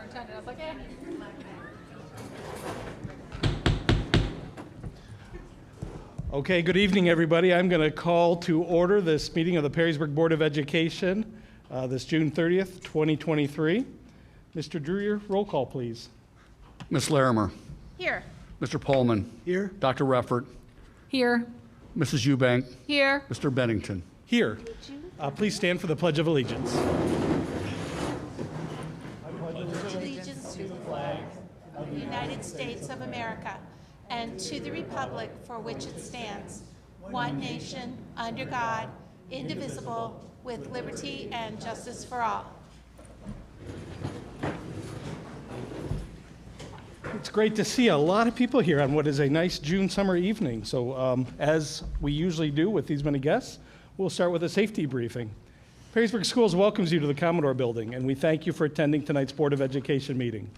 superintendent. I was like, eh. Okay, good evening, everybody. I'm going to call to order this meeting of the Perrysburg Board of Education this June 30th, 2023. Mr. Dreyer, roll call, please. Ms. Larimer. Here. Mr. Pullman. Here. Dr. Reffert. Here. Mrs. Eubank. Here. Mr. Bennington. Here. Please stand for the Pledge of Allegiance. Allegiance to the flag of the United States of America and to the republic for which it stands, one nation, under God, indivisible, with liberty and justice for all. It's great to see a lot of people here on what is a nice June summer evening. So as we usually do with these many guests, we'll start with a safety briefing. Perrysburg Schools welcomes you to the Commodore Building, and we thank you for attending tonight's Board of Education meeting.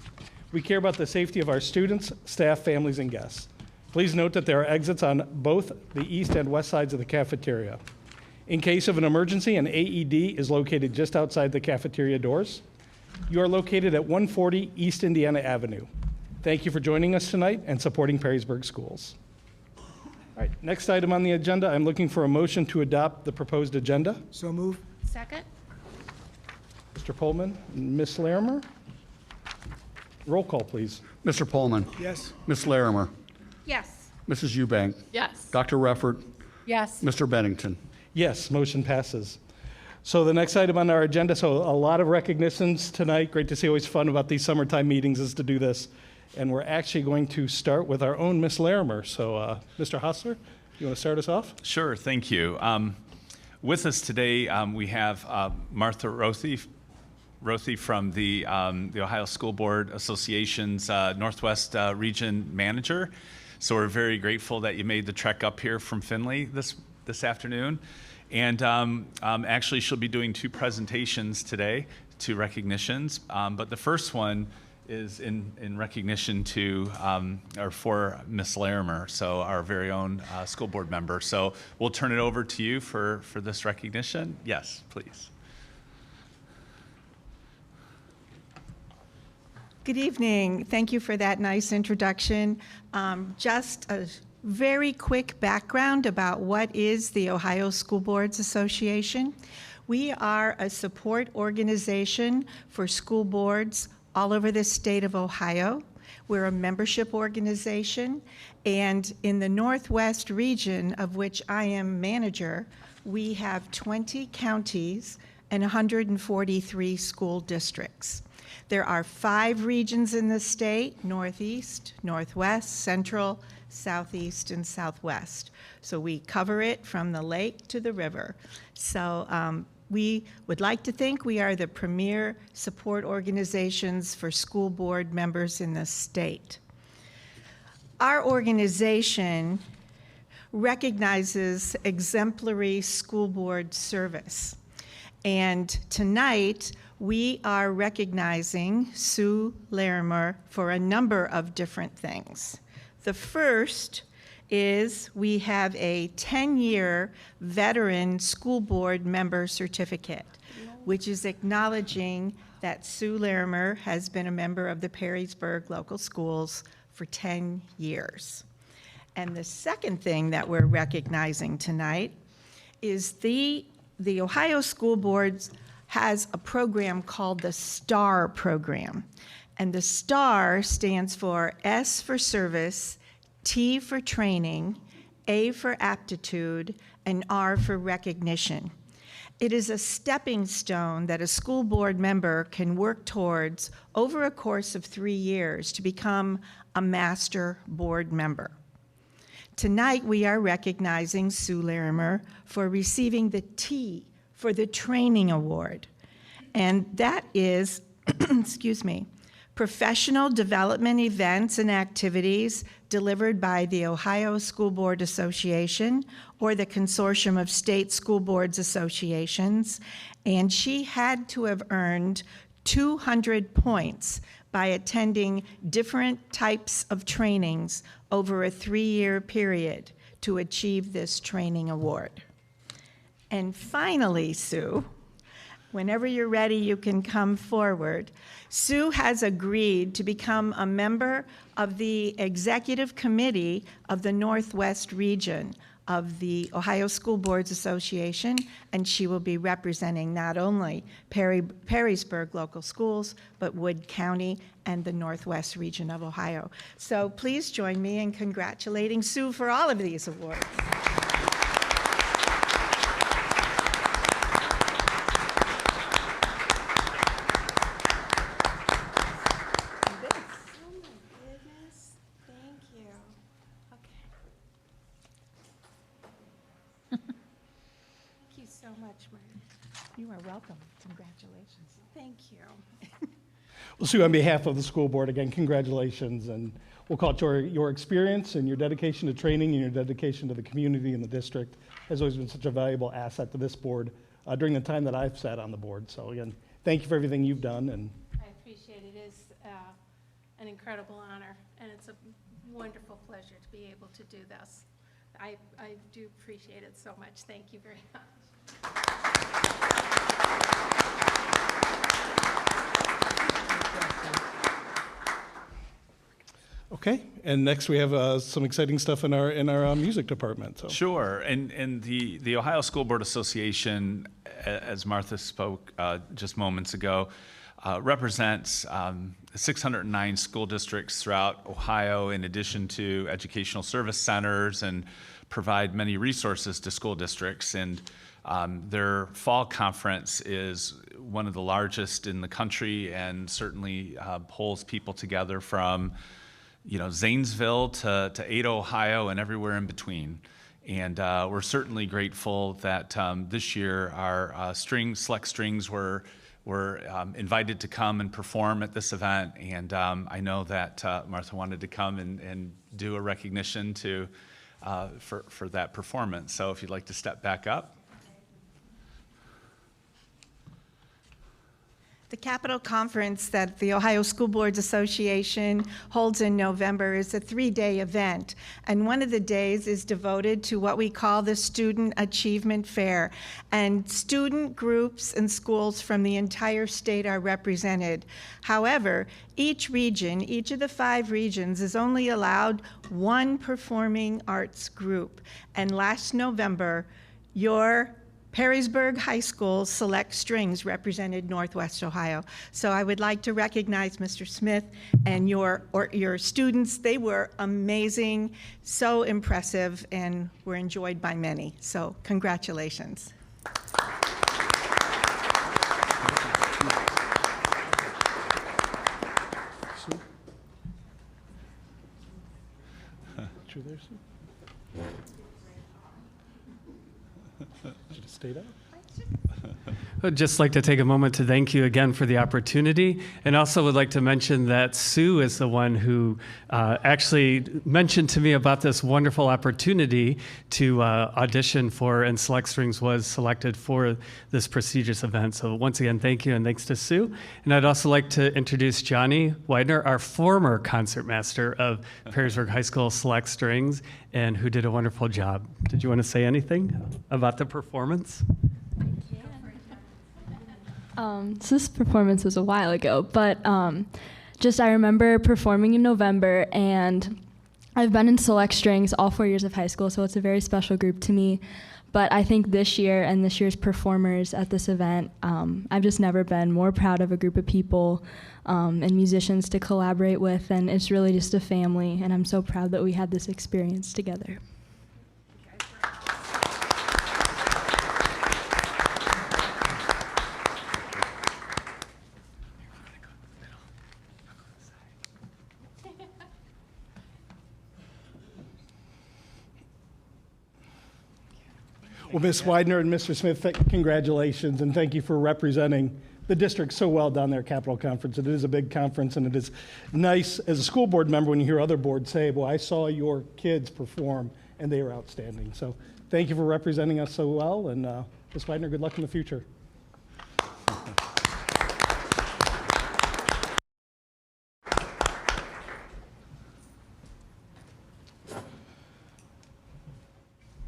We care about the safety of our students, staff, families, and guests. Please note that there are exits on both the east and west sides of the cafeteria. In case of an emergency, an AED is located just outside the cafeteria doors. You are located at 140 East Indiana Avenue. Thank you for joining us tonight and supporting Perrysburg Schools. All right, next item on the agenda, I'm looking for a motion to adopt the proposed agenda. So move. Second? Mr. Pullman, Ms. Larimer. Roll call, please. Mr. Pullman. Yes. Ms. Larimer. Yes. Mrs. Eubank. Yes. Dr. Reffert. Yes. Mr. Bennington. Yes, motion passes. So the next item on our agenda, so a lot of recognitions tonight. Great to see, always fun about these summertime meetings is to do this. And we're actually going to start with our own Miss Larimer. So Mr. Hostler, you want to start us off? Sure, thank you. With us today, we have Martha Rothy from the Ohio School Board Association's Northwest Region Manager. So we're very grateful that you made the trek up here from Findlay this afternoon. And actually, she'll be doing two presentations today, two recognitions. But the first one is in recognition to or for Miss Larimer, so our very own school board member. So we'll turn it over to you for this recognition. Yes, please. Good evening. Thank you for that nice introduction. Just a very quick background about what is the Ohio School Boards Association. We are a support organization for school boards all over the state of Ohio. We're a membership organization, and in the Northwest region, of which I am manager, we have 20 counties and 143 school districts. There are 5 regions in the state: Northeast, Northwest, Central, Southeast, and Southwest. So we cover it from the lake to the river. So we would like to think we are the premier support organizations for school board members in the state. Our organization recognizes exemplary school board service. And tonight, we are recognizing Sue Larimer for a number of different things. The first is we have a 10-year veteran school board member certificate, which is acknowledging that Sue Larimer has been a member of the Perrysburg local schools for 10 years. And the second thing that we're recognizing tonight is the Ohio School Boards has a program called the STAR program. And the STAR stands for S for service, T for training, A for aptitude, and R for recognition. It is a stepping stone that a school board member can work towards over a course of 3 years to become a master board member. Tonight, we are recognizing Sue Larimer for receiving the T for the Training Award. And that is, excuse me, professional development events and activities delivered by the Ohio School Board Association or the Consortium of State School Boards Associations. And she had to have earned 200 points by attending different types of trainings over a 3-year period to achieve this training award. And finally, Sue, Whenever you're ready, you can come forward. Sue has agreed to become a member of the Executive Committee of the Northwest Region of the Ohio School Boards Association, and she will be representing not only Perrysburg local schools, but Wood County and the Northwest region of Ohio. So please join me in congratulating Sue for all of these awards. So much, Marty. You are welcome. Congratulations. Thank you. Well, Sue, on behalf of the school board, again, congratulations, and we'll call it your experience and your dedication to training and your dedication to the community and the district has always been such a valuable asset to this board during the time that I've sat on the board. So again, thank you for everything you've done. And I appreciate it. It is an incredible honor, and it's a wonderful pleasure to be able to do this. I do appreciate it so much. Thank you very much. okay, and next we have some exciting stuff in our music department. So. Sure, and the Ohio School Board Association, as Martha spoke just moments ago, represents 609 school districts throughout Ohio, in addition to educational service centers, and provide many resources to school districts. And their fall conference is one of the largest in the country, and certainly pulls people together from, Zanesville to Ada, Ohio, and everywhere in between. And we're certainly grateful that this year our select strings were invited to come and perform at this event. And I know that Martha wanted to come and do a recognition for that performance. So if you'd like to step back up. The Capitol Conference that the Ohio School Boards Association holds in November is a 3-day event, and one of the days is devoted to what we call the Student Achievement Fair, and student groups and schools from the entire state are represented. However, each region, each of the 5 regions, is only allowed one performing arts group, and last November, your Perrysburg High School Select Strings represented Northwest Ohio. So I would like to recognize Mr. Smith and your students. They were amazing, so impressive, and were enjoyed by many. So congratulations. True there, Sue? Should have stayed up. I'd just like to take a moment to thank you again for the opportunity, and also would like to mention that Sue is the one who actually mentioned to me about this wonderful opportunity to audition for, and Select Strings was selected for this prestigious event. So once again, thank you, and thanks to Sue. And I'd also like to introduce Johnny Widener, our former concertmaster of Perrysburg High School Select Strings, and who did a wonderful job. Did you want to say anything about the performance? So this performance was a while ago, but just I remember performing in November, and I've been in Select Strings all 4 years of high school, so it's a very special group to me. But I think this year and this year's performers at this event, I've just never been more proud of a group of people and musicians to collaborate with, and it's really just a family, and I'm so proud that we had this experience together. Well, Ms. Widener and Mr. Smith, congratulations, and thank you for representing the district so well down there at Capitol Conference. It is a big conference, and it is nice as a school board member when you hear other boards say, well, I saw your kids perform, and they were outstanding. So thank you for representing us so well, and Ms. Widener, good luck in the future.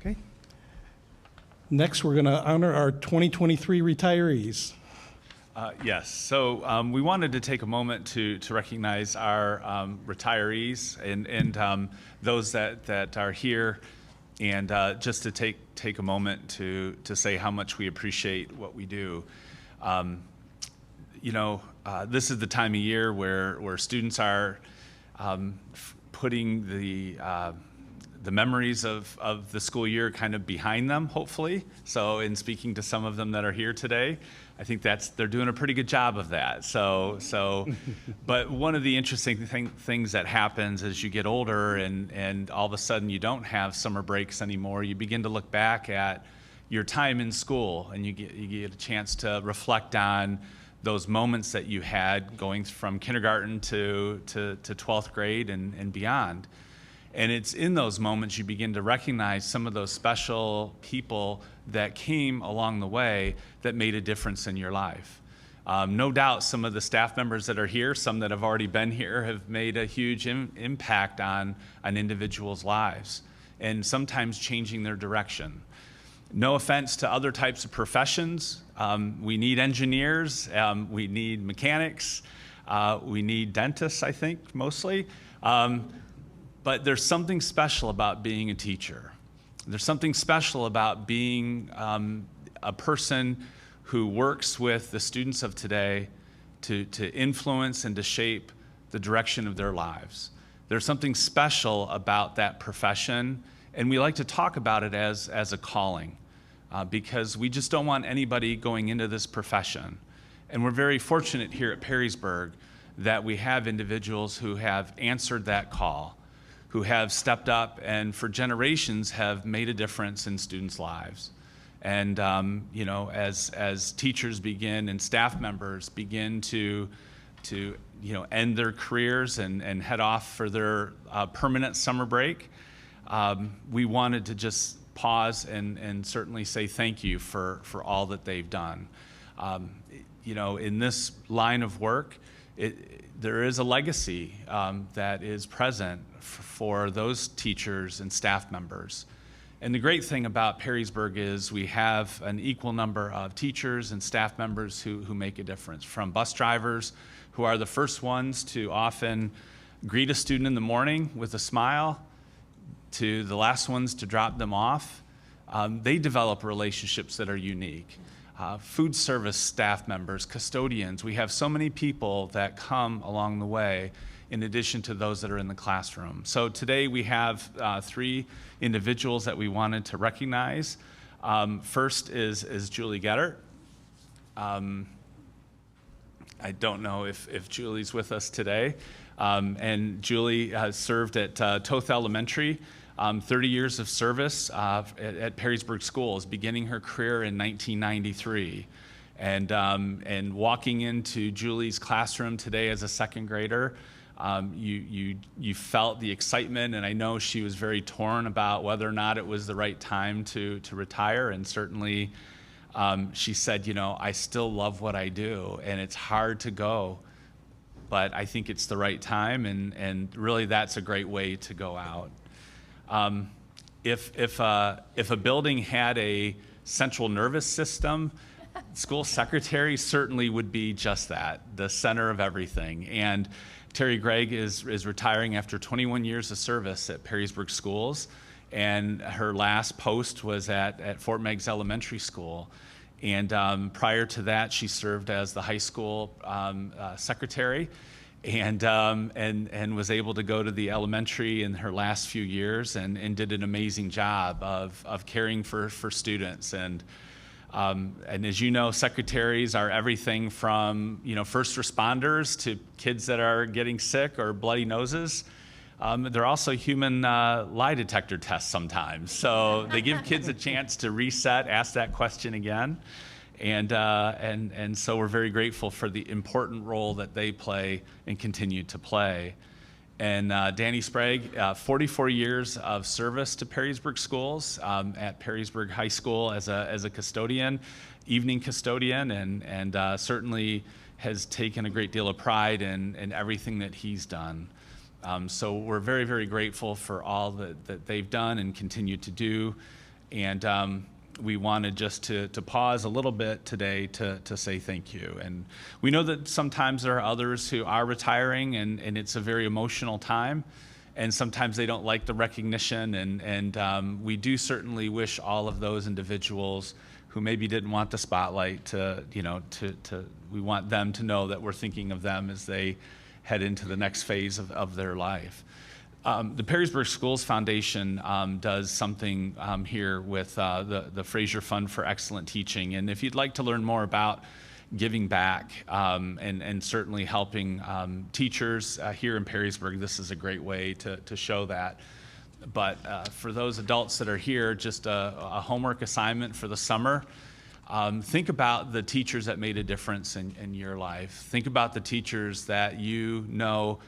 Okay. Next, we're going to honor our 2023 retirees. Yes, so we wanted to take a moment to recognize our retirees and those that are here, and just to take a moment to say how much we appreciate what we do. This is the time of year where students are putting the memories of the school year kind of behind them, hopefully. So in speaking to some of them that are here today, I think they're doing a pretty good job of that. But one of the interesting things that happens as you get older and all of a sudden you don't have summer breaks anymore, you begin to look back at your time in school, and you get a chance to reflect on those moments that you had going from kindergarten to 12th grade and beyond. And it's in those moments you begin to recognize some of those special people that came along the way that made a difference in your life. No doubt some of the staff members that are here, some that have already been here, have made a huge impact on individuals' lives, and sometimes changing their direction. No offense to other types of professions. We need engineers, we need mechanics, we need dentists, I think, mostly. But there's something special about being a teacher. There's something special about being a person who works with the students of today to influence and to shape the direction of their lives. There's something special about that profession, and we like to talk about it as a calling, because we just don't want anybody going into this profession. And we're very fortunate here at Perrysburg that we have individuals who have answered that call, who have stepped up and for generations have made a difference in students' lives. And as teachers begin and staff members begin to end their careers and head off for their permanent summer break, we wanted to just pause and certainly say thank you for all that they've done. In this line of work, there is a legacy that is present for those teachers and staff members. And the great thing about Perrysburg is we have an equal number of teachers and staff members who make a difference, from bus drivers who are the first ones to often greet a student in the morning with a smile, to the last ones to drop them off. They develop relationships that are unique. Food service staff members, custodians, we have so many people that come along the way in addition to those that are in the classroom. So today we have 3 individuals that we wanted to recognize. First is Julie Gettert. I don't know if Julie's with us today. And Julie has served at Toth Elementary, 30 years of service at Perrysburg Schools, beginning her career in 1993. And walking into Julie's classroom today as a second grader, you felt the excitement, and I know she was very torn about whether or not it was the right time to retire. And certainly she said, I still love what I do, and it's hard to go, but I think it's the right time, and really that's a great way to go out. If a building had a central nervous system, school secretary certainly would be just that, the center of everything. And Terry Gregg is retiring after 21 years of service at Perrysburg Schools, and her last post was at Fort Meigs Elementary School. And prior to that, she served as the high school secretary, and was able to go to the elementary in her last few years and did an amazing job of caring for students. And as you know, secretaries are everything from first responders to kids that are getting sick or bloody noses. They're also human lie detector tests sometimes. So they give kids a chance to reset, ask that question again. And so we're very grateful for the important role that they play and continue to play. And Danny Sprague, 44 years of service to Perrysburg Schools, at Perrysburg High School as a custodian, evening custodian, and certainly has taken a great deal of pride in everything that he's done. So we're very, very grateful for all that they've done and continue to do. And we wanted just to pause a little bit today to say thank you. And we know that sometimes there are others who are retiring, and it's a very emotional time, and sometimes they don't like the recognition, and we do certainly wish all of those individuals who maybe didn't want the spotlight we want them to know that we're thinking of them as they head into the next phase of their life. The Perrysburg Schools Foundation does something here with the Fraser Fund for Excellent Teaching. And if you'd like to learn more about giving back and certainly helping teachers here in Perrysburg, this is a great way to show that. But for those adults that are here, just a homework assignment for the summer. Think about the teachers that made a difference in your life. Think about the teachers that you know,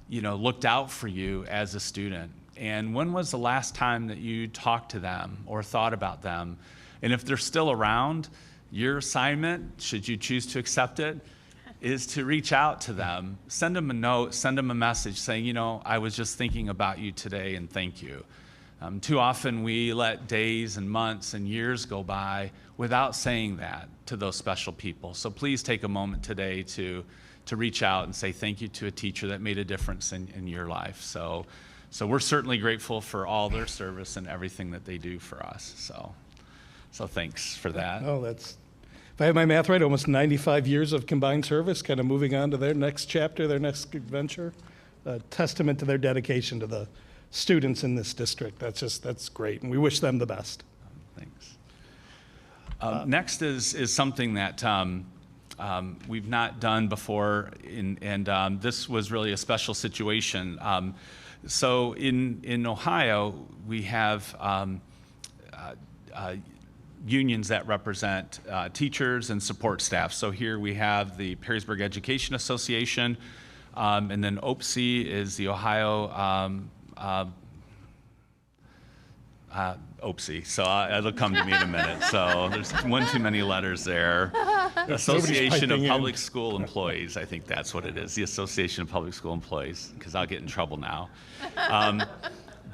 looked out for you as a student. And when was the last time that you talked to them or thought about them? And if they're still around, your assignment, should you choose to accept it, is to reach out to them, send them a note, send them a message saying, I was just thinking about you today and thank you. Too often we let days and months and years go by without saying that to those special people. So please take a moment today to reach out and say thank you to a teacher that made a difference in your life. So we're certainly grateful for all their service and everything that they do for us. So thanks for that. Oh, that's, if I have my math right, almost 95 years of combined service, kind of moving on to their next chapter, their next adventure. A testament to their dedication to the students in this district. That's great, and we wish them the best. Thanks. Next is something that we've not done before, and this was really a special situation. So in Ohio, we have unions that represent teachers and support staff. So here we have the Perrysburg Education Association, and then OPSE is the Ohio OPSE, so it'll come to me in a minute. So there's one too many letters there. Association of Public School Employees, I think that's what it is, the Association of Public School Employees, because I'll get in trouble now.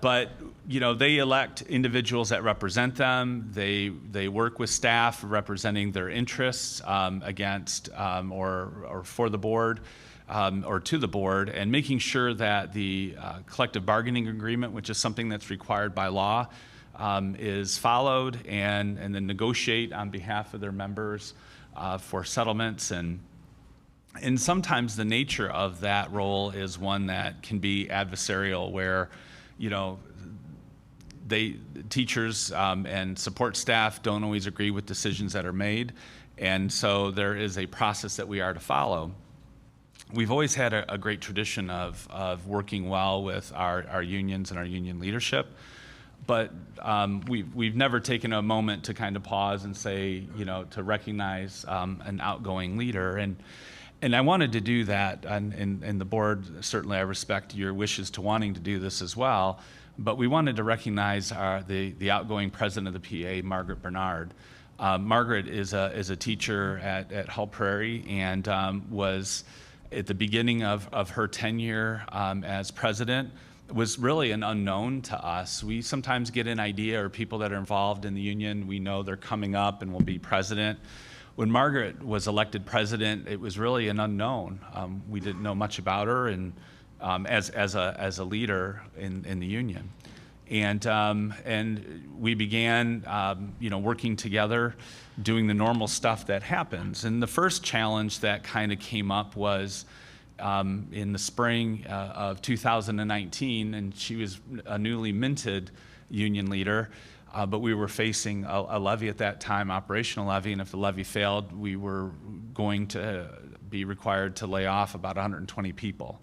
But they elect individuals that represent them. They work with staff representing their interests against or for the board. Or to the board, and making sure that the collective bargaining agreement, which is something that's required by law, is followed, and then negotiate on behalf of their members for settlements. And sometimes the nature of that role is one that can be adversarial, where teachers and support staff don't always agree with decisions that are made, and so there is a process that we are to follow. We've always had a great tradition of working well with our unions and our union leadership, but we've never taken a moment to kind of pause and say, to recognize an outgoing leader. And I wanted to do that, and the board, certainly I respect your wishes to wanting to do this as well, but we wanted to recognize the outgoing president of the PA, Margaret Bernard. Margaret is a teacher at Hull Prairie, and was at the beginning of her tenure as president, was really an unknown to us. We sometimes get an idea, or people that are involved in the union, we know they're coming up and will be president. When Margaret was elected president, it was really an unknown. We didn't know much about her, and as a leader in the union. And we began, working together, doing the normal stuff that happens. And the first challenge that kind of came up was in the spring of 2019, and she was a newly minted union leader, but we were facing a levy at that time, operational levy, and if the levy failed, we were going to be required to lay off about 120 people.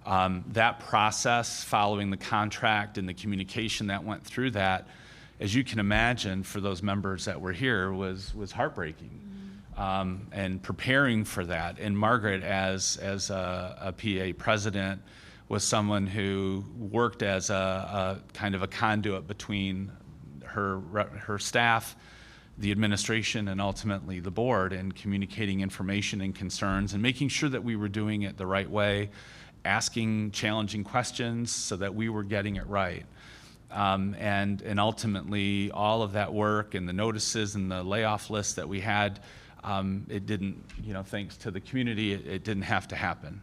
That process, following the contract and the communication that went through that, as you can imagine, for those members that were here, was heartbreaking. And preparing for that, and Margaret, as a PA president, was someone who worked as a kind of a conduit between her staff, the administration, and ultimately the board, and communicating information and concerns, and making sure that we were doing it the right way, asking challenging questions so that we were getting it right. And ultimately, all of that work and the notices and the layoff list that we had, it didn't, thanks to the community, it didn't have to happen.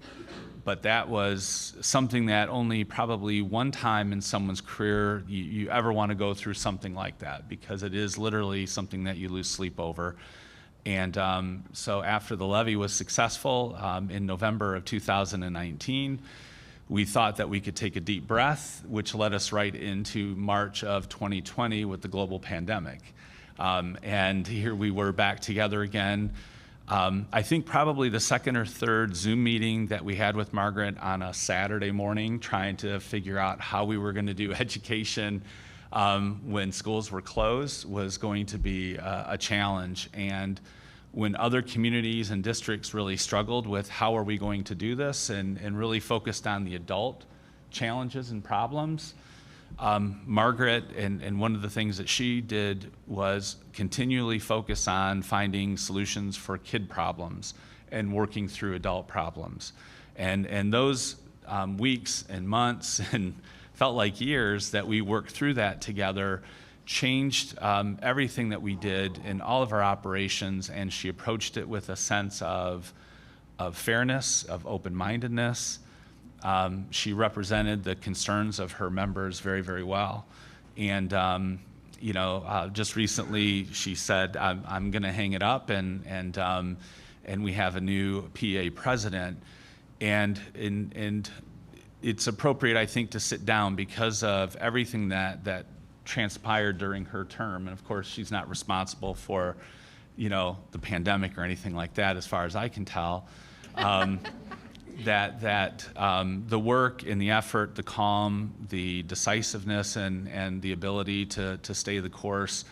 But that was something that only probably one time in someone's career you ever want to go through something like that, because it is literally something that you lose sleep over. And so after the levy was successful in November of 2019, we thought that we could take a deep breath, which led us right into March of 2020 with the global pandemic. And here we were back together again. I think probably the second or third Zoom meeting that we had with Margaret on a Saturday morning, trying to figure out how we were going to do education when schools were closed, was going to be a challenge. And when other communities and districts really struggled with how are we going to do this, and really focused on the adult challenges and problems, Margaret, and one of the things that she did was continually focus on finding solutions for kid problems and working through adult problems. And those weeks and months and felt like years that we worked through that together changed everything that we did in all of our operations, and she approached it with a sense of fairness, of open-mindedness. She represented the concerns of her members very, very well. And just recently she said, I'm going to hang it up, and we have a new PA president. And it's appropriate, I think, to sit down because of everything that transpired during her term. And of course, she's not responsible for, the pandemic or anything like that, as far as I can tell. The work and the effort, the calm, the decisiveness, and the ability to stay the course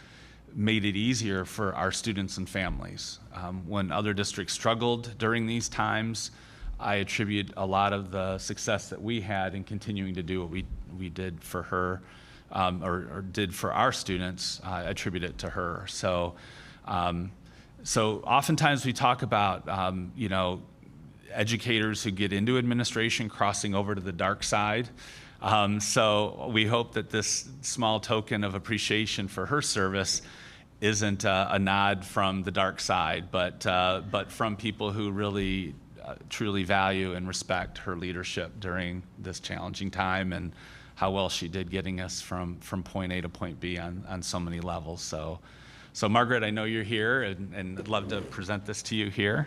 made it easier for our students and families. When other districts struggled during these times, I attribute a lot of the success that we had in continuing to do what we did for her, or did for our students. I attribute it to her. So oftentimes we talk about, educators who get into administration crossing over to the dark side. So we hope that this small token of appreciation for her service isn't a nod from the dark side, but from people who really truly value and respect her leadership during this challenging time, and how well she did getting us from point A to point B on so many levels. So Margaret, I know you're here, and I'd love to present this to you here.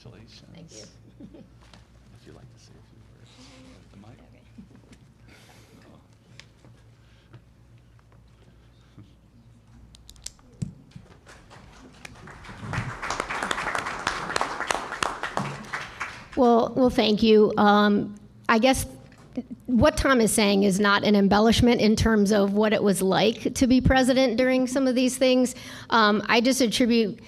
Congratulations. Thank you. If you'd like to say a few words with the mic. Well, thank you. I guess what Tom is saying is not an embellishment in terms of what it was like to be president during some of these things. I just attribute,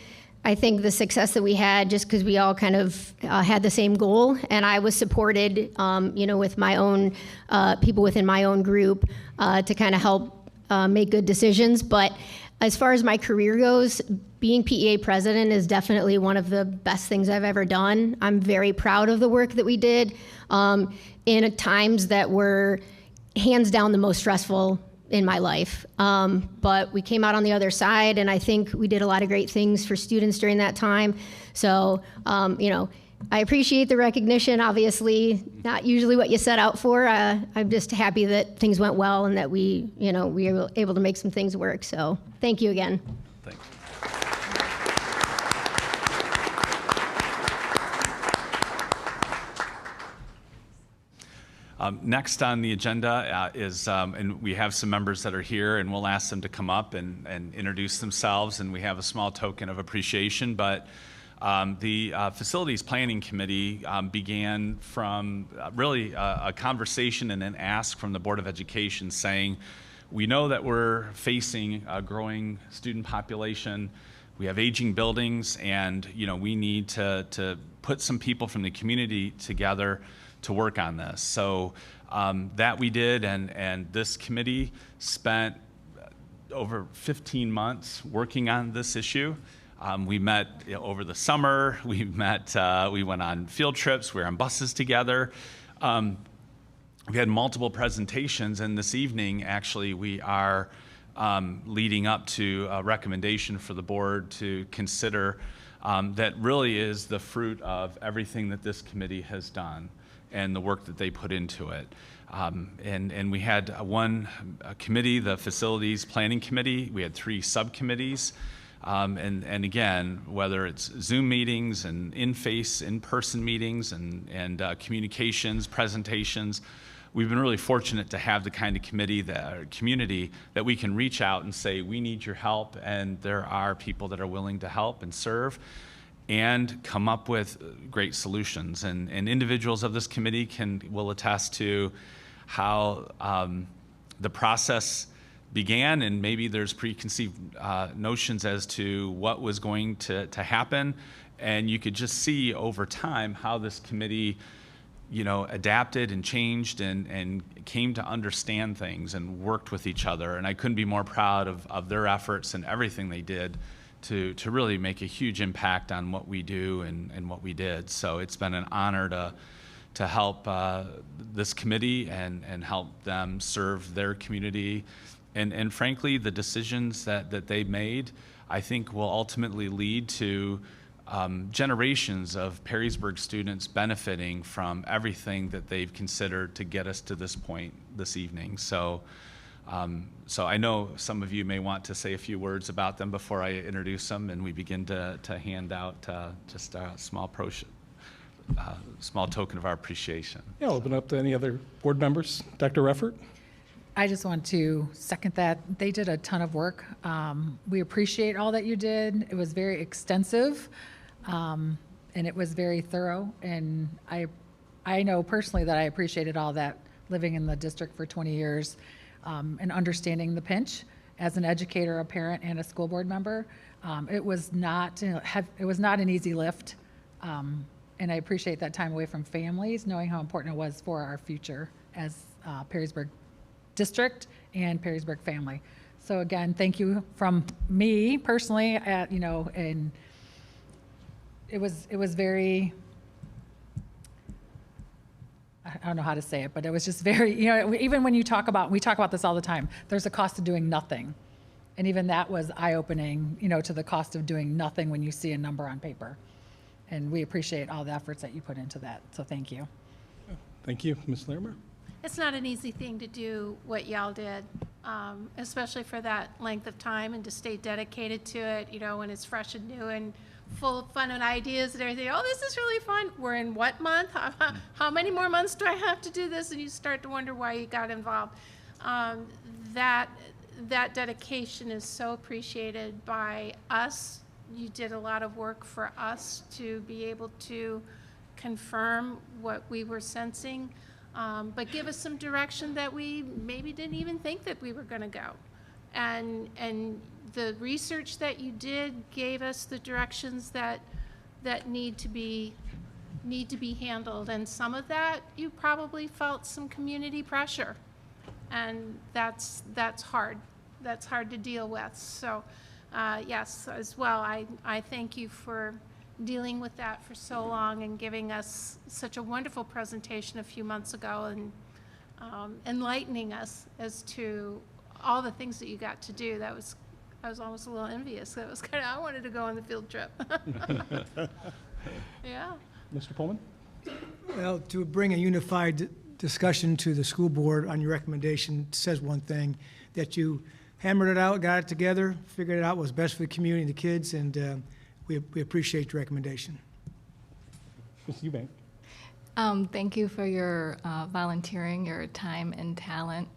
I think, the success that we had just because we all kind of had the same goal, and I was supported, with my own people within my own group to kind of help make good decisions. But as far as my career goes, being PEA president is definitely one of the best things I've ever done. I'm very proud of the work that we did in times that were hands down the most stressful in my life. But we came out on the other side, and I think we did a lot of great things for students during that time. So, I appreciate the recognition. Obviously, not usually what you set out for. I'm just happy that things went well and that we were able to make some things work. So thank you again. Thanks. Next on the agenda is, and we have some members that are here, and we'll ask them to come up and introduce themselves, and we have a small token of appreciation. But the Facilities Planning Committee began from really a conversation and an ask from the Board of Education saying, we know that we're facing a growing student population, we have aging buildings, and we need to put some people from the community together to work on this. So that we did, and this committee spent over 15 months working on this issue. We met over the summer. We went on field trips. We were on buses together. We had multiple presentations, and this evening, actually, we are leading up to a recommendation for the board to consider that really is the fruit of everything that this committee has done and the work that they put into it. And we had one committee, the Facilities Planning Committee. We had 3 subcommittees. And again, whether it's Zoom meetings and in-person meetings and communications, presentations, we've been really fortunate to have the kind of community that we can reach out and say, we need your help, and there are people that are willing to help and serve and come up with great solutions. And individuals of this committee will attest to how the process began, and maybe there's preconceived notions as to what was going to happen. And you could just see over time how this committee adapted and changed and came to understand things and worked with each other. And I couldn't be more proud of their efforts and everything they did to really make a huge impact on what we do and what we did. So it's been an honor to help this committee and help them serve their community. And frankly, the decisions that they made, I think, will ultimately lead to generations of Perrysburg students benefiting from everything that they've considered to get us to this point this evening. So I know some of you may want to say a few words about them before I introduce them and we begin to hand out just a small token of our appreciation. Yeah, I'll open up to any other board members. Dr. Reffert? I just want to second that. They did a ton of work. We appreciate all that you did. It was very extensive, and it was very thorough. And I know personally that I appreciated all that, living in the district for 20 years and understanding the pinch as an educator, a parent, and a school board member. It was not an easy lift, and I appreciate that time away from families, knowing how important it was for our future as Perrysburg district and Perrysburg family. So again, thank you from me personally. And it was very, I don't know how to say it, but it was just very, even when we talk about this all the time, there's a cost of doing nothing. And even that was eye-opening, to the cost of doing nothing when you see a number on paper. And we appreciate all the efforts that you put into that. So thank you. Thank you. Ms. Larimer? It's not an easy thing to do what y'all did, especially for that length of time and to stay dedicated to it, when it's fresh and new and full of fun and ideas and everything. Oh, this is really fun. We're in what month? How many more months do I have to do this? And you start to wonder why you got involved. That dedication is so appreciated by us. You did a lot of work for us to be able to confirm what we were sensing. But give us some direction that we maybe didn't even think that we were going to go. And the research that you did gave us the directions that need to be handled. And some of that, you probably felt some community pressure. And that's hard. That's hard to deal with. So yes, as well, I thank you for dealing with that for so long and giving us such a wonderful presentation a few months ago and enlightening us as to all the things that you got to do. I was almost a little envious. That was I wanted to go on the field trip. Yeah. Mr. Pullman? Well, to bring a unified discussion to the school board on your recommendation says one thing, that you hammered it out, got it together, figured it out what was best for the community and the kids, and we appreciate your recommendation. Ms. Eubank? Thank you for your volunteering, your time and talent.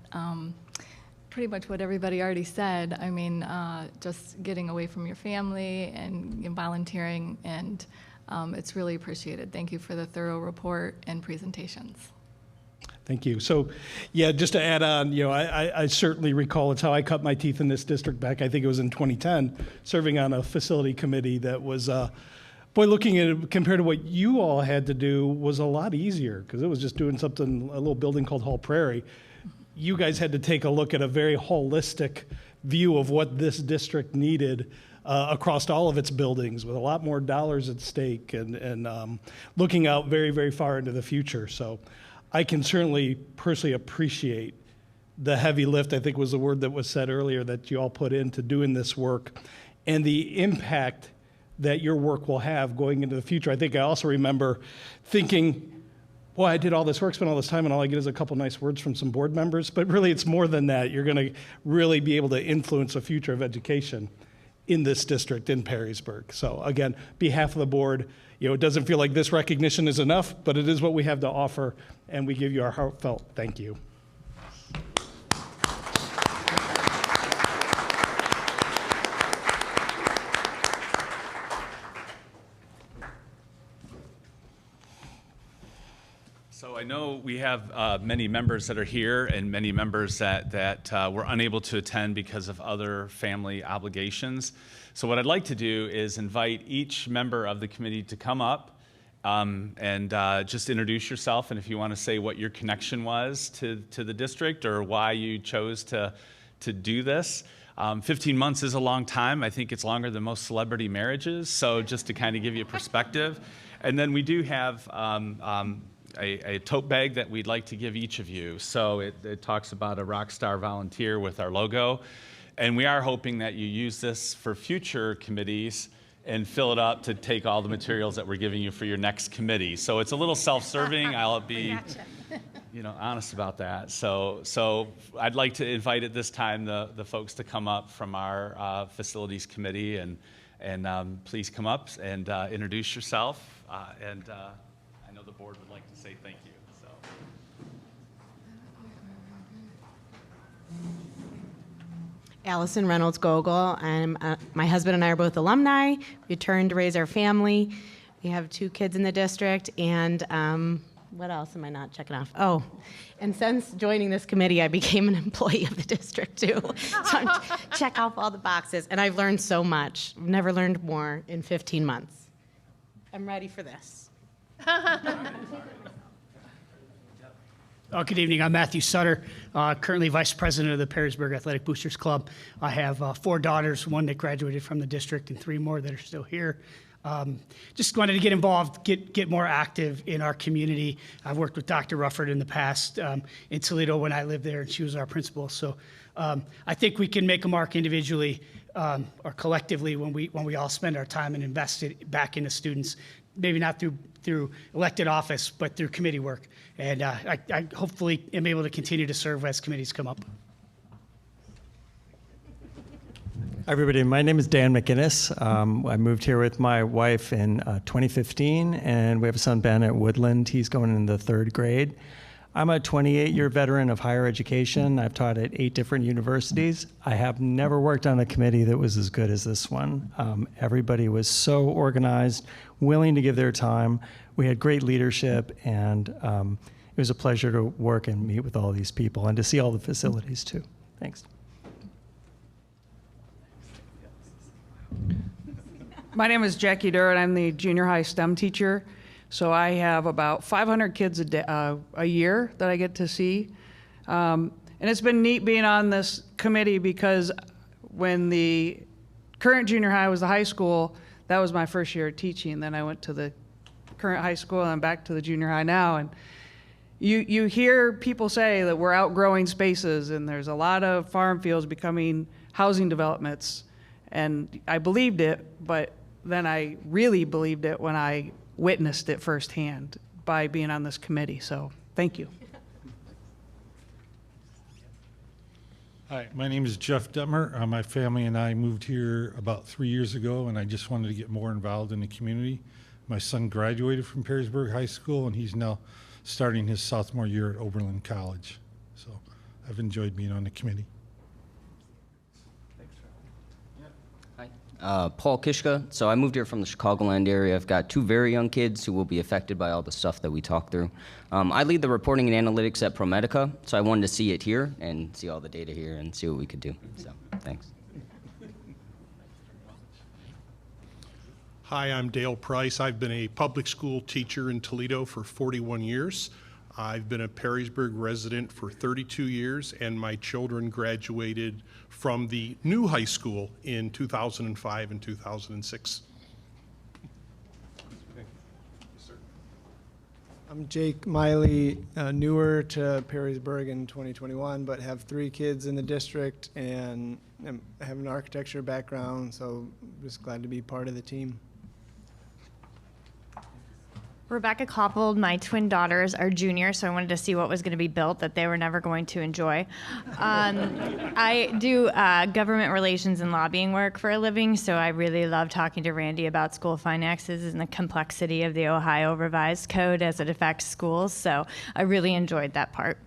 Pretty much what everybody already said. I mean, just getting away from your family and volunteering, and it's really appreciated. Thank you for the thorough report and presentations. Thank you. So, yeah, just to add on, I certainly recall it's how I cut my teeth in this district back, I think it was in 2010, serving on a facility committee that was, looking at it compared to what you all had to do was a lot easier because it was just doing something, a little building called Hall Prairie. You guys had to take a look at a very holistic view of what this district needed across all of its buildings, with a lot more dollars at stake, and looking out very, very far into the future. So I can certainly personally appreciate the heavy lift, I think was the word that was said earlier, that you all put into doing this work, and the impact that your work will have going into the future. I think I also remember thinking, boy, I did all this work, spent all this time, and all I get is a couple nice words from some board members. But really, it's more than that. You're going to really be able to influence the future of education in this district, in Perrysburg. So again, behalf of the board, it doesn't feel like this recognition is enough, but it is what we have to offer, and we give you our heartfelt thank you. So I know we have many members that are here and many members that were unable to attend because of other family obligations. So what I'd like to do is invite each member of the committee to come up and just introduce yourself, and if you want to say what your connection was to the district or why you chose to do this. 15 months is a long time. I think it's longer than most celebrity marriages, so just to kind of give you a perspective. And then we do have a tote bag that we'd like to give each of you. So it talks about a rock star volunteer with our logo. And we are hoping that you use this for future committees and fill it up to take all the materials that we're giving you for your next committee. So it's a little self-serving. I'll be honest about that. So I'd like to invite at this time the folks to come up from our facilities committee, and please come up and introduce yourself. I know the board would like to say thank you. So. Allison Reynolds Gogol, and my husband and I are both alumni. We returned to raise our family. We have 2 kids in the district, and what else am I not checking off? Oh, and since joining this committee, I became an employee of the district too. So I'm check off all the boxes, and I've learned so much. I've never learned more in 15 months. I'm ready for this. Good evening. I'm Matthew Sutter, currently Vice President of the Perrysburg Athletic Boosters Club. I have 4 daughters, 1 that graduated from the district and 3 more that are still here. Just wanted to get involved, get more active in our community. I've worked with Dr. Rufford in the past in Toledo when I lived there, and she was our principal. So I think we can make a mark individually or collectively when we all spend our time and invest it back into students. Maybe not through elected office, but through committee work. And I hopefully am able to continue to serve as committees come up. Hi, everybody. My name is Dan McInnes. I moved here with my wife in 2015, and we have a son, Ben, at Woodland. He's going in the 3rd grade. I'm a 28-year veteran of higher education. I've taught at 8 different universities. I have never worked on a committee that was as good as this one. Everybody was so organized, willing to give their time. We had great leadership, and it was a pleasure to work and meet with all these people and to see all the facilities too. Thanks. My name is Jackie Durr, and I'm the junior high STEM teacher. So I have about 500 kids a year that I get to see. And it's been neat being on this committee because when the current junior high was the high school, that was my first year of teaching. Then I went to the current high school, and I'm back to the junior high now. And you hear people say that we're outgrowing spaces, and there's a lot of farm fields becoming housing developments. And I believed it, but then I really believed it when I witnessed it firsthand by being on this committee. So thank you. Hi, my name is Jeff Detmer. My family and I moved here about 3 years ago, and I just wanted to get more involved in the community. My son graduated from Perrysburg High School, and he's now starting his sophomore year at Oberlin College. So I've enjoyed being on the committee. Paul Kishka. So I moved here from the Chicagoland area. I've got 2 very young kids who will be affected by all the stuff that we talked through. I lead the reporting and analytics at ProMedica, so I wanted to see it here and see all the data here and see what we could do. So thanks. Hi, I'm Dale Price. I've been a public school teacher in Toledo for 41 years. I've been a Perrysburg resident for 32 years, and my children graduated from the new high school in 2005 and 2006. I'm Jake Miley, newer to Perrysburg in 2021, but have 3 kids in the district and have an architecture background, so just glad to be part of the team. Rebecca Coppold, my twin daughters are juniors, so I wanted to see what was going to be built that they were never going to enjoy. I do government relations and lobbying work for a living, so I really love talking to Randy about school finances and the complexity of the Ohio Revised Code as it affects schools, so I really enjoyed that part.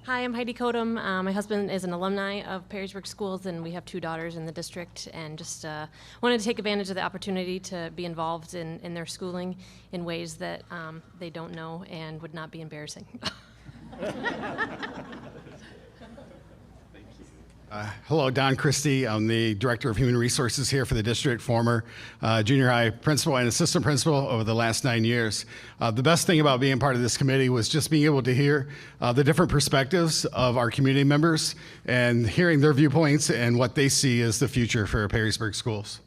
Hi, I'm Heidi Kodum. My husband is an alumni of Perrysburg Schools, and we have 2 daughters in the district, and just wanted to take advantage of the opportunity to be involved in their schooling in ways that they don't know and would not be embarrassing. Hello, Don Christie. I'm the Director of Human Resources here for the district, former junior high principal and assistant principal over the last 9 years. The best thing about being part of this committee was just being able to hear the different perspectives of our community members and hearing their viewpoints and what they see as the future for Perrysburg schools.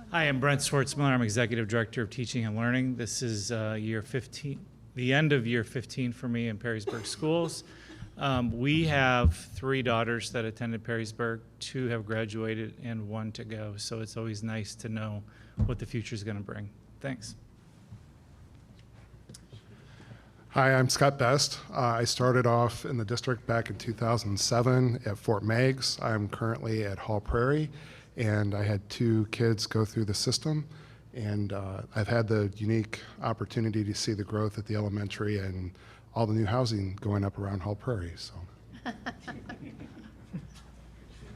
Hi, I'm Brent Schwartzmiller. I'm Executive Director of Teaching and Learning. This is year 15, the end of year 15 for me in Perrysburg Schools. We have 3 daughters that attended Perrysburg, 2 have graduated and 1 to go. So it's always nice to know what the future is going to bring. Thanks. Hi, I'm Scott Best. I started off in the district back in 2007 at Fort Meigs. I'm currently at Hall Prairie, and I had 2 kids go through the system. And I've had the unique opportunity to see the growth at the elementary and all the new housing going up around Hall Prairie. So.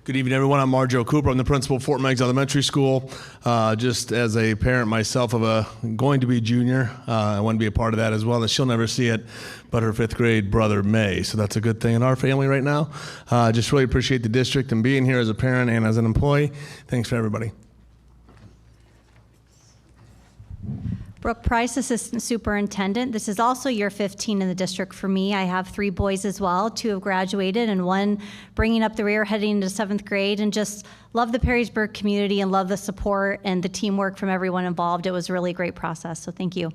Good evening, everyone. I'm Marjo Cooper. I'm the principal of Fort Meigs Elementary School. Just as a parent myself of a going-to-be junior, I want to be a part of that as well. And she'll never see it, but her 5th grade brother may. So that's a good thing in our family right now. Just really appreciate the district and being here as a parent and as an employee. Thanks for everybody. Brooke Price, Assistant Superintendent. This is also year 15 in the district for me. I have 3 boys as well. 2 have graduated and 1 bringing up the rear heading into 7th grade, and just love the Perrysburg community and love the support and the teamwork from everyone involved. It was a really great process, so thank you.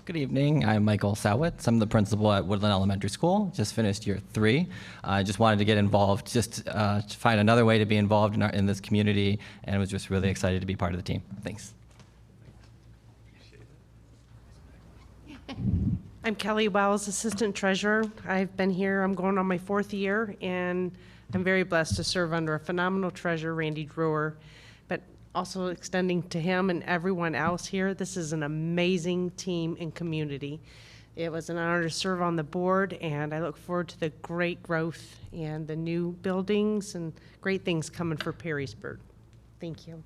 Good evening. I'm Michael Sowitz. I'm the principal at Woodland Elementary School. Just finished year 3. I just wanted to get involved, just to find another way to be involved in this community, and was just really excited to be part of the team. Thanks. I'm Kelly Wells, Assistant Treasurer. I've been here, I'm going on my 4th year, and I'm very blessed to serve under a phenomenal treasurer, Randy Drewer, but also extending to him and everyone else here. This is an amazing team and community. It was an honor to serve on the board, and I look forward to the great growth and the new buildings and great things coming for Perrysburg. Thank you.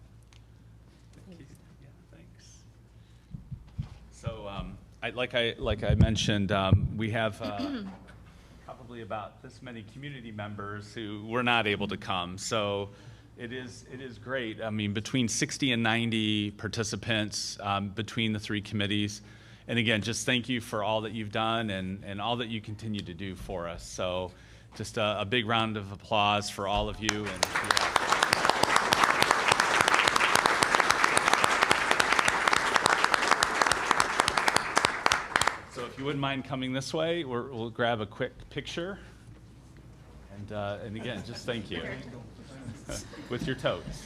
So, like I mentioned, we have probably about this many community members who were not able to come. So, it is great. I mean, between 60 and 90 participants between the 3 committees. And again, just thank you for all that you've done and all that you continue to do for us. So, just a big round of applause for all of you. And so if you wouldn't mind coming this way, we'll grab a quick picture. And again, just thank you. With your totes.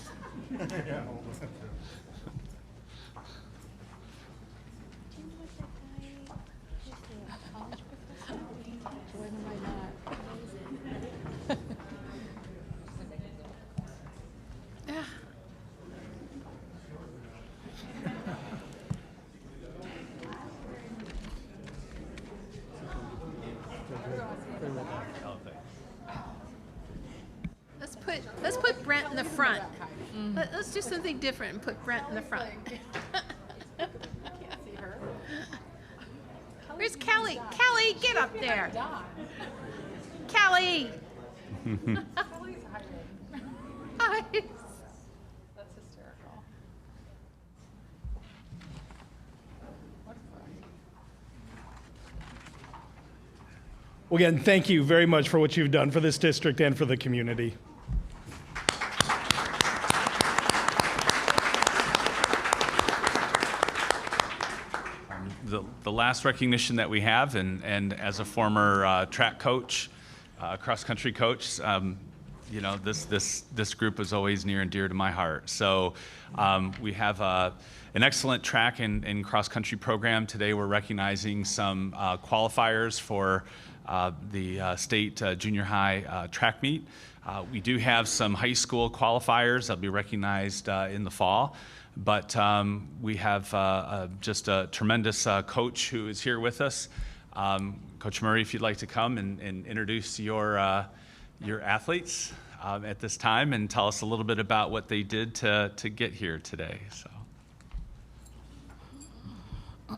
Let's put Brent in the front. Let's do something different and put Brent in the front. Where's Kelly? Kelly, get up there. Kelly. Hi. That's hysterical. Well, again, thank you very much for what you've done for this district and for the community. The last recognition that we have, and as a former track coach, cross-country coach, you know, this group is always near and dear to my heart. So we have an excellent track and cross-country program. Today we're recognizing some qualifiers for the state junior high track meet. We do have some high school qualifiers that'll be recognized in the fall. But we have just a tremendous coach who is here with us. Coach Murray, if you'd like to come and introduce your athletes at this time and tell us a little bit about what they did to get here today. So.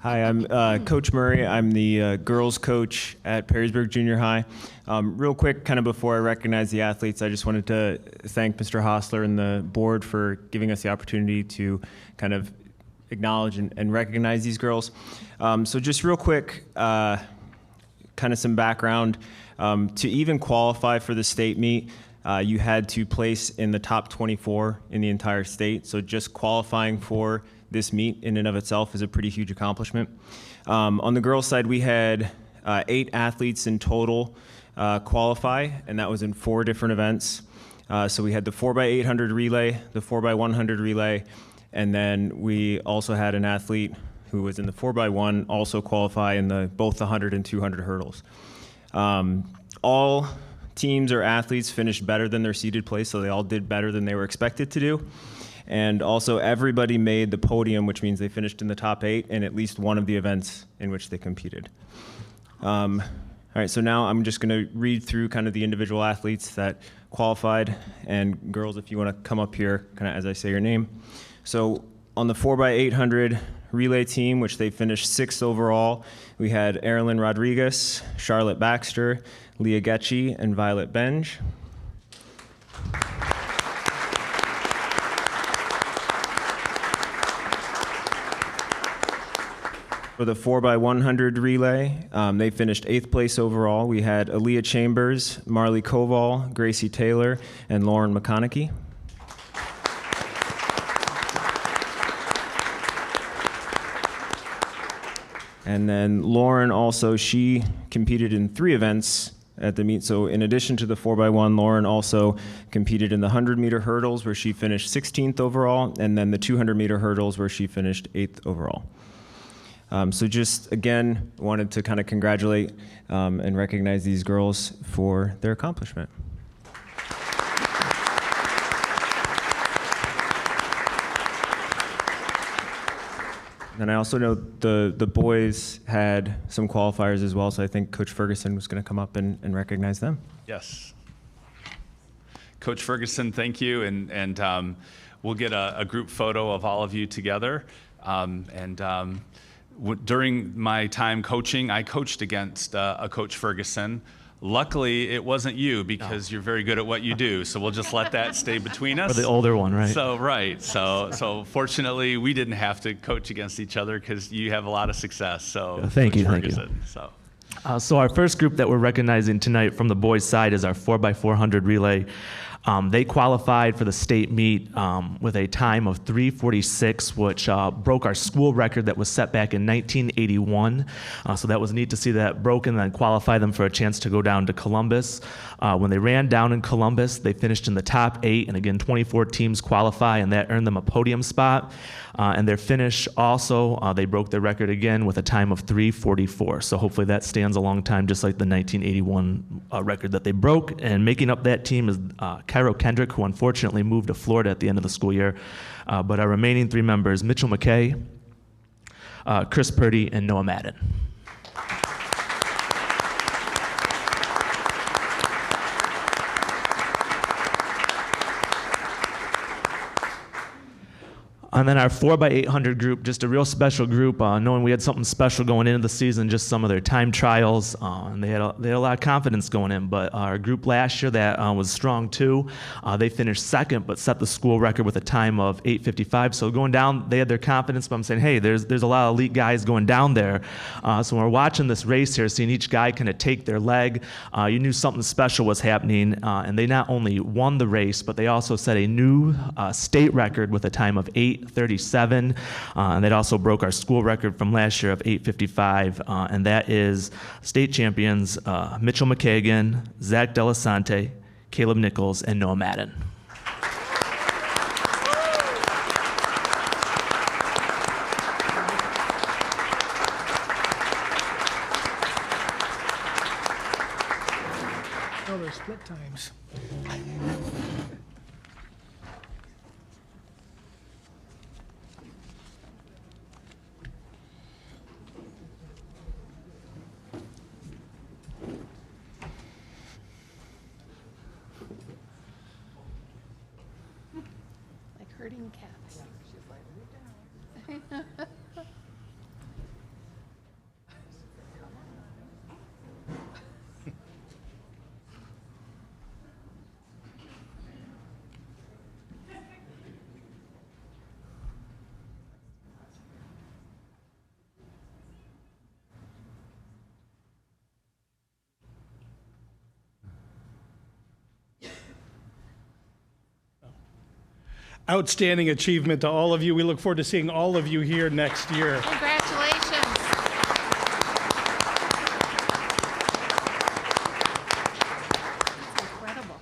Hi, I'm Coach Murray. I'm the girls coach at Perrysburg Junior High. Real quick, kind of before I recognize the athletes, I just wanted to thank Mr. Hostler and the board for giving us the opportunity to kind of acknowledge and recognize these girls. So just real quick, kind of some background. To even qualify for the state meet, you had to place in the top 24 in the entire state. So just qualifying for this meet in and of itself is a pretty huge accomplishment. On the girls' side, we had 8 athletes in total qualify, and that was in 4 different events. So we had the 4x800 relay, the 4x100 relay, and then we also had an athlete who was in the 4x1 also qualify in both the 100 and 200 hurdles. All teams or athletes finished better than their seeded place, so they all did better than they were expected to do. And also everybody made the podium, which means they finished in the top 8 in at least one of the events in which they competed. All right, so now I'm just gonna read through kind of the individual athletes that qualified, and girls, if you wanna come up here, kind of as I say your name. So on the 4x800 relay team, which they finished 6th overall, we had Erilyn Rodriguez, Charlotte Baxter, Leah Getchie, and Violet Benj. For the 4x100 relay, they finished 8th place overall. We had Aaliyah Chambers, Marley Koval, Gracie Taylor, and Lauren McConaughey. And then Lauren also, she competed in 3 events at the meet. So in addition to the 4x1, Lauren also competed in the 100-meter hurdles, where she finished 16th overall, and then the 200-meter hurdles, where she finished 8th overall. So just, again, wanted to kind of congratulate and recognize these girls for their accomplishment. And I also know the boys had some qualifiers as well, so I think Coach Ferguson was going to come up and recognize them. Yes. Coach Ferguson, thank you, and we'll get a group photo of all of you together. During my time coaching, I coached against a Coach Ferguson. Luckily, it wasn't you, because you're very good at what you do. So we'll just let that stay between us. Or the older one, right? So right. So fortunately, we didn't have to coach against each other because you have a lot of success. So thank you. So. So our first group that we're recognizing tonight from the boys' side is our 4x400 relay. They qualified for the state meet with a time of 3:46, which broke our school record that was set back in 1981. So that was neat to see that broken and then qualify them for a chance to go down to Columbus. When they ran down in Columbus, they finished in the top 8, and again, 24 teams qualify, and that earned them a podium spot. And their finish also, they broke their record again with a time of 3:44. So hopefully that stands a long time, just like the 1981 record that they broke. And making up that team is Cairo Kendrick, who unfortunately moved to Florida at the end of the school year. But our remaining 3 members, Mitchell McKay, Chris Purdy, and Noah Madden. And then our 4x800 group, just a real special group, knowing we had something special going into the season, just some of their time trials, and they had a lot of confidence going in. But our group last year that was strong too, they finished second, but set the school record with a time of 8:55. So going down, they had their confidence. But I'm saying, hey, there's a lot of elite guys going down there. So when we're watching this race here, seeing each guy kind of take their leg, you knew something special was happening. And they not only won the race, but they also set a new state record with a time of 8:37, and that also broke our school record from last year of 8:55, and that is state champions Mitchell McKagan, Zach Delasante, Caleb Nichols, and Noah Madden. Oh, they're split times. Like herding cats. Outstanding achievement to all of you. We look forward to seeing all of you here next year. Congratulations. Incredible.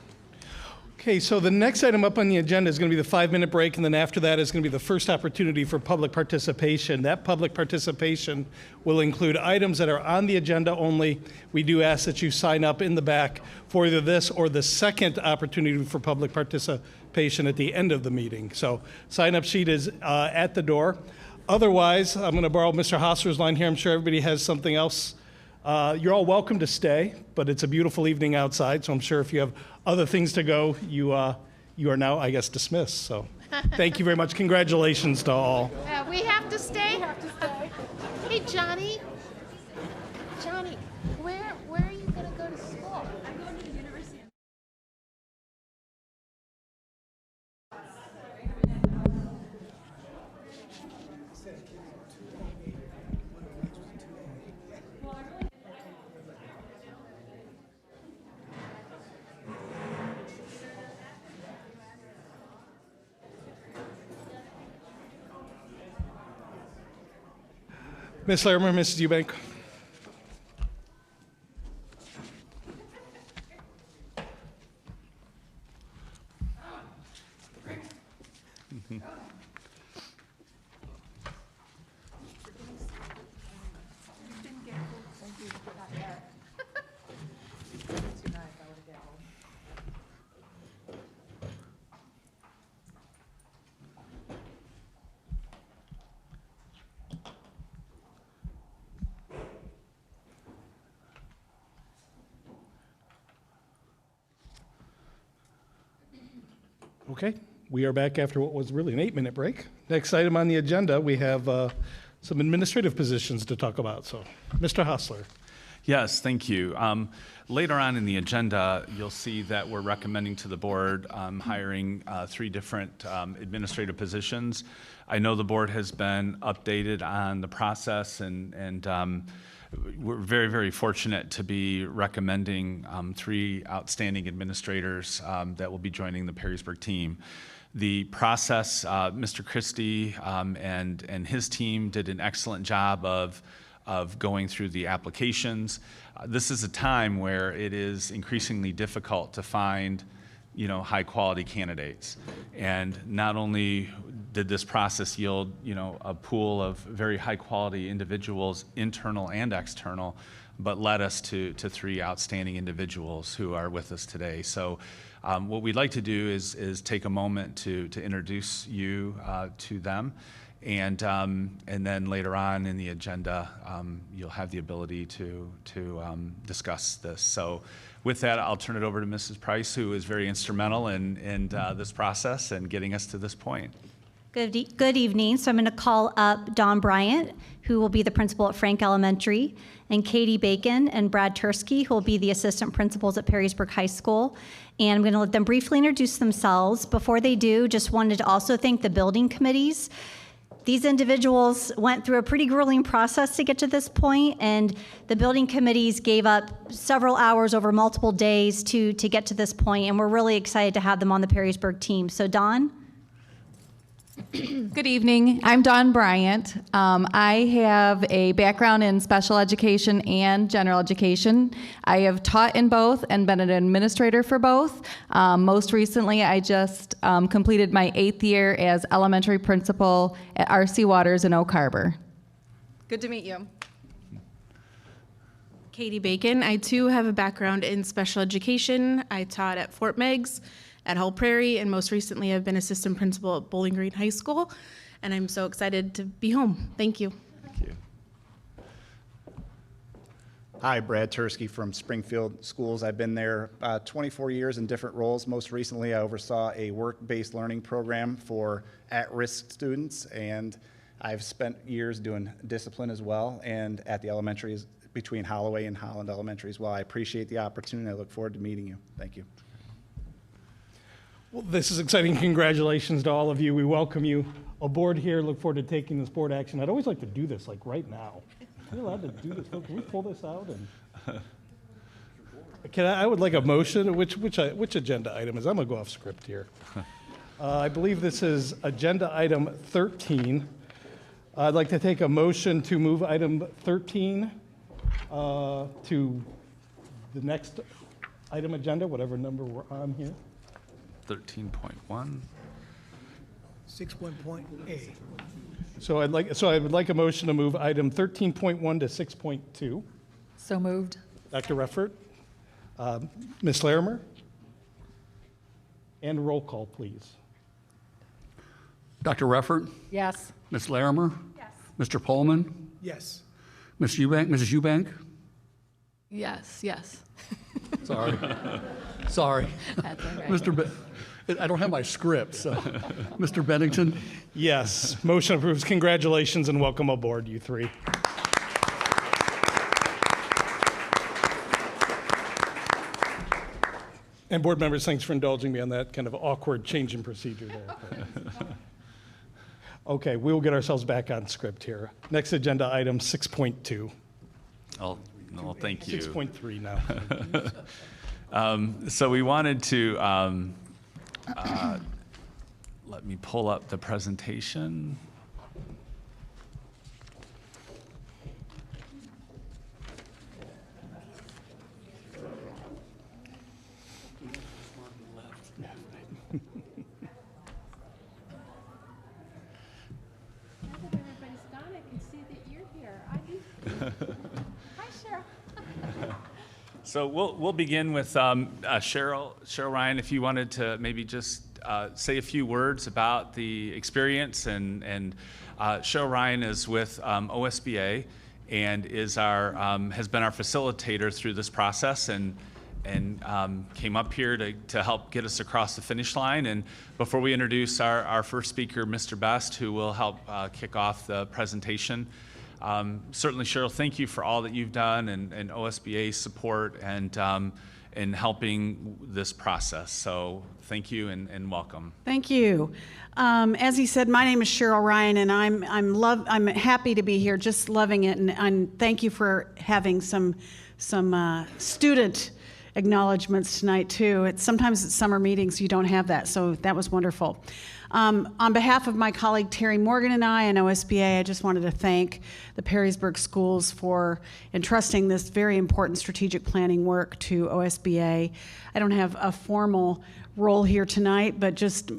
Okay, so the next item up on the agenda is going to be the 5-minute break, and then after that is going to be the first opportunity for public participation. That public participation will include items that are on the agenda only. We do ask that you sign up in the back for either this or the second opportunity for public participation at the end of the meeting. So sign-up sheet is at the door. Otherwise, I'm going to borrow Mr. Hostler's line here. I'm sure everybody has something else. You're all welcome to stay, but it's a beautiful evening outside, so I'm sure if you have other things to go, you are now, I guess, dismissed. So thank you very much. Congratulations to all. We have to stay? Hey, Johnny. Johnny, where are you going to go to school? I'm going to the university. Ms. Larimer, Mrs. Eubank. Okay, we are back after what was really an 8-minute break. Next item on the agenda, we have some administrative positions to talk about. So, Mr. Hostler. Yes, thank you. Later on in the agenda, you'll see that we're recommending to the board hiring 3 different administrative positions. I know the board has been updated on the process, and we're very, very fortunate to be recommending 3 outstanding administrators that will be joining the Perrysburg team. The process, Mr. Christie and his team did an excellent job of going through the applications. This is a time where it is increasingly difficult to find, high quality candidates. And not only did this process yield, a pool of very high quality individuals, internal and external, but led us to 3 outstanding individuals who are with us today. So what we'd like to do is take a moment to introduce you to them. And then later on in the agenda, you'll have the ability to discuss this. So with that, I'll turn it over to Mrs. Price, who is very instrumental in this process and getting us to this point. Good evening. So I'm going to call up Don Bryant, who will be the principal at Frank Elementary, and Katie Bacon and Brad Tursky, who will be the assistant principals at Perrysburg High School. And I'm going to let them briefly introduce themselves. Before they do, just wanted to also thank the building committees. These individuals went through a pretty grueling process to get to this point, and the building committees gave up several hours over multiple days to get to this point, and we're really excited to have them on the Perrysburg team. So Don? Good evening. I'm Dawn Bryant. I have a background in special education and general education. I have taught in both and been an administrator for both. Most recently, I just completed my 8th year as elementary principal at R.C. Waters in Oak Harbor. Good to meet you. Katie Bacon. I too have a background in special education. I taught at Fort Meigs, at Hull Prairie, and most recently I've been assistant principal at Bowling Green High School, and I'm so excited to be home. Thank you. Thank you. Hi, Brad Tursky from Springfield Schools. I've been there 24 years in different roles. Most recently, I oversaw a work-based learning program for at-risk students, and I've spent years doing discipline as well, and at the elementaries between Holloway and Holland Elementary as well. I appreciate the opportunity. I look forward to meeting you. Thank you. Well, this is exciting. Congratulations to all of you. We welcome you aboard here. Look forward to taking this board action. I'd always like to do this like right now. Are we allowed to do this? Can we pull this out? And I would like a motion. Which agenda item is? I'm going to go off script here. I believe this is agenda item 13. I'd like to take a motion to move item 13 to the next item agenda, whatever number we're on here. 13.1. 6.A. So I would like a motion to move item 13.1 to 6.2. So moved. Dr. Reffert, Ms. Larimer, and roll call, please. Dr. Reffert? Yes. Ms. Larimer? Yes. Mr. Pullman? Yes. Ms. Eubank? Mrs. Eubank? Yes. Sorry. Sorry. That's all right. I don't have my script, so. Mr. Bennington? Yes. Motion approves. Congratulations and welcome aboard, you three. And board members, thanks for indulging me on that kind of awkward change in procedure there. Okay, we will get ourselves back on script here. Next agenda item, 6.2. Oh, no, thank you. 6.3 now. So we wanted to, let me pull up the presentation. So we'll begin with Cheryl Ryan, if you wanted to maybe just say a few words about the experience. And Cheryl Ryan is with OSBA and is has been our facilitator through this process and came up here to help get us across the finish line. And before we introduce our first speaker, Mr. Best, who will help kick off the presentation, certainly, Cheryl, thank you for all that you've done and OSBA's support and in helping this process. So thank you and welcome. Thank you. As he said, my name is Cheryl Ryan, and I'm happy to be here, just loving it, and thank you for having some student acknowledgments tonight too. Sometimes at summer meetings you don't have that, so that was wonderful. On behalf of my colleague Terry Morgan and I and OSBA, I just wanted to thank the Perrysburg Schools for entrusting this very important strategic planning work to OSBA. I don't have a formal role here tonight, but just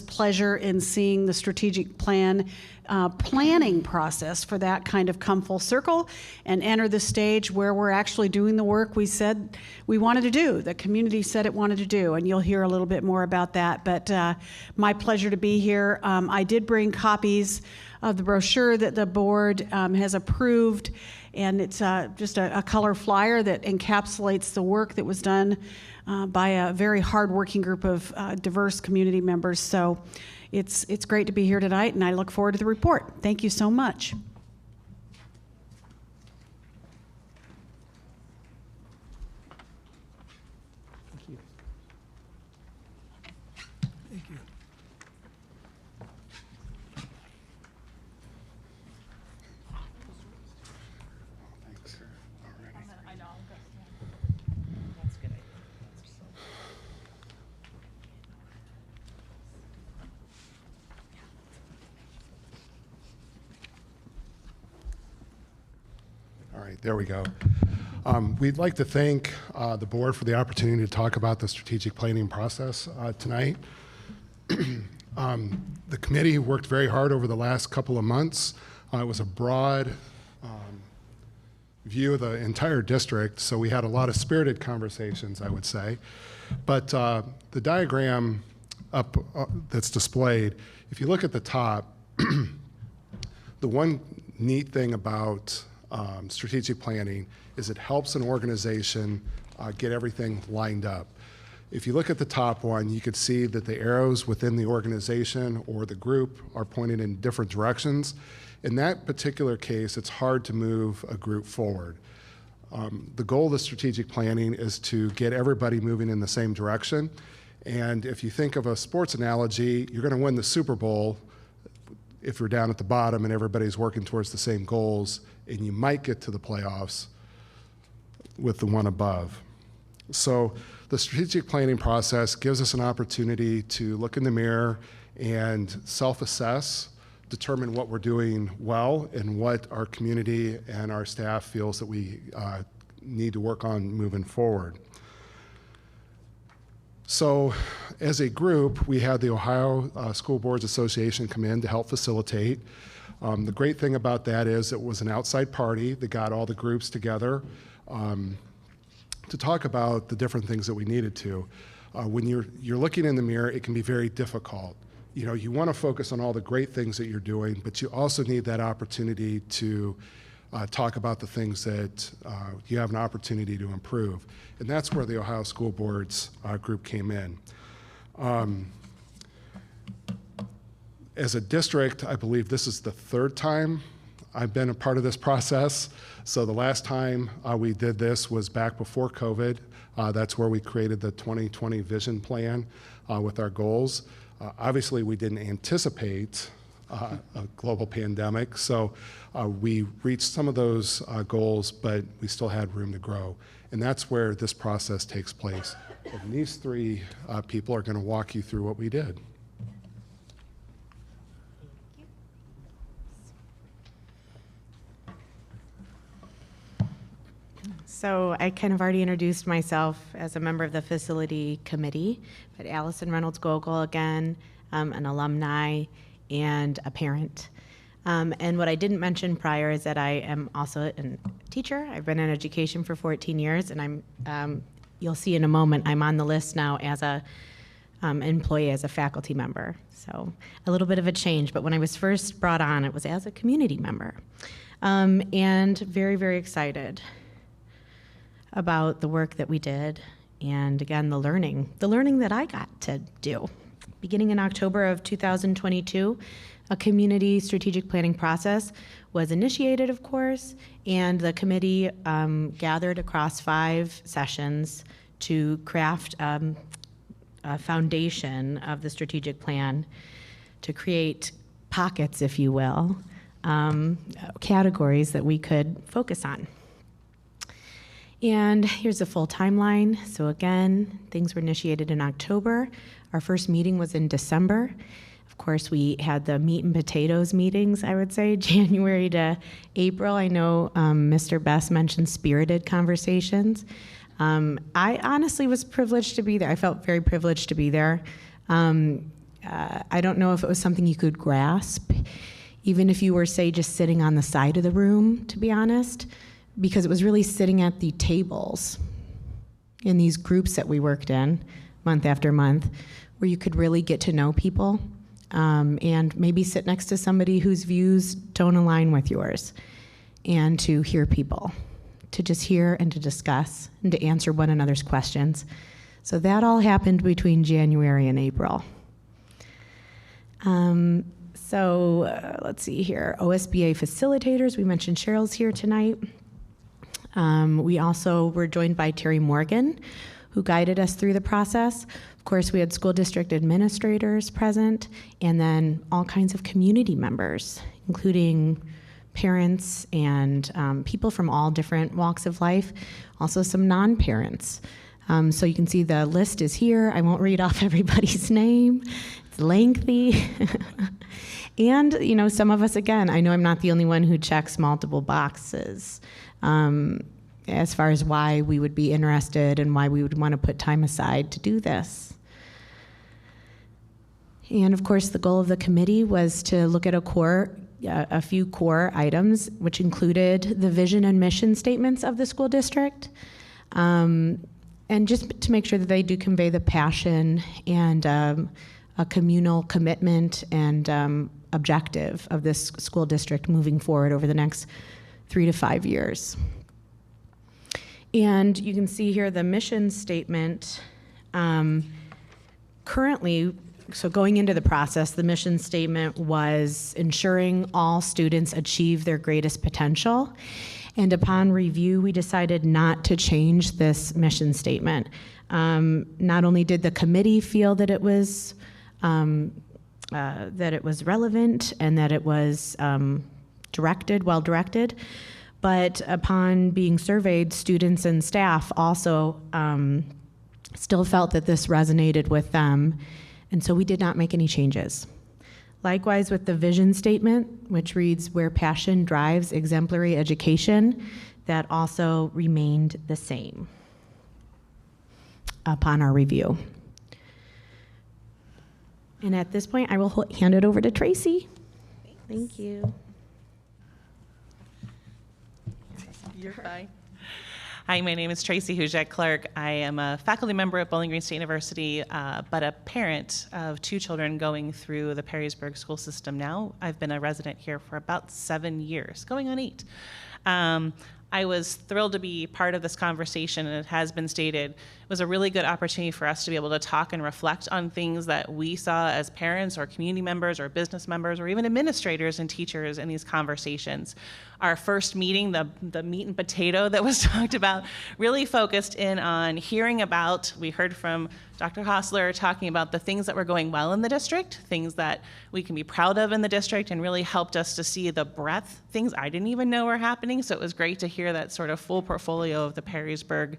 pleasure in seeing the strategic planning process for that kind of come full circle and enter the stage where we're actually doing the work we said we wanted to do, the community said it wanted to do, and you'll hear a little bit more about that. But my pleasure to be here. I did bring copies of the brochure that the board has approved, and it's just a color flyer that encapsulates the work that was done by a very hardworking group of diverse community members. So it's great to be here tonight, and I look forward to the report. Thank you so much. Thank you. Thanks, sir. Alrighty. All right, there we go. We'd like to thank the board for the opportunity to talk about the strategic planning process tonight. The committee worked very hard over the last couple of months. It was a broad view of the entire district, so we had a lot of spirited conversations, I would say. But the diagram up that's displayed, if you look at the top, the one neat thing about strategic planning is it helps an organization get everything lined up. If you look at the top one, you could see that the arrows within the organization or the group are pointed in different directions. In that particular case, it's hard to move a group forward. The goal of the strategic planning is to get everybody moving in the same direction. And if you think of a sports analogy, you're going to win the Super Bowl if you're down at the bottom and everybody's working towards the same goals, and you might get to the playoffs with the one above. So the strategic planning process gives us an opportunity to look in the mirror and self-assess, determine what we're doing well and what our community and our staff feels that we need to work on moving forward. So as a group, we had the Ohio School Boards Association come in to help facilitate. The great thing about that is it was an outside party that got all the groups together to talk about the different things that we needed to. When you're looking in the mirror, it can be very difficult. You know, you want to focus on all the great things that you're doing, but you also need that opportunity to talk about the things that you have an opportunity to improve. And that's where the Ohio School Boards group came in. As a district, I believe this is the third time I've been a part of this process. So the last time we did this was back before COVID. That's where we created the 2020 vision plan with our goals. Obviously, we didn't anticipate a global pandemic, so we reached some of those goals, but we still had room to grow. And that's where this process takes place. And these three people are going to walk you through what we did. So I kind of already introduced myself as a member of the facility committee, but Allison Reynolds Gogol again, an alumni and a parent. And what I didn't mention prior is that I am also a teacher. I've been in education for 14 years, and you'll see in a moment, I'm on the list now as a employee, as a faculty member. So a little bit of a change, but when I was first brought on, it was as a community member. And very, very excited about the work that we did, and again, the learning that I got to do. Beginning in October of 2022, a community strategic planning process was initiated, of course, and the committee gathered across 5 sessions to craft a foundation of the strategic plan to create pockets, if you will, categories that we could focus on. And here's a full timeline. So again, things were initiated in October. Our first meeting was in December. Of course, we had the meat and potatoes meetings, I would say, January to April. I know Mr. Best mentioned spirited conversations. I honestly was privileged to be there. I felt very privileged to be there. I don't know if it was something you could grasp, even if you were, say, just sitting on the side of the room, to be honest, because it was really sitting at the tables in these groups that we worked in month after month, where you could really get to know people and maybe sit next to somebody whose views don't align with yours, and to hear people, to just hear and to discuss and to answer one another's questions. So that all happened between January and April. Let's see here. OSBA facilitators, we mentioned Cheryl's here tonight. We also were joined by Terry Morgan, who guided us through the process. Of course, we had school district administrators present, and then all kinds of community members, including parents and people from all different walks of life, also some non-parents. So you can see the list is here. I won't read off everybody's name. It's lengthy. And, you know, some of us, again, I know I'm not the only one who checks multiple boxes as far as why we would be interested and why we would want to put time aside to do this. And of course, the goal of the committee was to look at a few core items, which included the vision and mission statements of the school district, and just to make sure that they do convey the passion and a communal commitment and objective of this school district moving forward over the next 3 to 5 years. And you can see here the mission statement. Currently, so going into the process, the mission statement was ensuring all students achieve their greatest potential. And upon review, we decided not to change this mission statement. Not only did the committee feel that it was relevant and that it was well directed, but upon being surveyed, students and staff also still felt that this resonated with them, and so we did not make any changes. Likewise with the vision statement, which reads, "Where passion drives exemplary education," that also remained the same upon our review. And at this point, I will hand it over to Tracy. Thank you. You're fine. Hi, my name is Tracy Hujek Clark. I am a faculty member at Bowling Green State University, but a parent of 2 children going through the Perrysburg school system now. I've been a resident here for about 7 years, going on 8. I was thrilled to be part of this conversation, and it has been stated, it was a really good opportunity for us to be able to talk and reflect on things that we saw as parents or community members or business members or even administrators and teachers in these conversations. Our first meeting, the meat and potato that was talked about, really focused in on hearing about, we heard from Dr. Hostler talking about the things that were going well in the district, things that we can be proud of in the district, and really helped us to see the breadth, things I didn't even know were happening. So it was great to hear that sort of full portfolio of the Perrysburg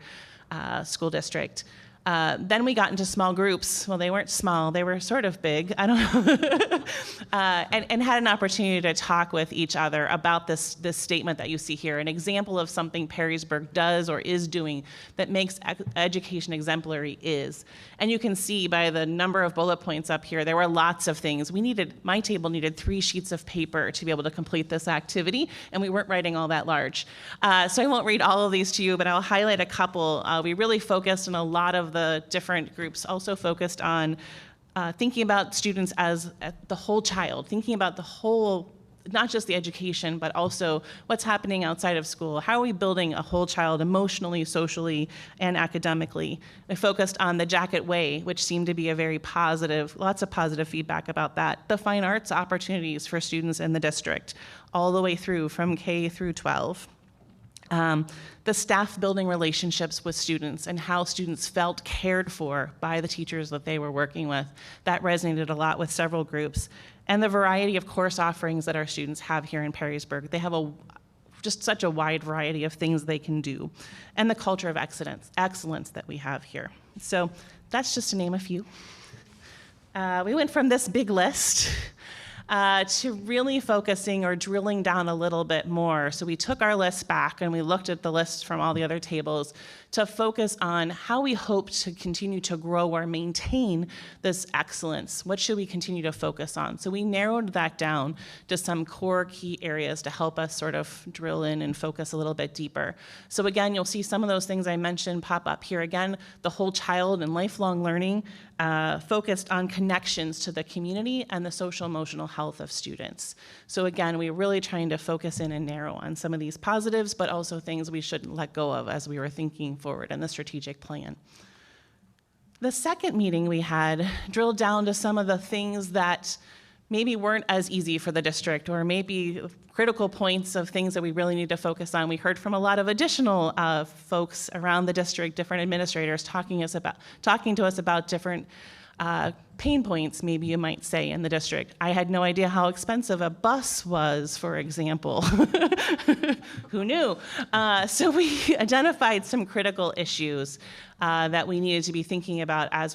school district. Then we got into small groups. Well, they weren't small, they were sort of big, I don't know. And had an opportunity to talk with each other about this statement that you see here, an example of something Perrysburg does or is doing that makes education exemplary is. And you can see by the number of bullet points up here, there were lots of things. My table needed 3 sheets of paper to be able to complete this activity, and we weren't writing all that large. So I won't read all of these to you, but I'll highlight a couple. We really focused on a lot of the different groups, also focused on thinking about students as the whole child, thinking about the whole, not just the education, but also what's happening outside of school. How are we building a whole child emotionally, socially, and academically? I focused on the Jacket Way, which seemed to be a very positive, lots of positive feedback about that. The fine arts opportunities for students in the district, all the way through from K through 12. The staff building relationships with students and how students felt cared for by the teachers that they were working with. That resonated a lot with several groups. And the variety of course offerings that our students have here in Perrysburg. They have just such a wide variety of things they can do. And the culture of excellence that we have here. So that's just to name a few. We went from this big list to really focusing or drilling down a little bit more. So we took our list back and we looked at the list from all the other tables to focus on how we hope to continue to grow or maintain this excellence. What should we continue to focus on? So we narrowed that down to some core key areas to help us sort of drill in and focus a little bit deeper. So again, you'll see some of those things I mentioned pop up here again. The whole child and lifelong learning focused on connections to the community and the social emotional health of students. So again, we're really trying to focus in and narrow on some of these positives, but also things we shouldn't let go of as we were thinking forward in the strategic plan. The second meeting we had drilled down to some of the things that maybe weren't as easy for the district, or maybe critical points of things that we really need to focus on. We heard from a lot of additional folks around the district, different administrators talking to us about different pain points, maybe you might say, in the district. I had no idea how expensive a bus was, for example. Who knew? So we identified some critical issues that we needed to be thinking about as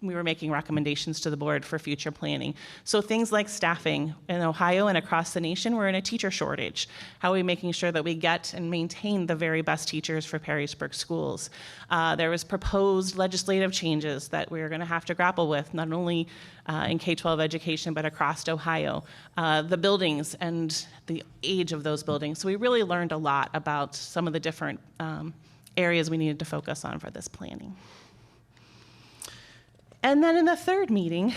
we were making recommendations to the board for future planning. So things like staffing. In Ohio and across the nation, we're in a teacher shortage. How are we making sure that we get and maintain the very best teachers for Perrysburg schools? There was proposed legislative changes that we're gonna have to grapple with, not only in K-12 education, but across Ohio. The buildings and the age of those buildings. So we really learned a lot about some of the different areas we needed to focus on for this planning. And then in the third meeting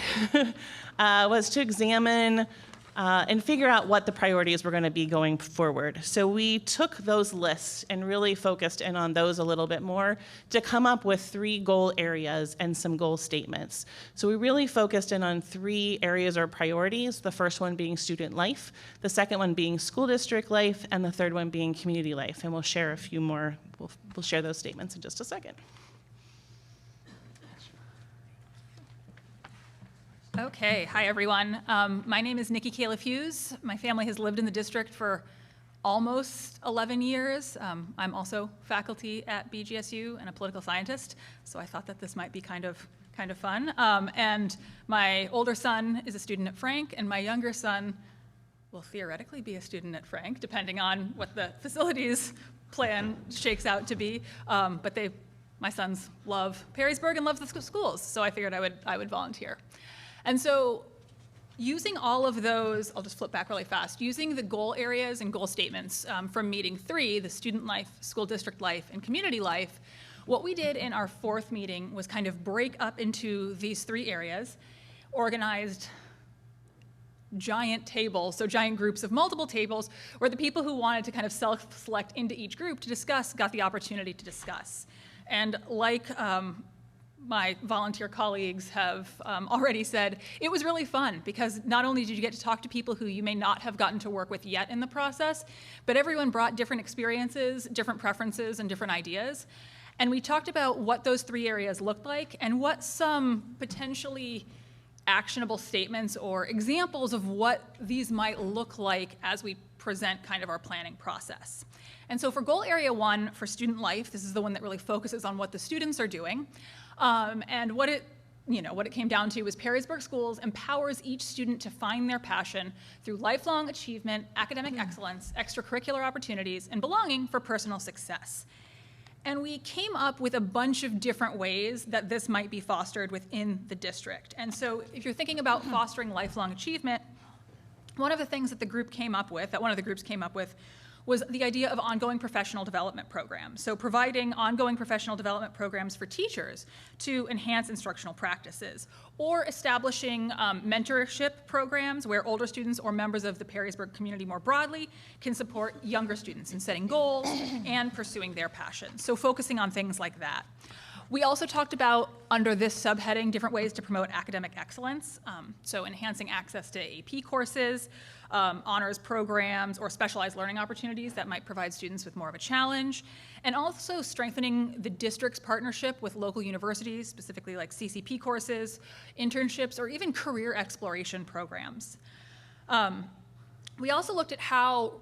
was to examine and figure out what the priorities were going to be going forward. So we took those lists and really focused in on those a little bit more to come up with 3 goal areas and some goal statements. So we really focused in on 3 areas or priorities, the first one being student life, the second one being school district life, and the third one being community life. And we'll share a few more, we'll share those statements in just a second. Okay, hi everyone. My name is Nikki Califf-Hughes. My family has lived in the district for almost 11 years. I'm also faculty at BGSU and a political scientist, so I thought that this might be kind of fun. And my older son is a student at Frank, and my younger son will theoretically be a student at Frank, depending on what the facilities plan shakes out to be. But my sons love Perrysburg and love the schools, so I figured I would volunteer. And so using all of those, I'll just flip back really fast, using the goal areas and goal statements from meeting 3, the student life, school district life, and community life, what we did in our 4th meeting was kind of break up into these 3 areas, organized giant tables, so giant groups of multiple tables, where the people who wanted to kind of self-select into each group to discuss got the opportunity to discuss. And like my volunteer colleagues have already said, it was really fun because not only did you get to talk to people who you may not have gotten to work with yet in the process, but everyone brought different experiences, different preferences, and different ideas. And we talked about what those 3 areas looked like and what some potentially actionable statements or examples of what these might look like as we present kind of our planning process. And so for goal area 1, for student life, this is the one that really focuses on what the students are doing. And what it came down to was Perrysburg Schools empowers each student to find their passion through lifelong achievement, academic excellence, extracurricular opportunities, and belonging for personal success. And we came up with a bunch of different ways that this might be fostered within the district. And so if you're thinking about fostering lifelong achievement, one of the things that one of the groups came up with was the idea of ongoing professional development programs. So providing ongoing professional development programs for teachers to enhance instructional practices, or establishing mentorship programs where older students or members of the Perrysburg community more broadly can support younger students in setting goals and pursuing their passions. So focusing on things like that. We also talked about, under this subheading, different ways to promote academic excellence. So enhancing access to AP courses, honors programs, or specialized learning opportunities that might provide students with more of a challenge, and also strengthening the district's partnership with local universities, specifically like CCP courses, internships, or even career exploration programs. We also looked at how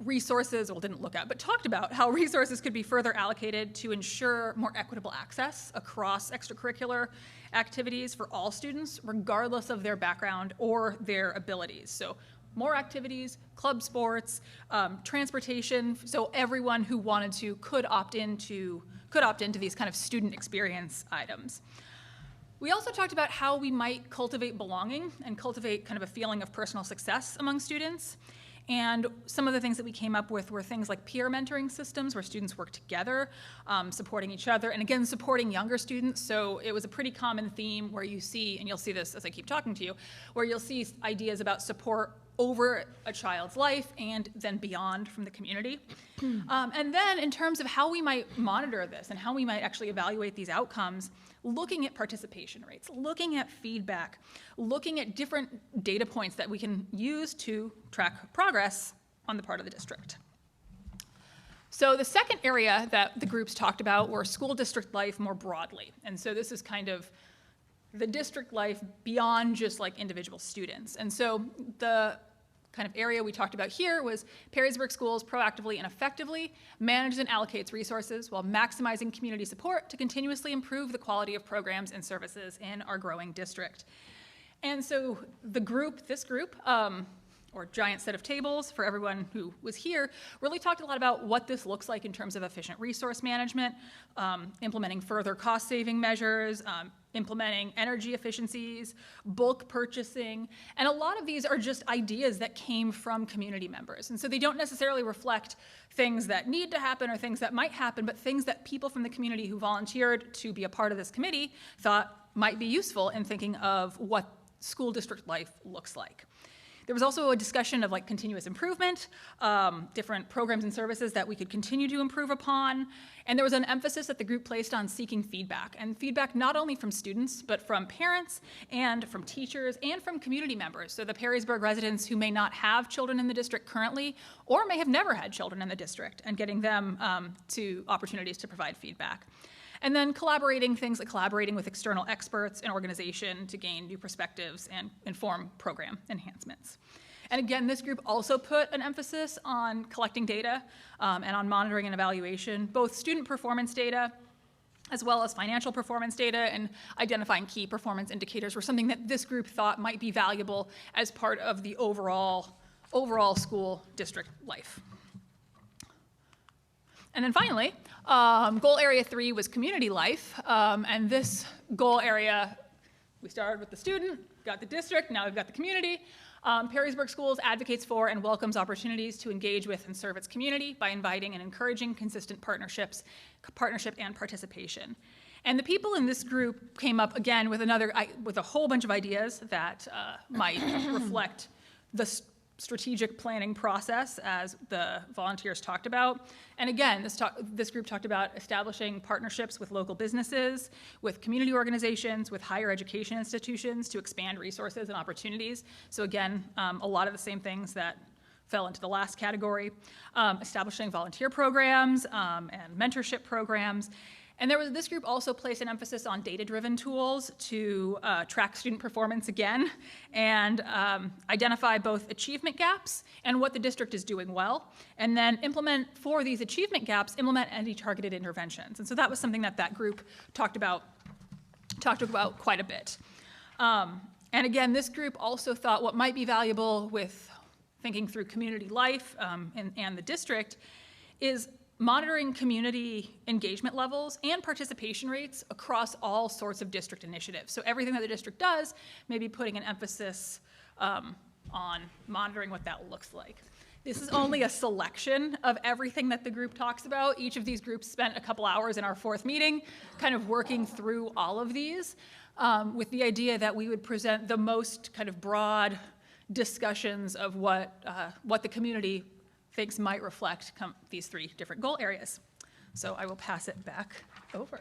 resources, well, didn't look at, but talked about how resources could be further allocated to ensure more equitable access across extracurricular activities for all students, regardless of their background or their abilities. So more activities, club sports, transportation, so everyone who wanted to could opt into these kind of student experience items. We also talked about how we might cultivate belonging and cultivate kind of a feeling of personal success among students. And some of the things that we came up with were things like peer mentoring systems where students work together, supporting each other, and again, supporting younger students. So it was a pretty common theme where you see, and you'll see this as I keep talking to you, where you'll see ideas about support over a child's life and then beyond from the community. And then in terms of how we might monitor this and how we might actually evaluate these outcomes, looking at participation rates, looking at feedback, looking at different data points that we can use to track progress on the part of the district. So the second area that the groups talked about were school district life more broadly. And so this is kind of the district life beyond just like individual students. And so the kind of area we talked about here was Perrysburg Schools proactively and effectively manages and allocates resources while maximizing community support to continuously improve the quality of programs and services in our growing district. And so the group, this group, or giant set of tables for everyone who was here, really talked a lot about what this looks like in terms of efficient resource management, implementing further cost-saving measures, implementing energy efficiencies, bulk purchasing, and a lot of these are just ideas that came from community members. And so they don't necessarily reflect things that need to happen or things that might happen, but things that people from the community who volunteered to be a part of this committee thought might be useful in thinking of what school district life looks like. There was also a discussion of like continuous improvement, different programs and services that we could continue to improve upon. And there was an emphasis that the group placed on seeking feedback, and feedback not only from students, but from parents and from teachers and from community members. So the Perrysburg residents who may not have children in the district currently, or may have never had children in the district, and getting them to opportunities to provide feedback. And then things like collaborating with external experts and organization to gain new perspectives and inform program enhancements. And again, this group also put an emphasis on collecting data and on monitoring and evaluation, both student performance data as well as financial performance data, and identifying key performance indicators were something that this group thought might be valuable as part of the overall school district life. And then finally, goal area 3 was community life. And this goal area, we started with the student, got the district, now we've got the community. Perrysburg Schools advocates for and welcomes opportunities to engage with and serve its community by inviting and encouraging consistent partnership and participation. And the people in this group came up again with a whole bunch of ideas that might reflect the strategic planning process as the volunteers talked about. And again, this group talked about establishing partnerships with local businesses, with community organizations, with higher education institutions to expand resources and opportunities. So again, a lot of the same things that fell into the last category. Establishing volunteer programs and mentorship programs. And this group also placed an emphasis on data-driven tools to track student performance again and identify both achievement gaps and what the district is doing well, and then implement any targeted interventions. And so that was something that group talked about quite a bit. And again, this group also thought what might be valuable with thinking through community life and the district is monitoring community engagement levels and participation rates across all sorts of district initiatives. So everything that the district does, maybe putting an emphasis on monitoring what that looks like. This is only a selection of everything that the group talks about. Each of these groups spent a couple hours in our 4th meeting kind of working through all of these with the idea that we would present the most kind of broad discussions of what the community thinks might reflect these 3 different goal areas. So I will pass it back over.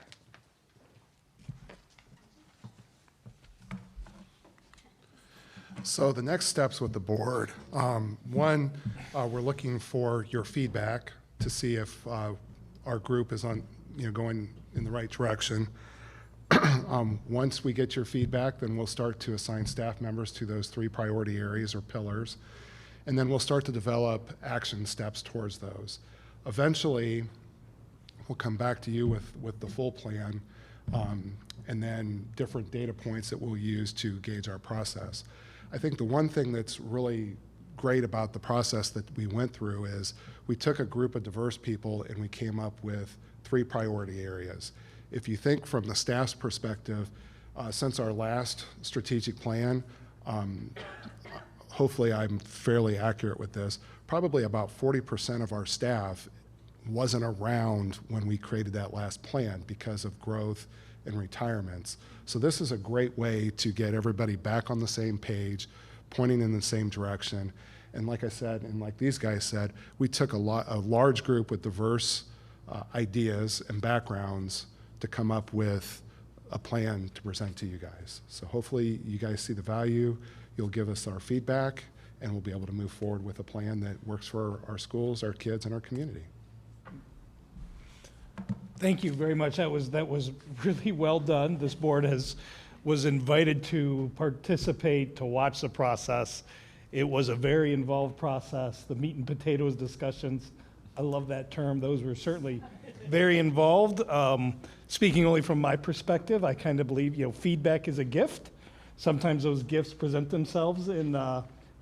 So the next steps with the board, one, we're looking for your feedback to see if our group is going in the right direction. Once we get your feedback, then we'll start to assign staff members to those 3 priority areas or pillars. And then we'll start to develop action steps towards those. Eventually, we'll come back to you with the full plan and then different data points that we'll use to gauge our process. I think the one thing that's really great about the process that we went through is we took a group of diverse people and we came up with 3 priority areas. If you think from the staff's perspective, since our last strategic plan, hopefully I'm fairly accurate with this, probably about 40% of our staff wasn't around when we created that last plan because of growth and retirements. So this is a great way to get everybody back on the same page, pointing in the same direction. And like I said, and like these guys said, we took a large group with diverse ideas and backgrounds to come up with a plan to present to you guys. So hopefully you guys see the value, you'll give us our feedback, and we'll be able to move forward with a plan that works for our schools, our kids, and our community. Thank you very much. That was really well done. This board was invited to participate, to watch the process. It was a very involved process. The meat and potatoes discussions, I love that term. Those were certainly very involved. Speaking only from my perspective, I kind of believe, feedback is a gift. Sometimes those gifts present themselves in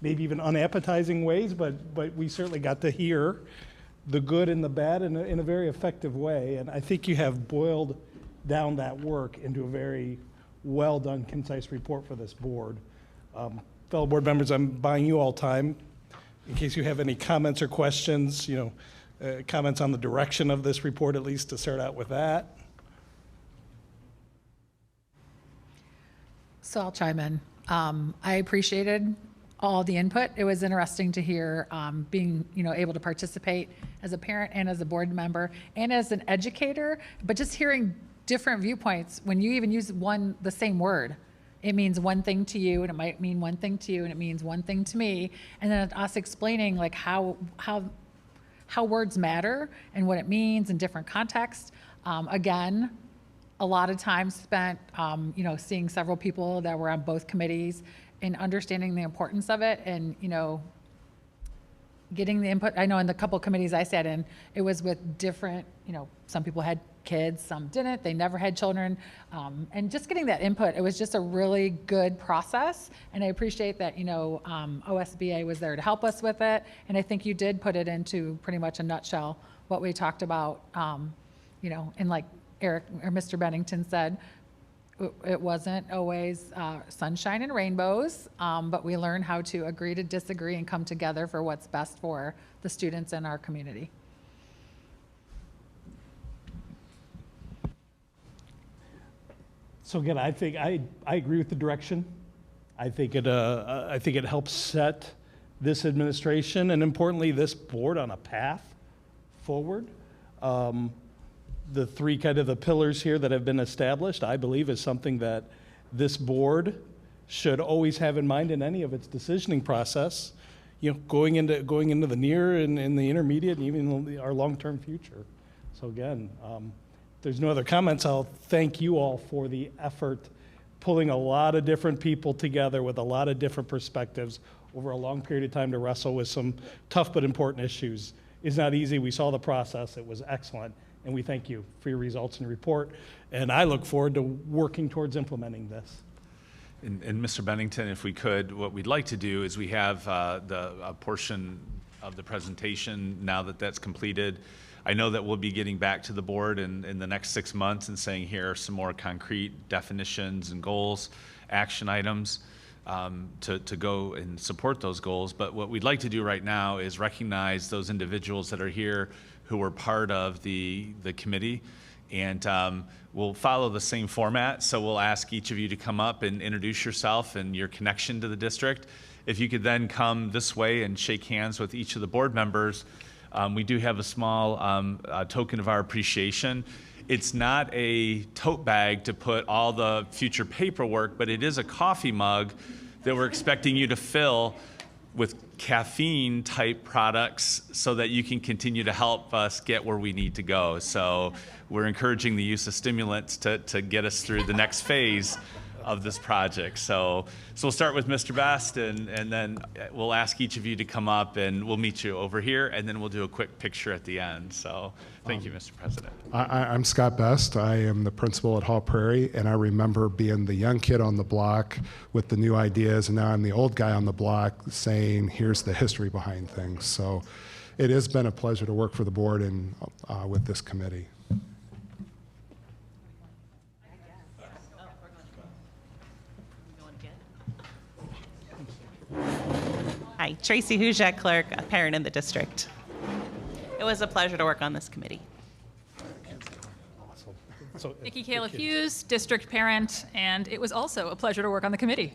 maybe even unappetizing ways, but we certainly got to hear the good and the bad in a very effective way. And I think you have boiled down that work into a very well done, concise report for this board. Fellow board members, I'm buying you all time in case you have any comments or questions, comments on the direction of this report, at least to start out with that. So I'll chime in. I appreciated all the input. It was interesting to hear being able to participate as a parent and as a board member and as an educator, but just hearing different viewpoints. When you even use the same word, it means one thing to you and it might mean one thing to you and it means one thing to me. And then us explaining like how words matter and what it means in different contexts. Again, a lot of time spent, seeing several people that were on both committees and understanding the importance of it and, getting the input. I know in the couple committees I sat in, it was with different, some people had kids, some didn't, they never had children. And just getting that input, it was just a really good process. And I appreciate that, OSBA was there to help us with it. And I think you did put it into pretty much a nutshell, what we talked about, and like Eric or Mr. Bennington said, it wasn't always sunshine and rainbows, but we learned how to agree to disagree and come together for what's best for the students in our community. So again, I think I agree with the direction. I think it helps set this administration and importantly this board on a path forward. The three kind of the pillars here that have been established, I believe, is something that this board should always have in mind in any of its decisioning process, going into the near and the intermediate and even our long-term future. So again, if there's no other comments, I'll thank you all for the effort, pulling a lot of different people together with a lot of different perspectives over a long period of time to wrestle with some tough but important issues. It's not easy. We saw the process. It was excellent. And we thank you for your results and report. And I look forward to working towards implementing this. And Mr. Bennington, if we could, what we'd like to do is we have a portion of the presentation now that that's completed. I know that we'll be getting back to the board in the next 6 months and saying here are some more concrete definitions and goals, action items to go and support those goals. But what we'd like to do right now is recognize those individuals that are here who were part of the committee, and we'll follow the same format. So we'll ask each of you to come up and introduce yourself and your connection to the district. If you could then come this way and shake hands with each of the board members. We do have a small token of our appreciation. It's not a tote bag to put all the future paperwork, but it is a coffee mug that we're expecting you to fill with caffeine type products so that you can continue to help us get where we need to go. So we're encouraging the use of stimulants to get us through the next phase of this project. So we'll start with Mr. Best and then we'll ask each of you to come up and we'll meet you over here and then we'll do a quick picture at the end. So thank you, Mr. President. I'm Scott Best. I am the principal at Hall Prairie, and I remember being the young kid on the block with the new ideas, and now I'm the old guy on the block saying, here's the history behind things. So it has been a pleasure to work for the board and with this committee. Hi, Tracy Hujak, clerk, a parent in the district. It was a pleasure to work on this committee. So, Nikki Kayla Hughes, district parent, and it was also a pleasure to work on the committee.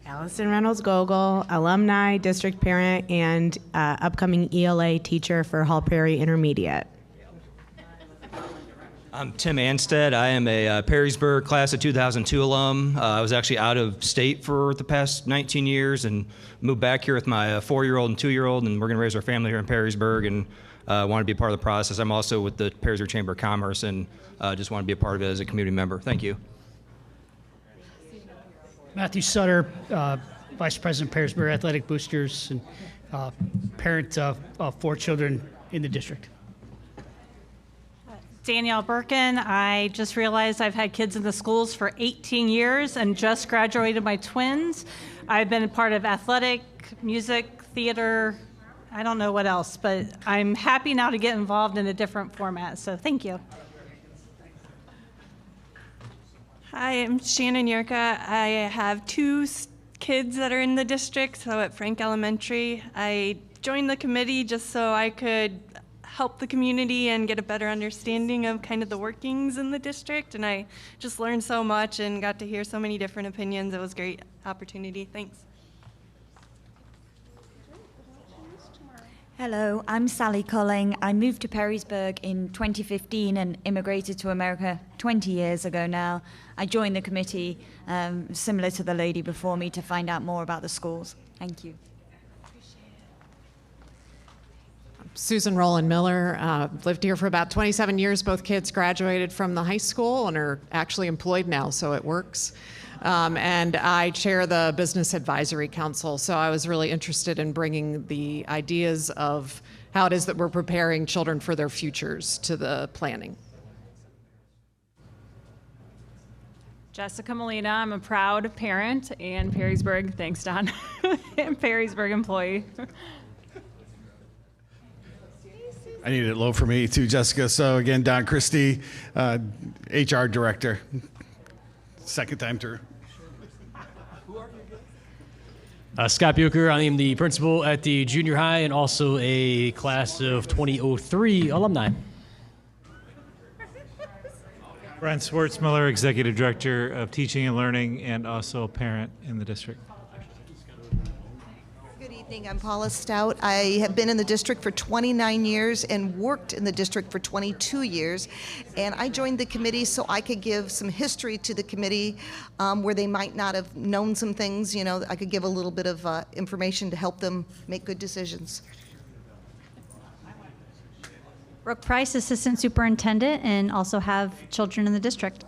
Allison Reynolds Gogol, alumni, district parent, and upcoming ELA teacher for Hall Prairie Intermediate. I'm Tim Anstead. I am a Perrysburg class of 2002 alum. I was actually out of state for the past 19 years and moved back here with my 4-year-old and 2-year-old, and we're going to raise our family here in Perrysburg and want to be a part of the process. I'm also with the Perrysburg Chamber of Commerce and just want to be a part of it as a community member. Thank you. Matthew Sutter, Vice President, Perrysburg Athletic Boosters, and parent of 4 children in the district. Danielle Birkin. I just realized I've had kids in the schools for 18 years and just graduated my twins. I've been a part of athletic, music, theater, I don't know what else, but I'm happy now to get involved in a different format, so thank you. Hi, I'm Shannon Yerka. I have 2 kids that are in the district, so at Frank Elementary. I joined the committee just so I could help the community and get a better understanding of kind of the workings in the district, and I just learned so much and got to hear so many different opinions. It was a great opportunity. Thanks. Hello, I'm Sally Colling. I moved to Perrysburg in 2015 and immigrated to America 20 years ago now. I joined the committee, similar to the lady before me, to find out more about the schools. Thank you. Susan Rowland Miller, lived here for about 27 years. Both kids graduated from the high school and are actually employed now, so it works. And I chair the Business Advisory Council, so I was really interested in bringing the ideas of how it is that we're preparing children for their futures to the planning. Jessica Molina, I'm a proud parent and Perrysburg, thanks Don, and Perrysburg employee. I need it low for me too, Jessica. So again, Don Christie, HR director. Second time through. Scott Bucher, I am the principal at the junior high and also a class of 2003 alumni. Brian Swartzmiller, executive director of teaching and learning and also a parent in the district. Good evening, I'm Paula Stout. I have been in the district for 29 years and worked in the district for 22 years. And I joined the committee so I could give some history to the committee where they might not have known some things. You know, I could give a little bit of information to help them make good decisions. Brooke Price, assistant superintendent, and also have children in the district.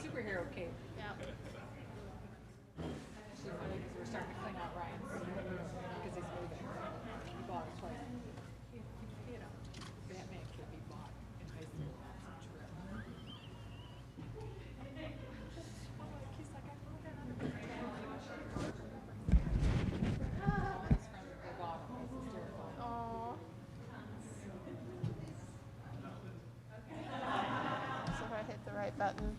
Superhero cape. Yeah. She's funny because we're starting to clean out Ryan's because he's moving. He bought it twice. You know, Batman could be bought in high school. That's true. So if I hit the right button.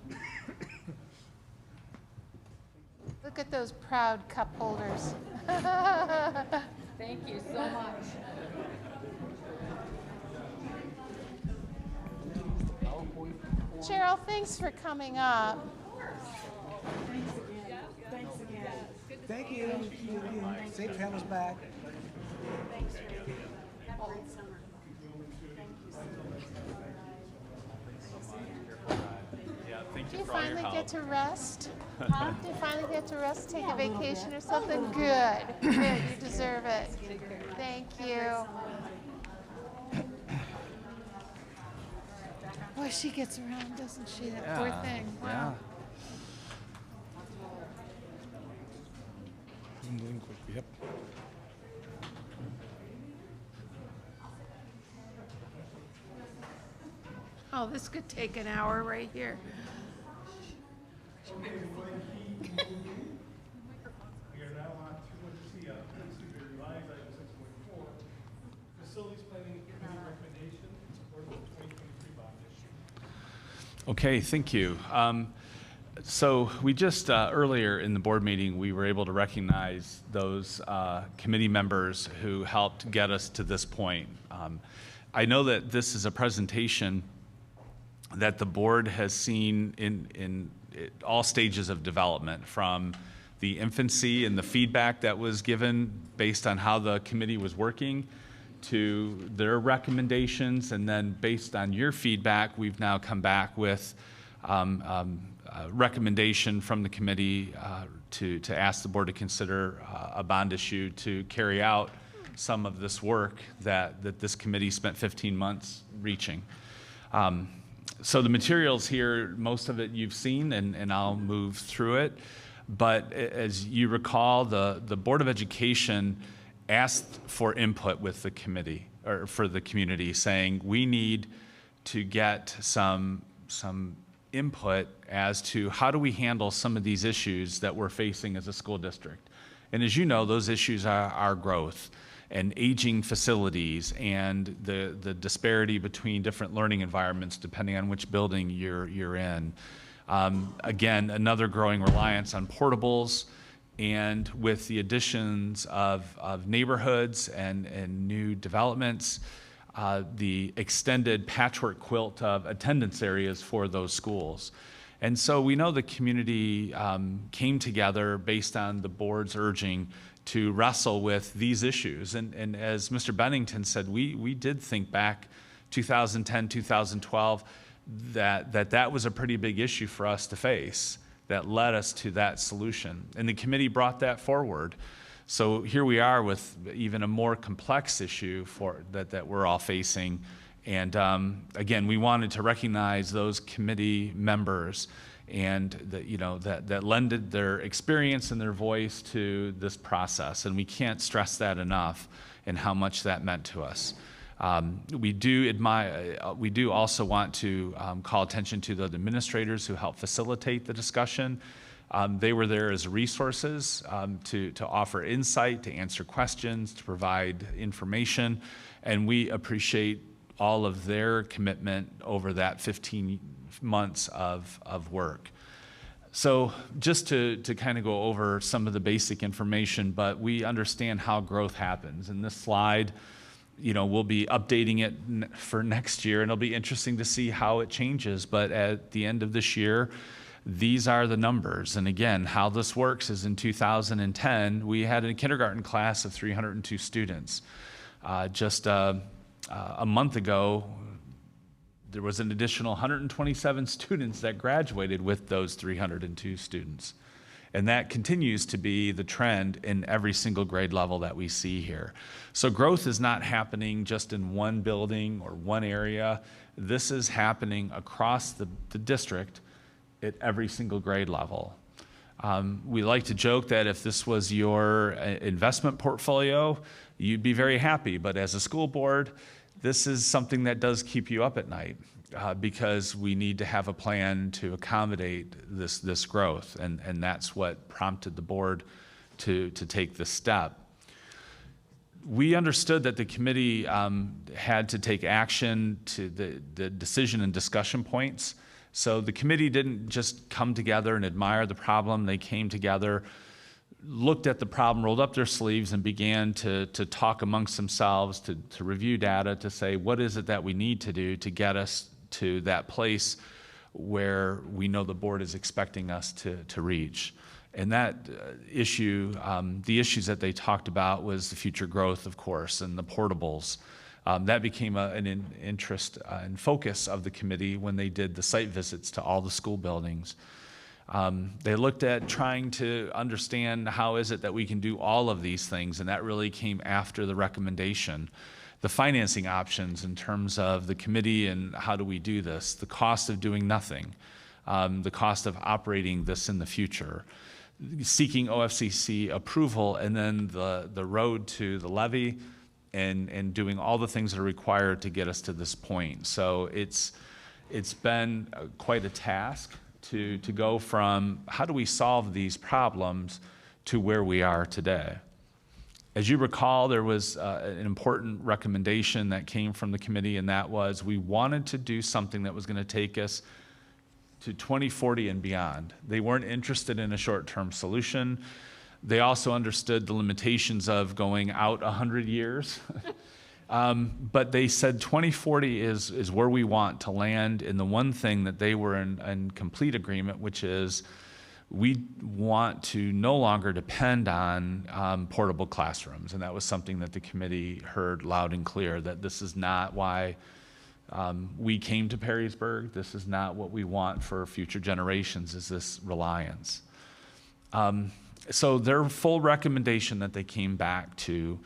Look at those proud cup holders. Thank you so much. Cheryl, thanks for coming up. Thanks again. Thanks again. Thank you. Safe travels back. Thanks. Have a great summer. Thank you so much. Do you finally get to rest? Huh? Do you finally get to rest, take a vacation or something? Good. Good. You deserve it. Thank you. Boy, she gets around, doesn't she? That poor thing. Wow. Yep. Oh, this could take an hour right here. Facilities Planning Committee recommendation in support of the 2023 bond issue. Okay, thank you. So we just, earlier in the board meeting, we were able to recognize those committee members who helped get us to this point. I know that this is a presentation that the board has seen in all stages of development, from the infancy and the feedback that was given based on how the committee was working to their recommendations, and then based on your feedback, we've now come back with a recommendation from the committee to ask the board to consider a bond issue to carry out some of this work that this committee spent 15 months reaching. So the materials here, most of it you've seen, and I'll move through it. But as you recall, the Board of Education asked for input with the committee, or for the community, saying we need to get some input as to how do we handle some of these issues that we're facing as a school district. And as you know, those issues are growth and aging facilities and the disparity between different learning environments depending on which building you're in. Again, another growing reliance on portables, and with the additions of neighborhoods and new developments, the extended patchwork quilt of attendance areas for those schools. And so we know the community came together based on the board's urging to wrestle with these issues. And as Mr. Bennington said, we did think back 2010, 2012, that was a pretty big issue for us to face that led us to that solution. And the committee brought that forward. So here we are with even a more complex issue that we're all facing. And again, we wanted to recognize those committee members and that lended their experience and their voice to this process. And we can't stress that enough and how much that meant to us. We do also want to call attention to the administrators who helped facilitate the discussion. They were there as resources to offer insight, to answer questions, to provide information, and we appreciate all of their commitment over that 15 months of work. So just to kind of go over some of the basic information, but we understand how growth happens. And this slide, we'll be updating it for next year, and it'll be interesting to see how it changes. But at the end of this year, these are the numbers. And again, how this works is in 2010, we had a kindergarten class of 302 students. Just a month ago, there was an additional 127 students that graduated with those 302 students. And that continues to be the trend in every single grade level that we see here. So growth is not happening just in one building or one area. This is happening across the district at every single grade level. We like to joke that if this was your investment portfolio, you'd be very happy. But as a school board, this is something that does keep you up at night because we need to have a plan to accommodate this growth. And that's what prompted the board to take this step. We understood that the committee had to take action to the decision and discussion points. So the committee didn't just come together and admire the problem. They came together, looked at the problem, rolled up their sleeves, and began to talk amongst themselves, to review data, to say, what is it that we need to do to get us to that place where we know the board is expecting us to reach. And that issue, the issues that they talked about was the future growth, of course, and the portables. That became an interest and focus of the committee when they did the site visits to all the school buildings. They looked at trying to understand how is it that we can do all of these things, and that really came after the recommendation. The financing options in terms of the committee and how do we do this, the cost of doing nothing, the cost of operating this in the future, seeking OFCC approval, and then the road to the levy, and doing all the things that are required to get us to this point. So it's been quite a task to go from how do we solve these problems to where we are today. As you recall, there was an important recommendation that came from the committee, and that was we wanted to do something that was going to take us to 2040 and beyond. They weren't interested in a short-term solution. They also understood the limitations of going out 100 years. But they said 2040 is where we want to land, and the one thing that they were in complete agreement, which is we want to no longer depend on portable classrooms. And that was something that the committee heard loud and clear, that this is not why we came to Perrysburg. This is not what we want for future generations, is this reliance. So their full recommendation that they came back to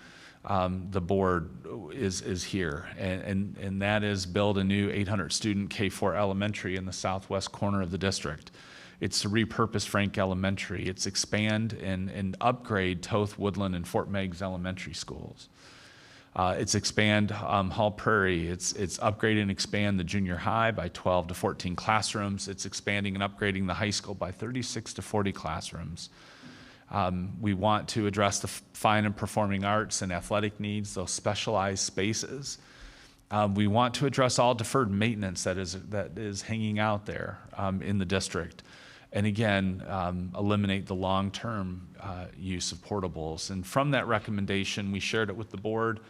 the board is here, and that is build a new 800-student K-4 elementary in the southwest corner of the district. It's to repurpose Frank Elementary. It's expand and upgrade Toth, Woodland, and Fort Meigs elementary schools. It's expand Hall Prairie. It's upgrade and expand the junior high by 12 to 14 classrooms. It's expanding and upgrading the high school by 36 to 40 classrooms. We want to address the fine and performing arts and athletic needs, those specialized spaces. We want to address all deferred maintenance that is hanging out there in the district. And again, eliminate the long-term use of portables. And from that recommendation, we shared it with the board,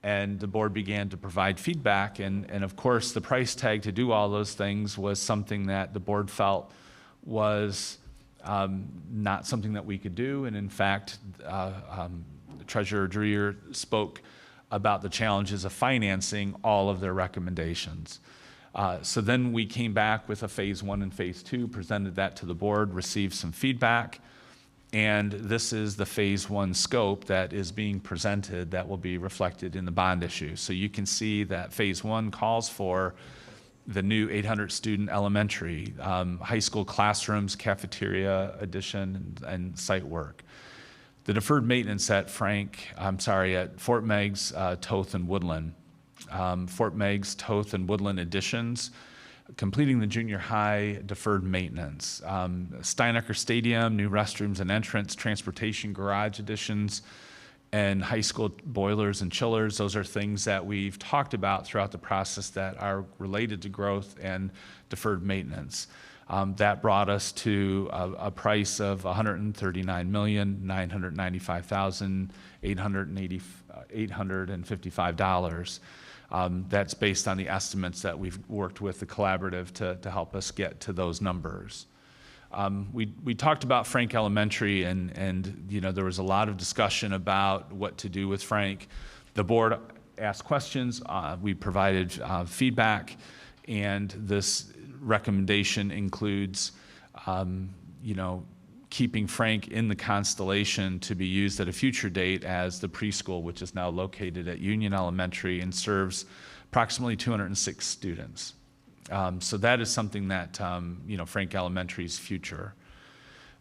and the board began to provide feedback. And of course, the price tag to do all those things was something that the board felt was not something that we could do. And in fact, Treasurer Dreer spoke about the challenges of financing all of their recommendations. So then we came back with a phase 1 and phase 2, presented that to the board, received some feedback, and this is the phase 1 scope that is being presented that will be reflected in the bond issue. So you can see that phase 1 calls for the new 800-student elementary, high school classrooms, cafeteria addition, and site work. The deferred maintenance at Fort Meigs, Toth, and Woodland. Fort Meigs, Toth, and Woodland additions, completing the junior high deferred maintenance. Steinecker Stadium, new restrooms and entrance, transportation garage additions, and high school boilers and chillers. Those are things that we've talked about throughout the process that are related to growth and deferred maintenance. That brought us to a price of $139,995,855. That's based on the estimates that we've worked with the collaborative to help us get to those numbers. We talked about Frank Elementary, and you know, there was a lot of discussion about what to do with Frank. The board asked questions, we provided feedback, and this recommendation includes you know, keeping Frank in the constellation to be used at a future date as the preschool, which is now located at Union Elementary and serves approximately 206 students. So that is something that, you know, Frank Elementary's future.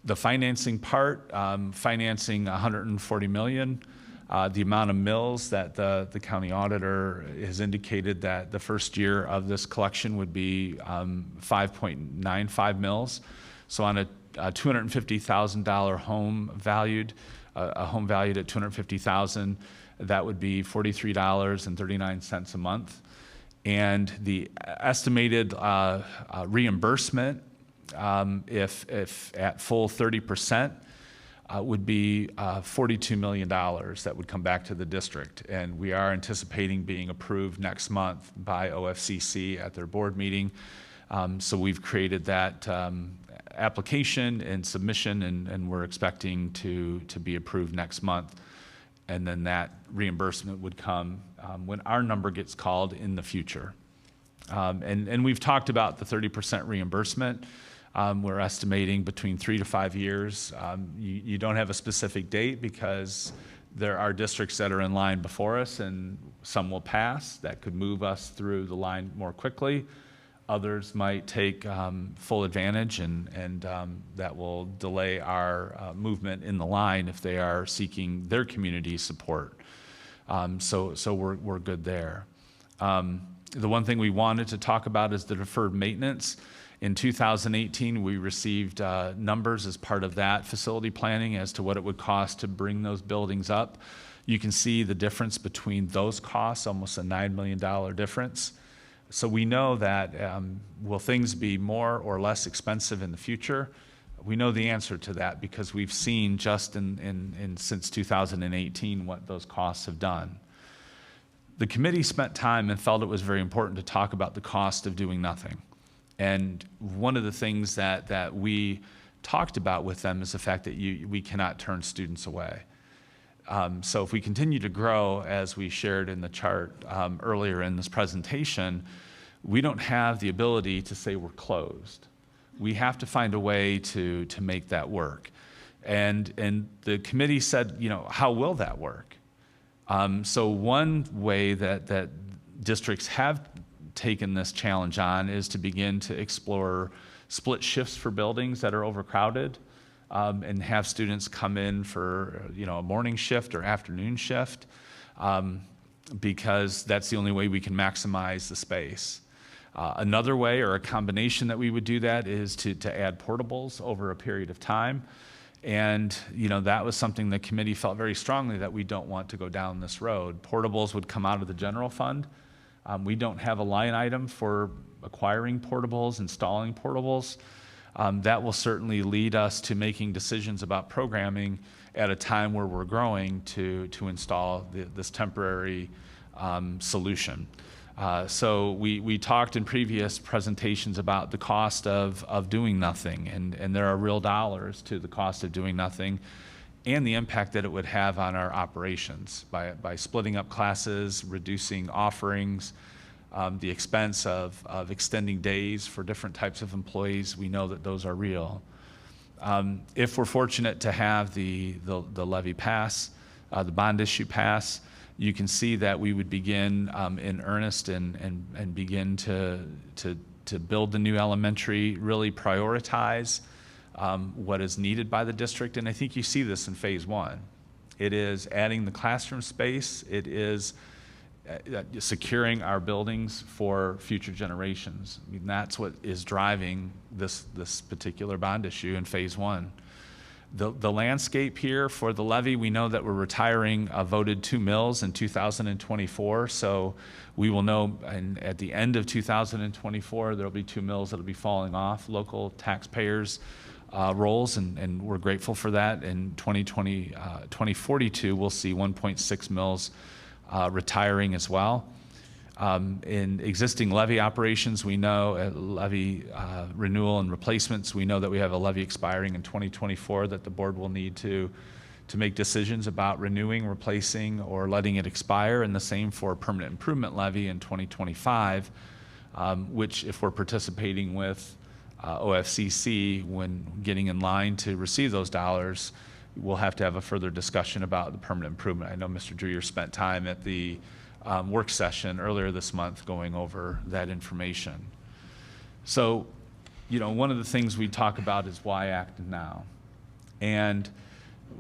The financing part, financing $140 million. The amount of mills that the county auditor has indicated that the first year of this collection would be 5.95 mills. So on a $250,000 home valued, a home valued at $250,000, that would be $43.39 a month. And the estimated reimbursement, if at full 30%, would be $42 million that would come back to the district. And we are anticipating being approved next month by OFCC at their board meeting. So we've created that application and submission, and we're expecting to be approved next month. And then that reimbursement would come when our number gets called in the future. And we've talked about the 30% reimbursement. We're estimating between 3 to 5 years. You don't have a specific date because there are districts that are in line before us, and some will pass. That could move us through the line more quickly. Others might take full advantage, and that will delay our movement in the line if they are seeking their community support. So we're good there. The one thing we wanted to talk about is the deferred maintenance. In 2018, we received numbers as part of that facility planning as to what it would cost to bring those buildings up. You can see the difference between those costs, almost a $9 million difference. So we know that will things be more or less expensive in the future? We know the answer to that because we've seen just since 2018 what those costs have done. The committee spent time and felt it was very important to talk about the cost of doing nothing. And one of the things that we talked about with them is the fact that we cannot turn students away. So if we continue to grow, as we shared in the chart earlier in this presentation, we don't have the ability to say we're closed. We have to find a way to make that work. And the committee said, how will that work? So one way that districts have taken this challenge on is to begin to explore split shifts for buildings that are overcrowded, and have students come in for a morning shift or afternoon shift, because that's the only way we can maximize the space. Another way, or a combination that we would do that, is to add portables over a period of time. And that was something the committee felt very strongly that we don't want to go down this road. Portables would come out of the general fund. We don't have a line item for acquiring portables, installing portables. That will certainly lead us to making decisions about programming at a time where we're growing to install this temporary solution. So we talked in previous presentations about the cost of doing nothing, and there are real dollars to the cost of doing nothing and the impact that it would have on our operations by splitting up classes, reducing offerings, the expense of extending days for different types of employees. We know that those are real. If we're fortunate to have the levy pass, the bond issue pass, you can see that we would begin in earnest and begin to build the new elementary, really prioritize what is needed by the district. And I think you see this in phase one. It is adding the classroom space. It is securing our buildings for future generations. I mean, that's what is driving this particular bond issue in phase one. The landscape here for the levy, we know that we're retiring voted 2 mills in 2024, so we will know at the end of 2024 there will be 2 mills that will be falling off local taxpayers' rolls, and we're grateful for that. In 2042, we'll see 1.6 mills retiring as well. In existing levy operations, we know levy renewal and replacements, we know that we have a levy expiring in 2024 that the board will need to make decisions about renewing, replacing, or letting it expire, and the same for permanent improvement levy in 2025, which, if we're participating with OFCC when getting in line to receive those dollars, we'll have to have a further discussion about the permanent improvement. I know Mr. Dreyer spent time at the work session earlier this month going over that information. So, one of the things we talk about is why act now? And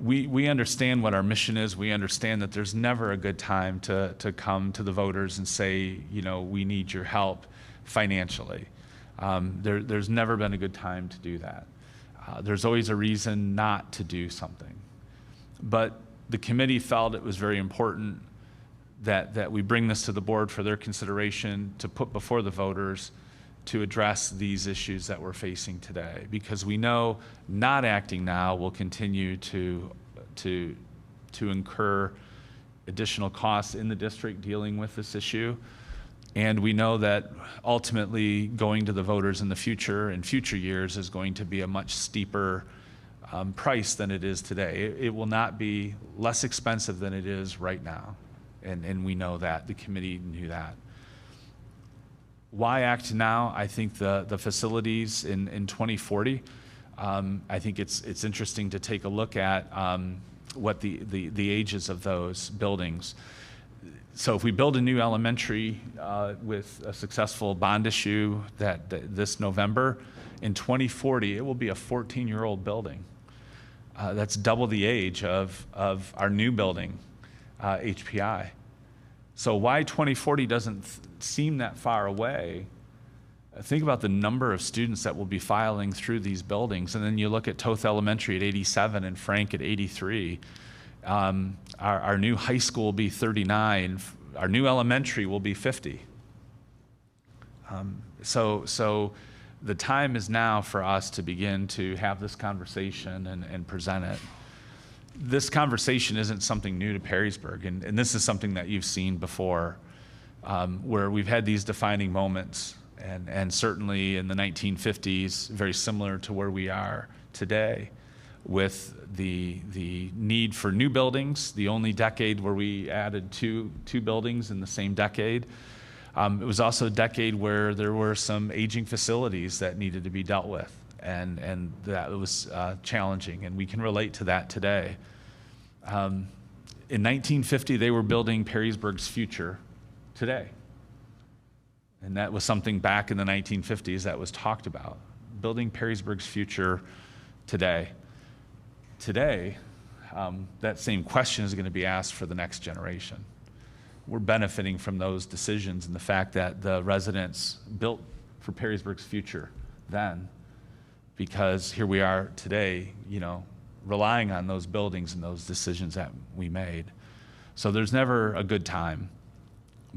we understand what our mission is. We understand that there's never a good time to come to the voters and say, we need your help financially. There's never been a good time to do that. There's always a reason not to do something. But the committee felt it was very important that we bring this to the board for their consideration, to put before the voters, to address these issues that we're facing today, because we know not acting now will continue to incur additional costs in the district dealing with this issue. And we know that ultimately going to the voters in future years is going to be a much steeper price than it is today. It will not be less expensive than it is right now. And we know that. The committee knew that. Why act now? I think the facilities in 2040, I think it's interesting to take a look at what the ages of those buildings. So if we build a new elementary with a successful bond issue this November, in 2040, it will be a 14-year-old building. That's double the age of our new building, HPI. So why 2040 doesn't seem that far away Think about the number of students that will be filing through these buildings. And then you look at Toth Elementary at 87 and Frank at 83. Our new high school will be 39. Our new elementary will be 50. So the time is now for us to begin to have this conversation and present it. This conversation isn't something new to Perrysburg, and this is something that you've seen before, where we've had these defining moments, and certainly in the 1950s, very similar to where we are today, with the need for new buildings, the only decade where we added two buildings in the same decade. It was also a decade where there were some aging facilities that needed to be dealt with, and that was challenging, and we can relate to that today. In 1950, they were building Perrysburg's future today. And that was something back in the 1950s that was talked about, building Perrysburg's future today. Today, that same question is going to be asked for the next generation. We're benefiting from those decisions and the fact that the residents built for Perrysburg's future then, because here we are today, relying on those buildings and those decisions that we made. So there's never a good time,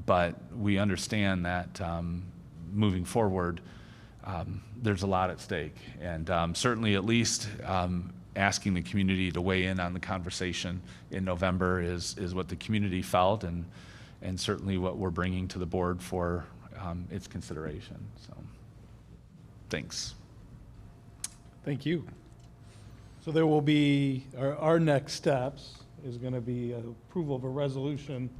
but we understand that moving forward, there's a lot at stake. And certainly at least asking the community to weigh in on the conversation in November is what the community felt, and certainly what we're bringing to the board for its consideration. So, thanks. Thank you. So there will be, our next steps is going to be approval of a resolution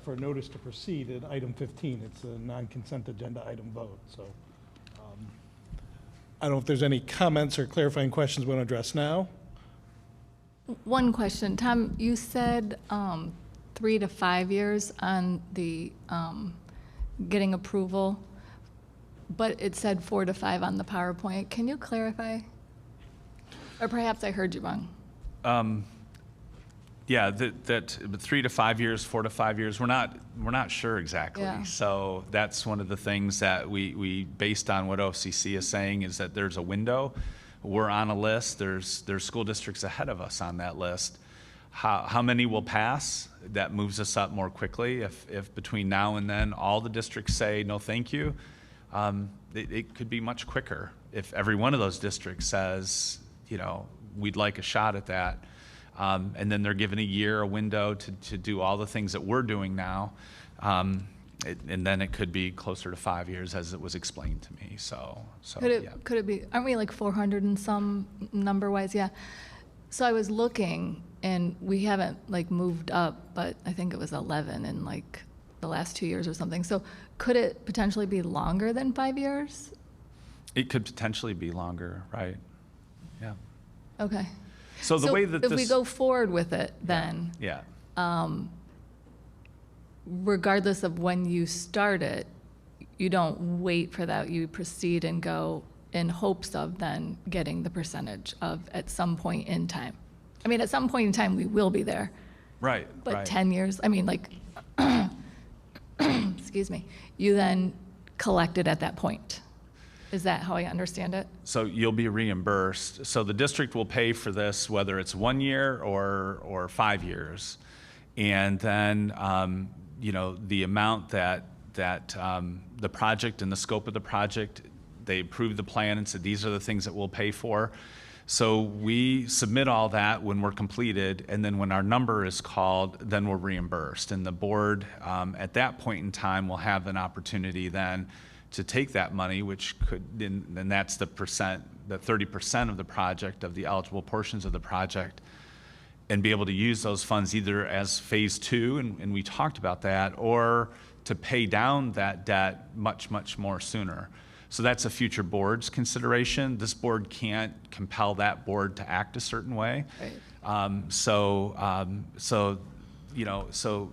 for a notice to proceed at item 15. It's a non-consent agenda item vote. So I don't know if there's any comments or clarifying questions we want to address now. One question. Tom, you said 3 to 5 years on the getting approval, but it said 4 to 5 on the PowerPoint. Can you clarify? Or perhaps I heard you wrong. Yeah, that 3 to 5 years, 4 to 5 years, we're not sure exactly. Yeah. So that's one of the things that we based on what OFCC is saying, is that there's a window. We're on a list. There's school districts ahead of us on that list. How many will pass? That moves us up more quickly. If between now and then all the districts say no thank you, it could be much quicker. If every one of those districts says, we'd like a shot at that, and then they're given a window to do all the things that we're doing now, and then it could be closer to 5 years, as it was explained to me. So could it be? Aren't we like 400 and some number-wise? Yeah. So I was looking, and we haven't moved up, but I think it was 11 in the last 2 years or something. So could it potentially be longer than 5 years? It could potentially be longer, right? Yeah. Okay. So the way that if we go forward with it, then yeah. Regardless of when you start it, you don't wait for that. You proceed and go in hopes of then getting the percentage of at some point in time. I mean, at some point in time, we will be there. Right. But right. 10 years, I mean, excuse me, you then collect it at that point. Is that how I understand it? So you'll be reimbursed. So the district will pay for this, whether it's 1 year or 5 years. And then, the amount that the project and the scope of the project, they approved the plan and said, these are the things that we'll pay for. So we submit all that when we're completed, and then when our number is called, then we're reimbursed. And the board, at that point in time, will have an opportunity then to take that money, which could, and that's the 30% of the project, of the eligible portions of the project, and be able to use those funds either as phase 2, and we talked about that, or to pay down that debt much, much more sooner. So that's a future board's consideration. This board can't compel that board to act a certain way. Right. So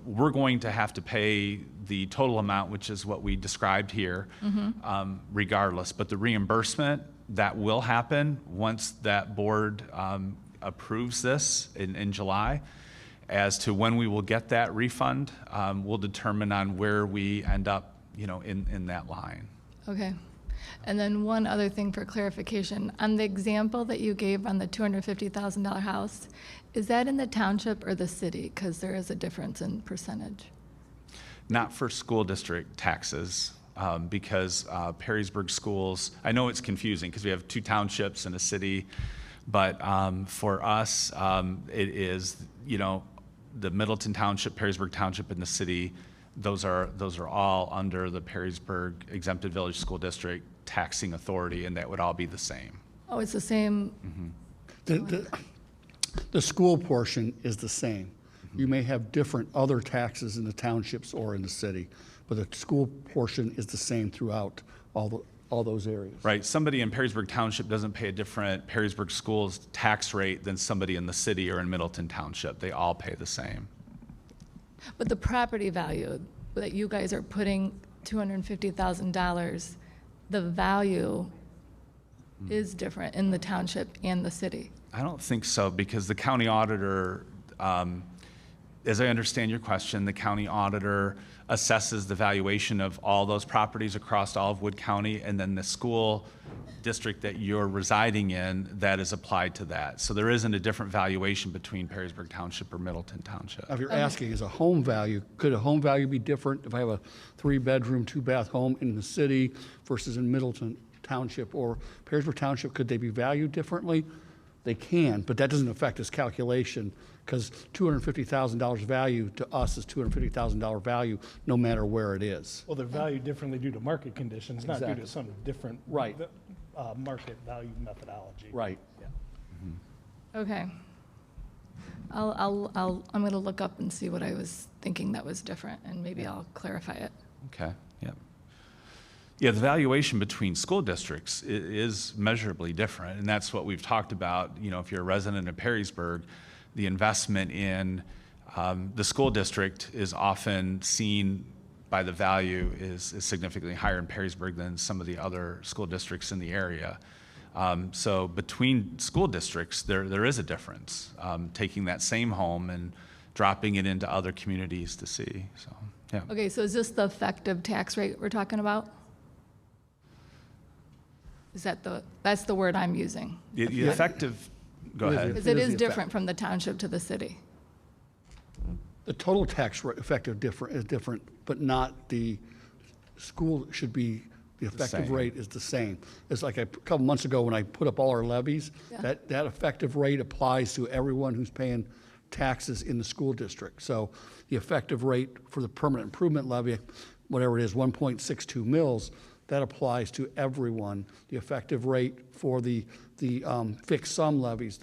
we're going to have to pay the total amount, which is what we described here, regardless. But the reimbursement, that will happen once that board approves this in July. As to when we will get that refund, we'll determine on where we end up, in that line. Okay. And then one other thing for clarification. On the example that you gave on the $250,000 house, is that in the township or the city? Because there is a difference in percentage. Not for school district taxes, because Perrysburg schools, I know it's confusing because we have 2 townships and a city, but for us, it is, the Middleton Township, Perrysburg Township, and the city. Those are all under the Perrysburg Exempted Village School District taxing authority, and that would all be the same. Oh, it's the same. The school portion is the same. You may have different other taxes in the townships or in the city, but the school portion is the same throughout all those areas. Right. Somebody in Perrysburg Township doesn't pay a different Perrysburg Schools tax rate than somebody in the city or in Middleton Township. They all pay the same. But the property value that you guys are putting $250,000, the value is different in the township and the city. I don't think so, because the county auditor, as I understand your question, the county auditor assesses the valuation of all those properties across all of Wood County, and then the school district that you're residing in, that is applied to that. So there isn't a different valuation between Perrysburg Township or Middleton Township. If you're asking, is a home value, could a home value be different if I have a 3-bedroom, 2-bath home in the city versus in Middleton Township or Perrysburg Township? Could they be valued differently? They can, but that doesn't affect this calculation, because $250,000 value to us is $250,000 value no matter where it is. Well, they're valued differently due to market conditions, not due Exactly. to some different Right. Market value methodology. Right. Yeah. Okay. I'm going to look up and see what I was thinking that was different, and maybe I'll clarify it. Okay, yeah. Yeah, the valuation between school districts is measurably different, and that's what we've talked about. If you're a resident of Perrysburg, the investment in the school district is often seen by the value is significantly higher in Perrysburg than some of the other school districts in the area. So between school districts, there is a difference, taking that same home and dropping it into other communities to see, so, yeah. Okay, so is this the effective tax rate we're talking about? Is that that's the word I'm using? The effective, go ahead. Because it is different from the township to the city. The total tax rate effective is different, but not the school should be, the effective same. rate is the same. It's like a couple months ago when I put up all our levies, Yeah. that effective rate applies to everyone who's paying taxes in the school district. So the effective rate for the permanent improvement levy, whatever it is, 1.62 mils, that applies to everyone. The effective rate for the fixed sum levies,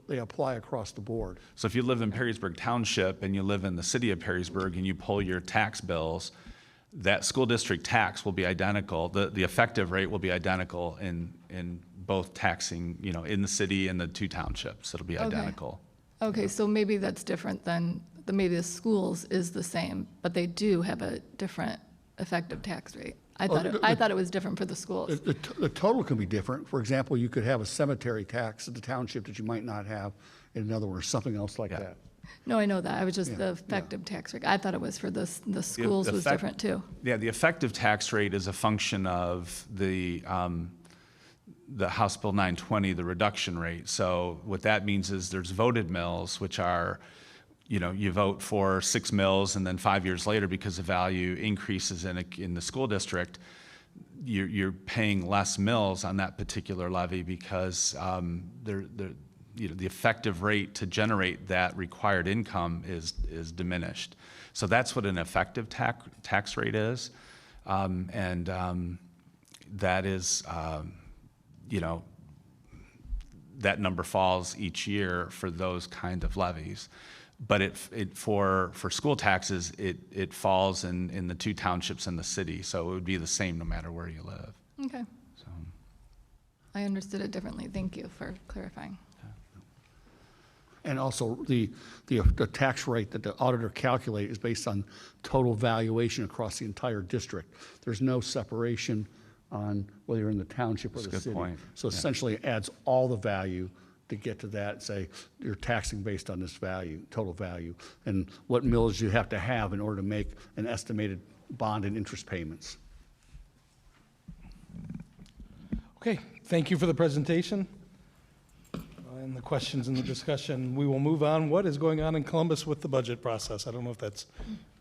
they apply across the board. So if you live in Perrysburg Township and you live in the city of Perrysburg and you pull your tax bills, that school district tax will be identical. The effective rate will be identical in both taxing, in the city and the 2 townships. It'll be identical. Okay, so maybe that's different than, maybe the schools is the same, but they do have a different effective tax rate. I thought it was different for the schools. The total can be different. For example, you could have a cemetery tax at the township that you might not have in another one, or something else like that. No, I know that. I was just the effective tax rate. I thought it was for the schools was different too. Yeah, the effective tax rate is a function of the House Bill 920, the reduction rate. So what that means is there's voted mills, which are, you vote for 6 mills, and then 5 years later, because the value increases in the school district, you're paying less mills on that particular levy because the effective rate to generate that required income is diminished. So that's what an effective tax rate is, and that is, that number falls each year for those kind of levies. But for school taxes, it falls in the 2 townships and the city, so it would be the same no matter where you live. Okay. So. I understood it differently. Thank you for clarifying. And also, the tax rate that the auditor calculates is based on total valuation across the entire district. There's no separation on whether you're in the township or That's a the good city. point. So essentially, it adds all the value to get to that, say, you're taxing based on this value, total value, and what mills you have to have in order to make an estimated bond and interest payments. Okay, thank you for the presentation and the questions and the discussion. We will move on. What is going on in Columbus with the budget process? I don't know if that's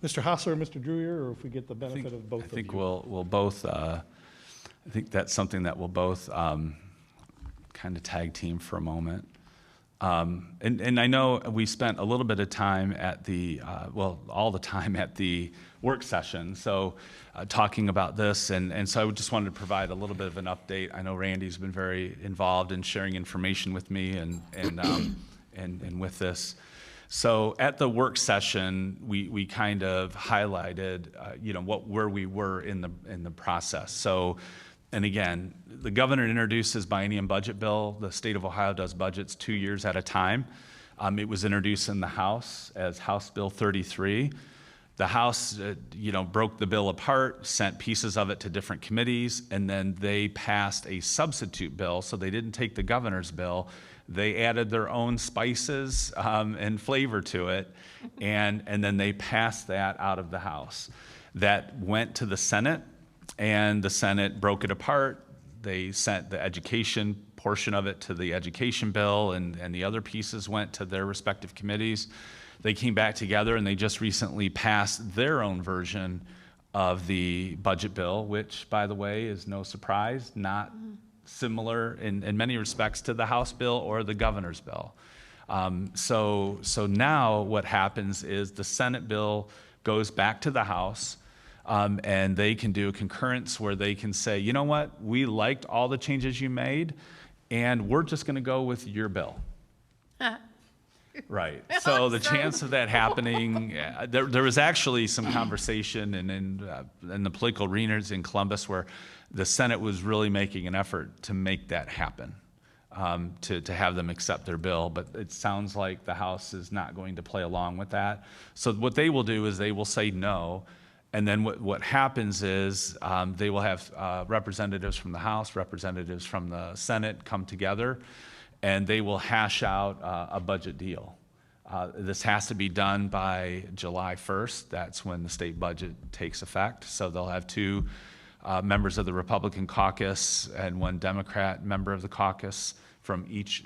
Mr. Hassler or Mr. Druyer, or if we get the benefit of both of you. I think we'll both, I think that's something that we'll both kind of tag team for a moment. And I know we spent a little bit of time at the, well, all the time at the work session, so talking about this, and so I just wanted to provide a little bit of an update. I know Randy's been very involved in sharing information with me and with this. So at the work session, we kind of highlighted, where we were in the process. So. And again, the governor introduced his biennium budget bill. The state of Ohio does budgets 2 years at a time. It was introduced in the House as House Bill 33. The House, broke the bill apart, sent pieces of it to different committees, and then they passed a substitute bill. So they didn't take the governor's bill. They added their own spices and flavor to it, and then they passed that out of the House. That went to the Senate. And the Senate broke it apart. They sent the education portion of it to the education bill, and the other pieces went to their respective committees. They came back together, and they just recently passed their own version of the budget bill, which, by the way, is no surprise, not similar in many respects to the House bill or the governor's bill. So now what happens is the Senate bill goes back to the House. And they can do a concurrence where they can say, you know what, we liked all the changes you made, and we're just going to go with your bill. Right. So the chance of that happening, there was actually some conversation in the political arenas in Columbus where the Senate was really making an effort to make that happen, to have them accept their bill. But it sounds like the House is not going to play along with that. So what they will do is they will say no. And then what happens is they will have representatives from the House, representatives from the Senate come together, and they will hash out a budget deal. This has to be done by July 1st. That's when the state budget takes effect. So they'll have two members of the Republican caucus and one Democrat member of the caucus from each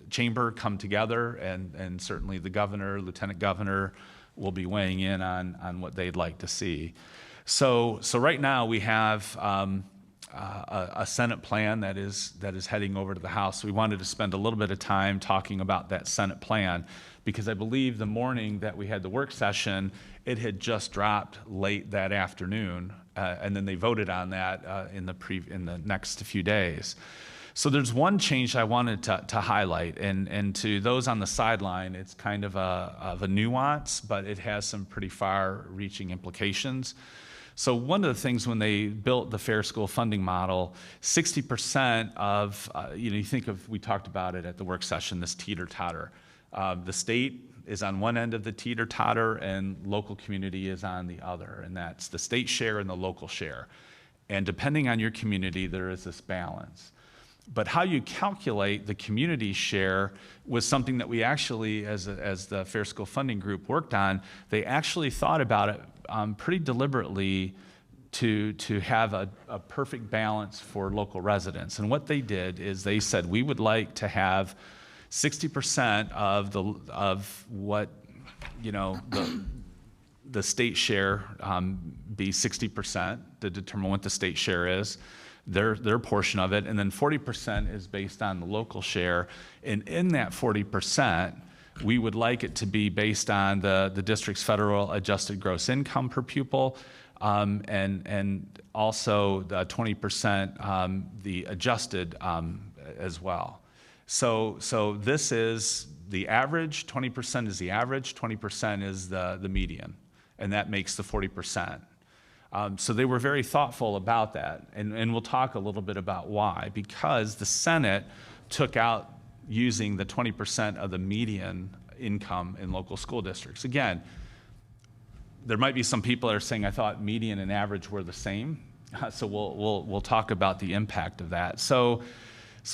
chamber come together, and certainly the governor, lieutenant governor, will be weighing in on what they'd like to see. So right now we have a Senate plan that is heading over to the House. We wanted to spend a little bit of time talking about that Senate plan because I believe the morning that we had the work session, it had just dropped late that afternoon, and then they voted on that in the next few days. So there's one change I wanted to highlight, and to those on the sideline, it's kind of a nuance, but it has some pretty far-reaching implications. So one of the things when they built the fair school funding model, 60% of, you think of, we talked about it at the work session, this teeter-totter. The state is on one end of the teeter-totter and local community is on the other, and that's the state share and the local share. And depending on your community, there is this balance. But how you calculate the community share was something that we actually, as the Fair School Funding Group worked on, they actually thought about it pretty deliberately to have a perfect balance for local residents. And what they did is they said, we would like to have 60% of what, the state share be 60% to determine what the state share is. Their portion of it, and then 40% is based on the local share. And in that 40%, we would like it to be based on the district's federal adjusted gross income per pupil, and also the 20% the adjusted as well. So this is the average, 20% is the average, 20% is the median, and that makes the 40%. So they were very thoughtful about that, and we'll talk a little bit about why. Because the Senate took out using the 20% of the median income in local school districts. Again, there might be some people that are saying, I thought median and average were the same. So we'll talk about the impact of that. So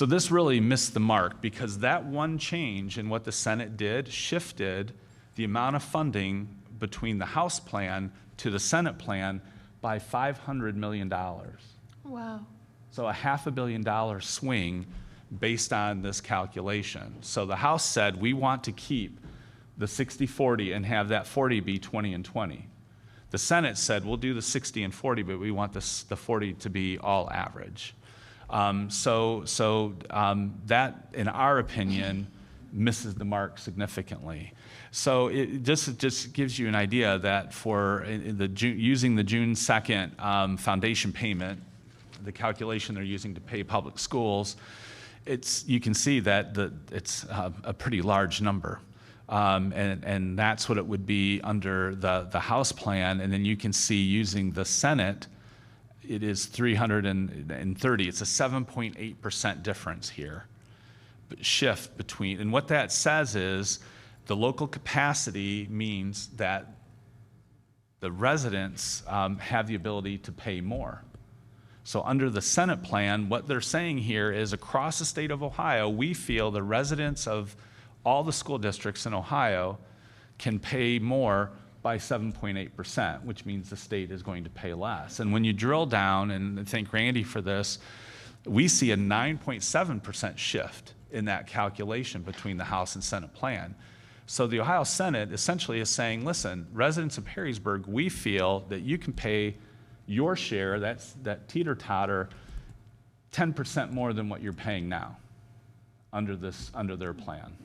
this really missed the mark because that one change in what the Senate did shifted the amount of funding between the House plan to the Senate plan by $500 million. Wow. So a $500 million swing based on this calculation. So the House said, we want to keep the 60-40 and have that 40 be 20 and 20. The Senate said, we'll do the 60 and 40, but we want the 40 to be all average. That, in our opinion, misses the mark significantly. So it just gives you an idea that for using the June 2nd foundation payment, the calculation they're using to pay public schools, you can see that it's a pretty large number. And that's what it would be under the House plan. And then you can see using the Senate, it is 330. It's a 7.8% difference here. Shift between, and what that says is the local capacity means that the residents have the ability to pay more. So under the Senate plan, what they're saying here is across the state of Ohio, we feel the residents of all the school districts in Ohio can pay more by 7.8%, which means the state is going to pay less. And when you drill down, and thank Randy for this, we see a 9.7% shift in that calculation between the House and Senate plan. So the Ohio Senate essentially is saying, listen, residents of Perrysburg, we feel that you can pay your share, that teeter-totter, 10% more than what you're paying now under their plan.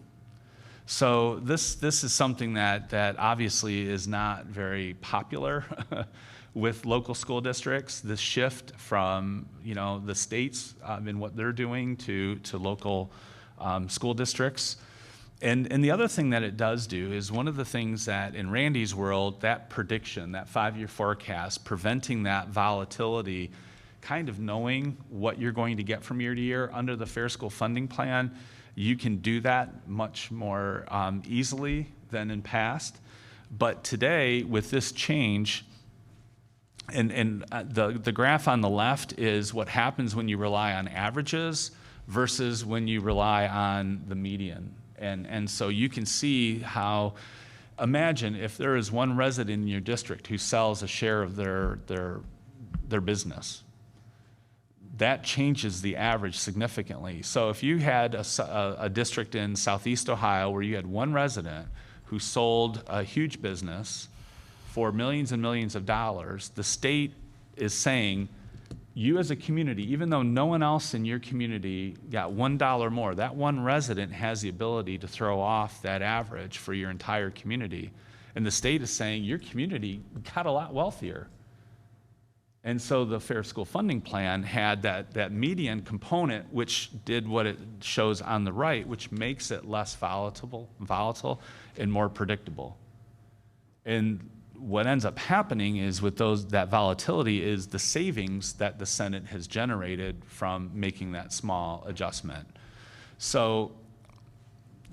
So this is something that obviously is not very popular with local school districts. This shift from the states in what they're doing to local school districts. And the other thing that it does do is one of the things that in Randy's world, that prediction, that 5-year forecast, preventing that volatility, kind of knowing what you're going to get from year to year under the Fair School Funding Plan, you can do that much more easily than in past. But today, with this change, and the graph on the left is what happens when you rely on averages versus when you rely on the median. And so you can see how, imagine if there is one resident in your district who sells a share of their business. That changes the average significantly. So if you had a district in Southeast Ohio where you had one resident who sold a huge business for millions and millions of dollars, the state is saying, you as a community, even though no one else in your community got $1 more, that one resident has the ability to throw off that average for your entire community. And the state is saying your community got a lot wealthier. And so the Fair School Funding Plan had that median component, which did what it shows on the right, which makes it less volatile and more predictable. And what ends up happening is with that volatility is the savings that the Senate has generated from making that small adjustment. So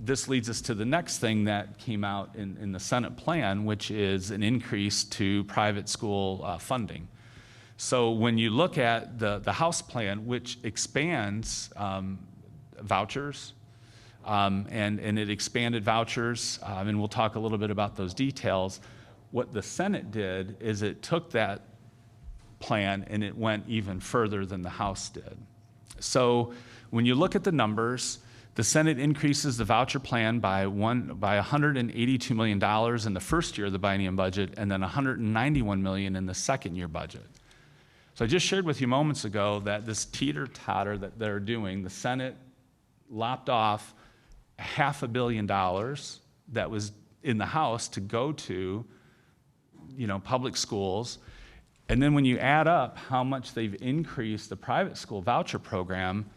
this leads us to the next thing that came out in the Senate plan, which is an increase to private school funding. So when you look at the House plan, which expands vouchers, and it expanded vouchers, and we'll talk a little bit about those details. What the Senate did is it took that plan and it went even further than the House did. So when you look at the numbers, the Senate increases the voucher plan by $182 million in the first year of the biennium budget, and then $191 million in the second year budget. So I just shared with you moments ago that this teeter-totter that they're doing, the Senate lopped off $500 million that was in the House to go to public schools. And then when you add up how much they've increased the private school voucher program,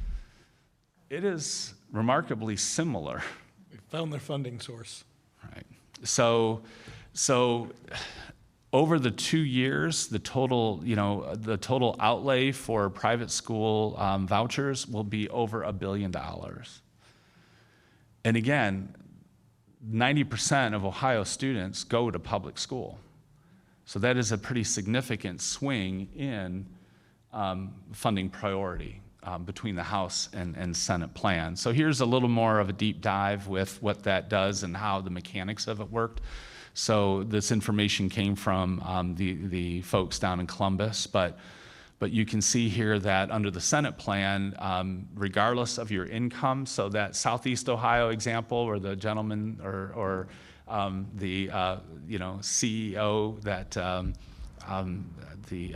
it is remarkably similar. They found their funding source. Right. So over the 2 years, the total outlay for private school vouchers will be over $1 billion. And again, 90% of Ohio students go to public school. So that is a pretty significant swing in funding priority between the House and Senate plan. So here's a little more of a deep dive with what that does and how the mechanics of it worked. So this information came from the folks down in Columbus, but But you can see here that under the Senate plan, regardless of your income, so that Southeast Ohio example where the gentleman or the CEO, that the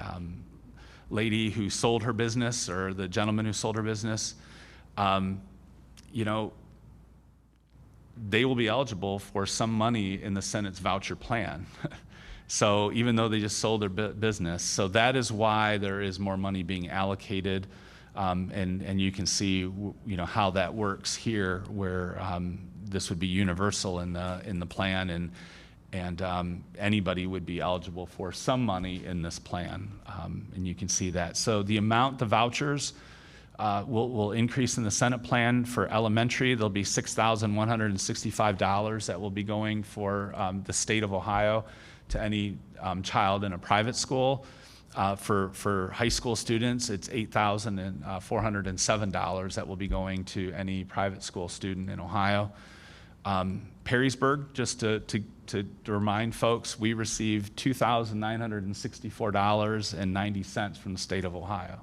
lady who sold her business or the gentleman who sold her business, they will be eligible for some money in the Senate's voucher plan. So even though they just sold their business, so that is why there is more money being allocated, and you can see how that works here, where this would be universal in the plan, and anybody would be eligible for some money in this plan, and you can see that. So the amount, the vouchers, will increase in the Senate plan. For elementary, there'll be $6,165 that will be going for the state of Ohio to any child in a private school. For high school students, it's $8,407 that will be going to any private school student in Ohio. Perrysburg, just to remind folks, we received $2,964.90 from the state of Ohio.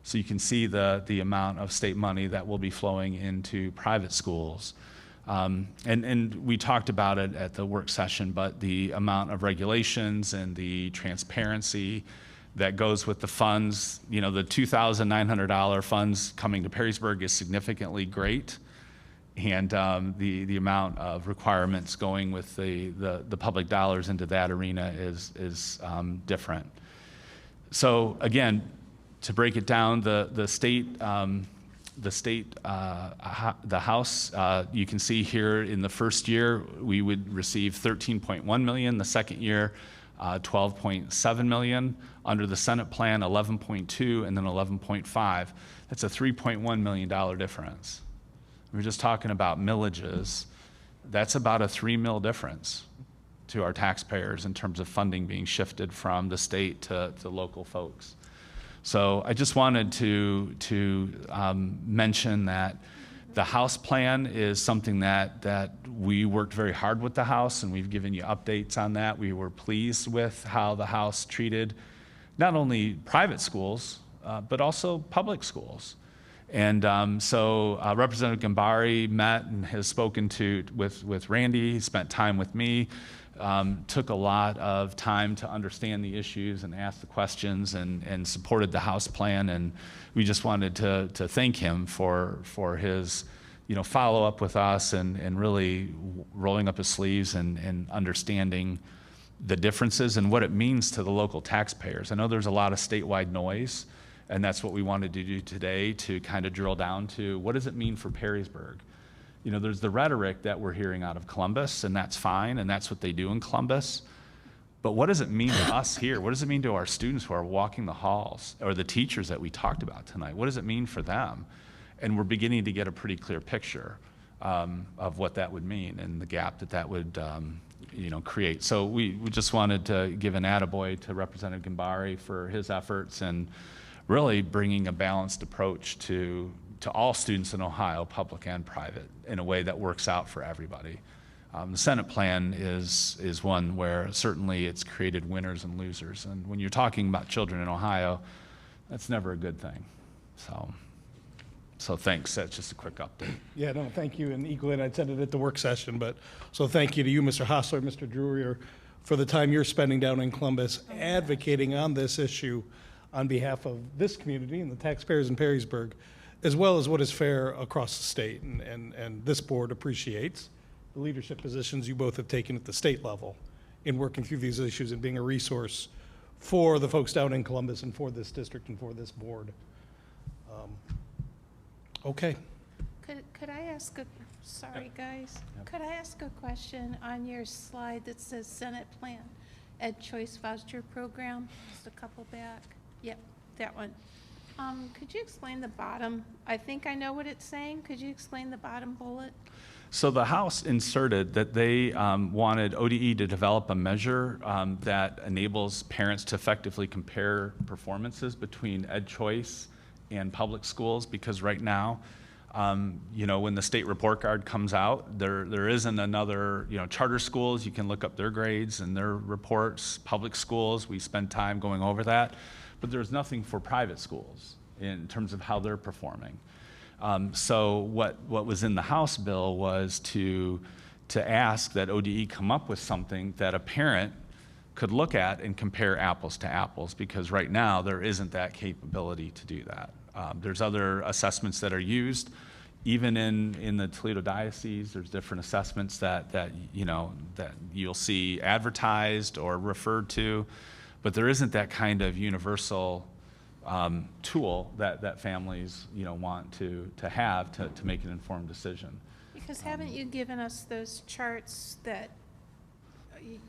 So you can see the amount of state money that will be flowing into private schools. And we talked about it at the work session, but the amount of regulations and the transparency that goes with the funds, the $2,900 funds coming to Perrysburg is significantly great. And the amount of requirements going with the public dollars into that arena is different. So again, to break it down, the House, you can see here in the first year, we would receive $13.1 million. The second year, $12.7 million. Under the Senate plan, $11.2 and then $11.5. That's a $3.1 million difference. We're just talking about millages. That's about a $3 million difference to our taxpayers in terms of funding being shifted from the state to local folks. So I just wanted to mention that the House plan is something that we worked very hard with the House, and we've given you updates on that. We were pleased with how the House treated not only private schools, but also public schools. And so Representative Gambari met and has spoken with Randy. He spent time with me. Took a lot of time to understand the issues and ask the questions, and supported the House plan, and we just wanted to thank him for his follow-up with us and really rolling up his sleeves and understanding the differences and what it means to the local taxpayers. I know there's a lot of statewide noise, and that's what we wanted to do today, to kind of drill down to what does it mean for Perrysburg. There's the rhetoric that we're hearing out of Columbus, and that's fine, and that's what they do in Columbus. But what does it mean to us here? What does it mean to our students who are walking the halls, or the teachers that we talked about tonight? What does it mean for them? And we're beginning to get a pretty clear picture of what that would mean and the gap that would create. So we just wanted to give an attaboy to Representative Gambari for his efforts and really bringing a balanced approach to all students in Ohio, public and private, in a way that works out for everybody. The Senate plan is one where certainly it's created winners and losers. And when you're talking about children in Ohio, that's never a good thing. So thanks. That's just a quick update. Yeah, no, thank you. And equally, and I said it at the work session, but so thank you to you, Mr. Hostler, Mr. Drury, for the time you're spending down in Columbus advocating on this issue on behalf of this community and the taxpayers in Perrysburg, as well as what is fair across the state. And this board appreciates the leadership positions you both have taken at the state level in working through these issues and being a resource for the folks down in Columbus and for this district and for this board. Okay. Could I ask sorry guys, could I ask a question on your slide that says Senate plan, Ed Choice Voucher Program, just a couple back? Yep, that one. Could you explain the bottom? I think I know what it's saying. Could you explain the bottom bullet? So the House inserted that they wanted ODE to develop a measure that enables parents to effectively compare performances between Ed Choice and public schools, because right now, when the state report card comes out, there isn't another, charter schools, you can look up their grades and their reports. Public schools, we spend time going over that. but there's nothing for private schools in terms of how they're performing. So what was in the House bill was to ask that ODE come up with something that a parent could look at and compare apples to apples, because right now there isn't that capability to do that. There's other assessments that are used, even in the Toledo Diocese. There's different assessments that you'll see advertised or referred to, but there isn't that kind of universal tool that families want to have to make an informed decision. Because haven't you given us those charts that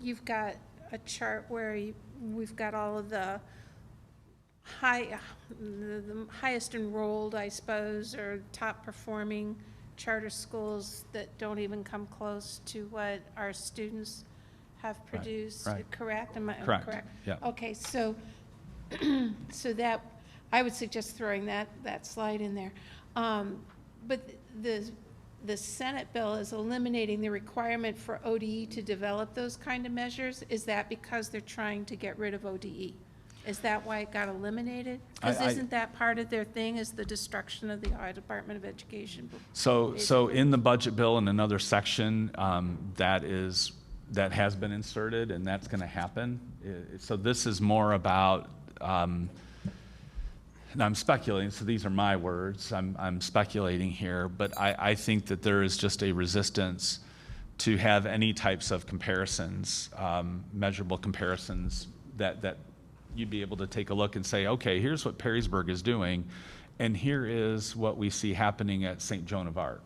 you've got a chart where we've got all of the highest enrolled, I suppose, or top performing charter schools that don't even come close to what our students have produced, right. correct? Am I Correct. Yeah. Okay, so so that, I would suggest throwing that slide in there. But the Senate bill is eliminating the requirement for ODE to develop those kind of measures. Is that because they're trying to get rid of ODE? Is that why it got eliminated? Because isn't that part of their thing, is the destruction of the Ohio Department of Education? So in the budget bill, in another section, that has been inserted, and that's going to happen. So this is more about, and I'm speculating, so these are my words, I'm speculating here, but I think that there is just a resistance to have any types of comparisons, measurable comparisons that you'd be able to take a look and say, okay, here's what Perrysburg is doing, and here is what we see happening at St. Joan of Arc.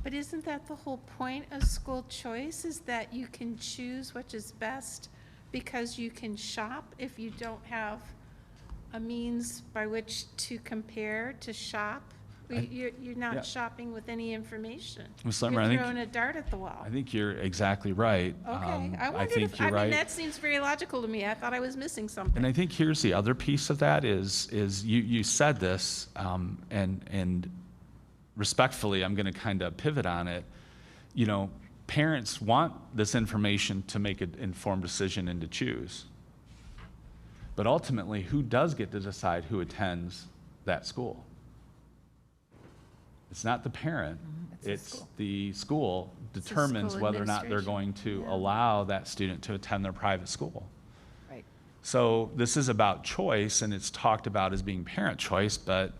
But isn't that the whole point of school choice, is that you can choose which is best because you can shop if you don't have a means by which to compare, to shop? You're not shopping with any information. You're throwing a dart at the wall. I think you're exactly right. Okay, I think you're right. mean, that seems very logical to me. I thought I was missing something. And I think here's the other piece of that is you said this, and respectfully, I'm going to kind of pivot on it. Parents want this information to make an informed decision and to choose. But ultimately, who does get to decide who attends that school? It's not the parent. It's the school determines whether or not they're going to allow that student to attend their private school. Right. So this is about choice, and it's talked about as being parent choice, but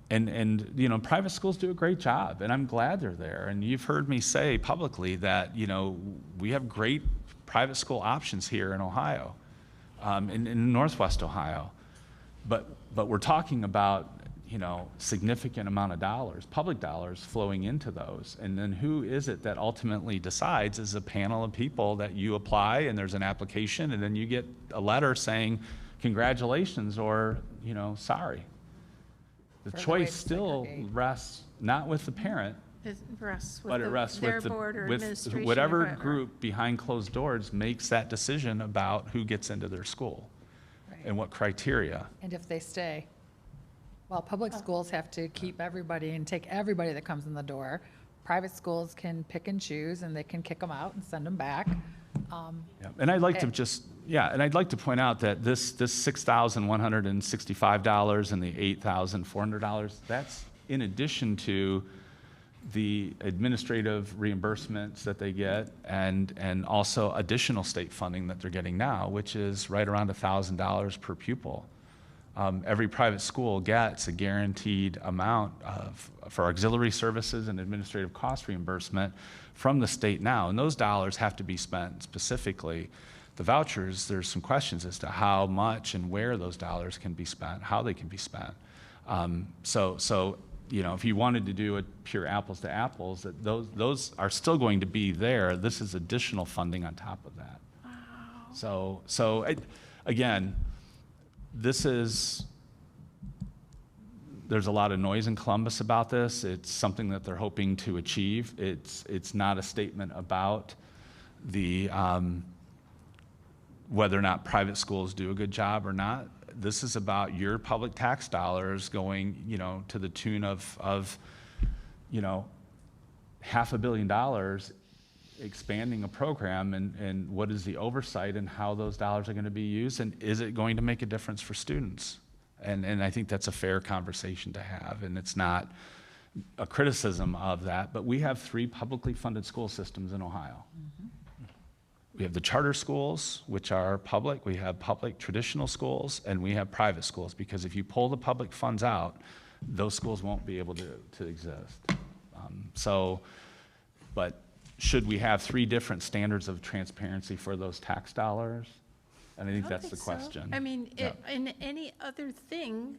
private schools do a great job, and I'm glad they're there. And you've heard me say publicly that we have great private school options here in Ohio, in Northwest Ohio, but we're talking about significant amount of dollars, public dollars flowing into those. And then who is it that ultimately decides? Is a panel of people that you apply, and there's an application, and then you get a letter saying congratulations or sorry. The choice still rests not with the parent, It rests with but it rests their with the board or with administration, whatever or group behind closed doors makes that decision about who gets into their school and what criteria. And if they stay. Well, public schools have to keep everybody and take everybody that comes in the door. Private schools can pick and choose, and they can kick them out and send them back. And I'd like to point out that this $6,165 and the $8,400, that's in addition to the administrative reimbursements that they get, and also additional state funding that they're getting now, which is right around $1,000 per pupil. Every private school gets a guaranteed amount for auxiliary services and administrative cost reimbursement from the state now, and those dollars have to be spent specifically. The vouchers, there's some questions as to how much and where those dollars can be spent, how they can be spent. So if you wanted to do a pure apples to apples, those are still going to be there. This is additional funding on top of that. Wow. So again, there's a lot of noise in Columbus about this. It's something that they're hoping to achieve. It's not a statement about the whether or not private schools do a good job or not. This is about your public tax dollars going, to the tune of $500 million expanding a program, and what is the oversight and how those dollars are going to be used, and is it going to make a difference for students? And I think that's a fair conversation to have, and it's not a criticism of that, but we have 3 publicly funded school systems in Ohio. We have the charter schools, which are public, we have public traditional schools, and we have private schools, because if you pull the public funds out, those schools won't be able to exist. But should we have 3 different standards of transparency for those tax dollars? And I think that's the question. I mean, Yeah. in any other thing,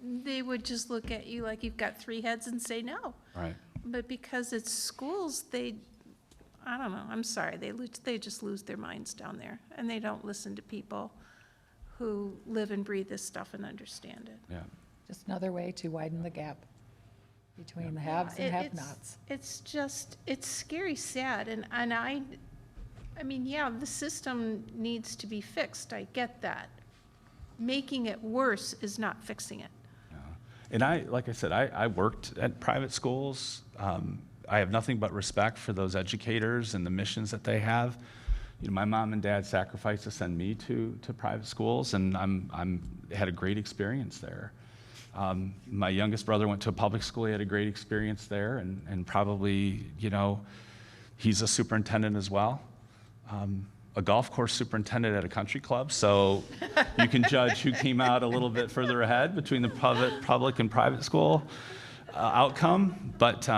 they would just look at you like you've got 3 heads and say no. Right. But because it's schools, I don't know, I'm sorry, they just lose their minds down there, and they don't listen to people who live and breathe this stuff and understand it. Yeah. Just another way to widen the gap between the haves and have-nots. It's just, it's scary sad, and I mean, yeah, the system needs to be fixed, I get that. Making it worse is not fixing it. And like I said, I worked at private schools. I have nothing but respect for those educators and the missions that they have. You know, my mom and dad sacrificed to send me to private schools, and had a great experience there. My youngest brother went to a public school. He had a great experience there, and probably, you know, he's a superintendent as well. A golf course superintendent at a country club, so you can judge who came out a little bit further ahead between the public and private school outcome. But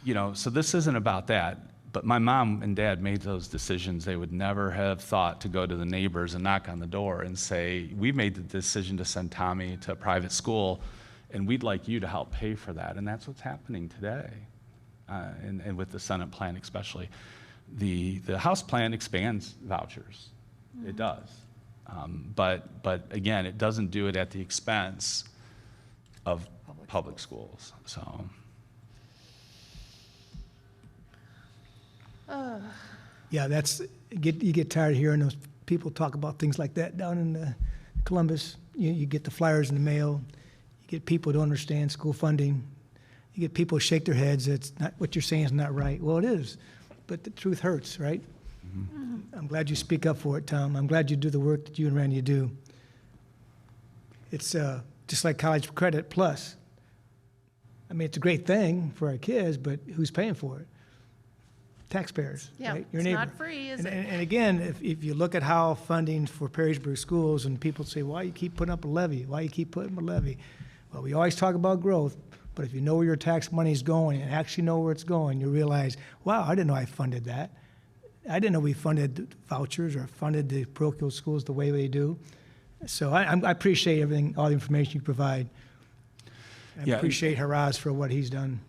you know, so this isn't about that. But my mom and dad made those decisions. They would never have thought to go to the neighbors and knock on the door and say, we made the decision to send Tommy to a private school, and we'd like you to help pay for that. And that's what's happening today, and with the Senate plan especially. The House plan expands vouchers. It does. But again, it doesn't do it at the expense of public schools. So. Yeah, you get tired of hearing those people talk about things like that down in Columbus. You get the flyers in the mail. You get people who don't understand school funding. You get people shake their heads. It's not what you're saying is not right. Well, it is, but the truth hurts, right? Mm-hmm. I'm glad you speak up for it, Tom. I'm glad you do the work that you and Randy do. It's just like College Credit Plus. I mean, it's a great thing for our kids, but who's paying for it? Taxpayers, Yeah, right? Your it's neighbor. not free, is it? And again, if you look at how funding for Perrysburg schools, and people say, why you keep putting up a levy? Why you keep putting up a levy? Well, we always talk about growth, but if you know where your tax money is going and actually know where it's going, you realize, wow, I didn't know I funded that. I didn't know we funded vouchers or funded the parochial schools the way we do. So I appreciate everything, all the information you provide. I appreciate Haraz for what he's done.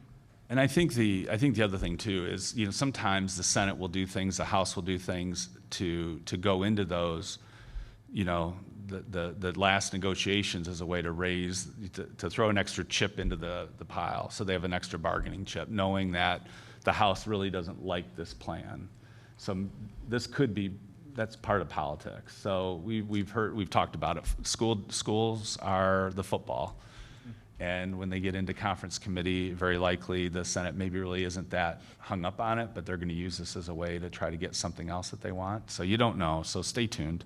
And I think the other thing too is, you know, sometimes the Senate will do things, the House will do things to go into those, you know, the last negotiations as a way to throw an extra chip into the pile, so they have an extra bargaining chip, knowing that the House really doesn't like this plan. So this could be, that's part of politics. So we've talked about it. Schools are the football. And when they get into conference committee, very likely the Senate maybe really isn't that hung up on it, but they're going to use this as a way to try to get something else that they want. So you don't know, so stay tuned.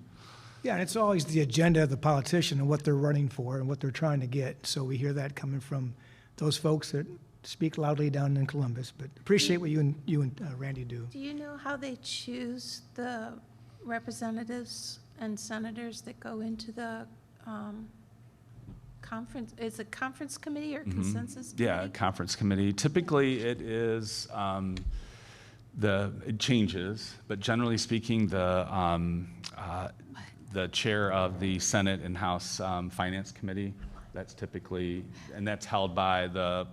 Yeah, and it's always the agenda of the politician and what they're running for and what they're trying to get. So we hear that coming from those folks that speak loudly down in Columbus. But appreciate what you and Randy do. Do you know how they choose the representatives and senators that go into the conference? Is it conference committee or consensus committee? Yeah, conference committee. Typically, it is it changes, but generally speaking, the chair of the Senate and House Finance Committee. That's typically, and that's held by the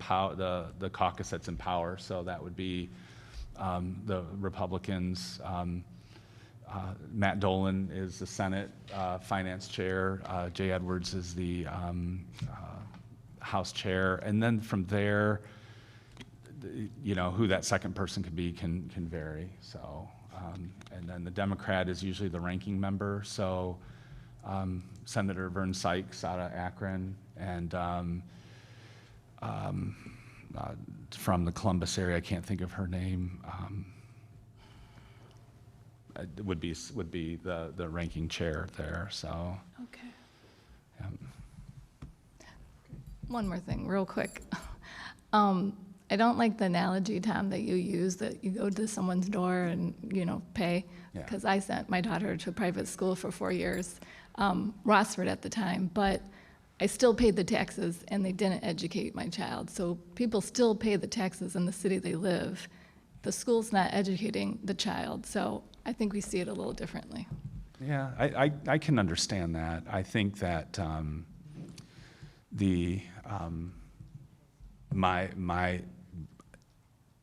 caucus that's in power. So that would be the Republicans. Matt Dolan is the Senate Finance Chair. Jay Edwards is the House Chair. And then from there, you know, who that second person could be can vary. So, and then the Democrat is usually the ranking member. So Senator Vern Sykes out of Akron, and from the Columbus area. I can't think of her name. It would be the ranking chair there. So. Okay. One more thing, real quick. I don't like the analogy, Tom, that you use, that you go to someone's door and, pay. Yeah. Because I sent my daughter to a private school for 4 years, Rossford at the time, but I still paid the taxes and they didn't educate my child. So people still pay the taxes in the city they live. The school's not educating the child, so I think we see it a little differently. Yeah, I can understand that. I think that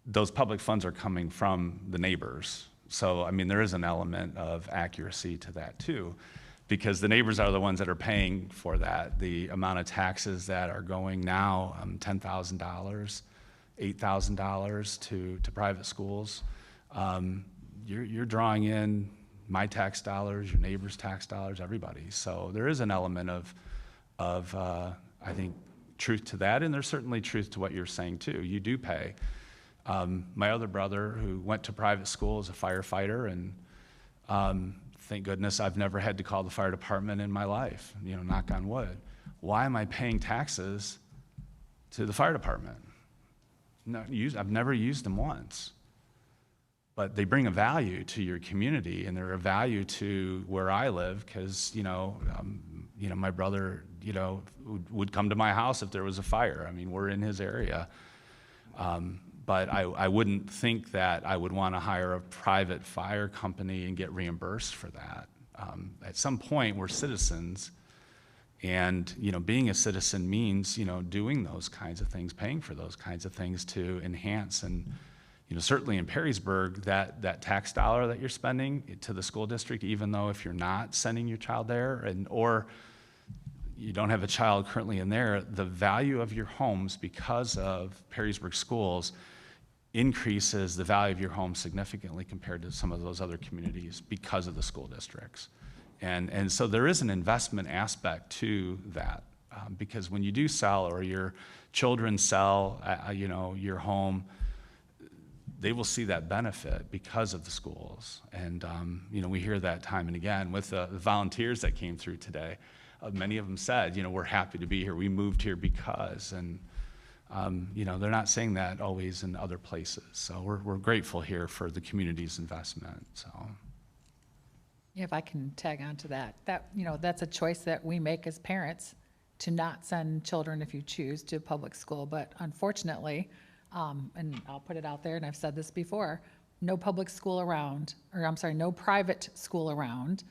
those public funds are coming from the neighbors. So, I mean, there is an element of accuracy to that too, because the neighbors are the ones that are paying for that. The amount of taxes that are going now, $10,000, $8,000 to private schools, you're drawing in my tax dollars, your neighbor's tax dollars, everybody. So there is an element of I think, truth to that, and there's certainly truth to what you're saying too. You do pay. My other brother, who went to private school, is a firefighter, and thank goodness I've never had to call the fire department in my life, knock on wood. Why am I paying taxes to the fire department? I've never used them once. But they bring a value to your community, and they're a value to where I live, because my brother would come to my house if there was a fire. I mean, we're in his area, but I wouldn't think that I would want to hire a private fire company and get reimbursed for that. At some point, we're citizens, and being a citizen means doing those kinds of things, paying for those kinds of things to enhance and. Certainly in Perrysburg, that tax dollar that you're spending to the school district, even though if you're not sending your child there or you don't have a child currently in there, the value of your homes because of Perrysburg schools increases the value of your home significantly compared to some of those other communities because of the school districts. And so there is an investment aspect to that because when you do sell or your children sell, your home, they will see that benefit because of the schools. And, we hear that time and again with the volunteers that came through today. Many of them said, we're happy to be here. We moved here because, and, they're not saying that always in other places. So we're grateful here for the community's investment, so. Yeah, if I can tag on to that, that's a choice that we make as parents to not send children, if you choose, to public school. But unfortunately, and I'll put it out there, and I've said this before, no public school around, no private school around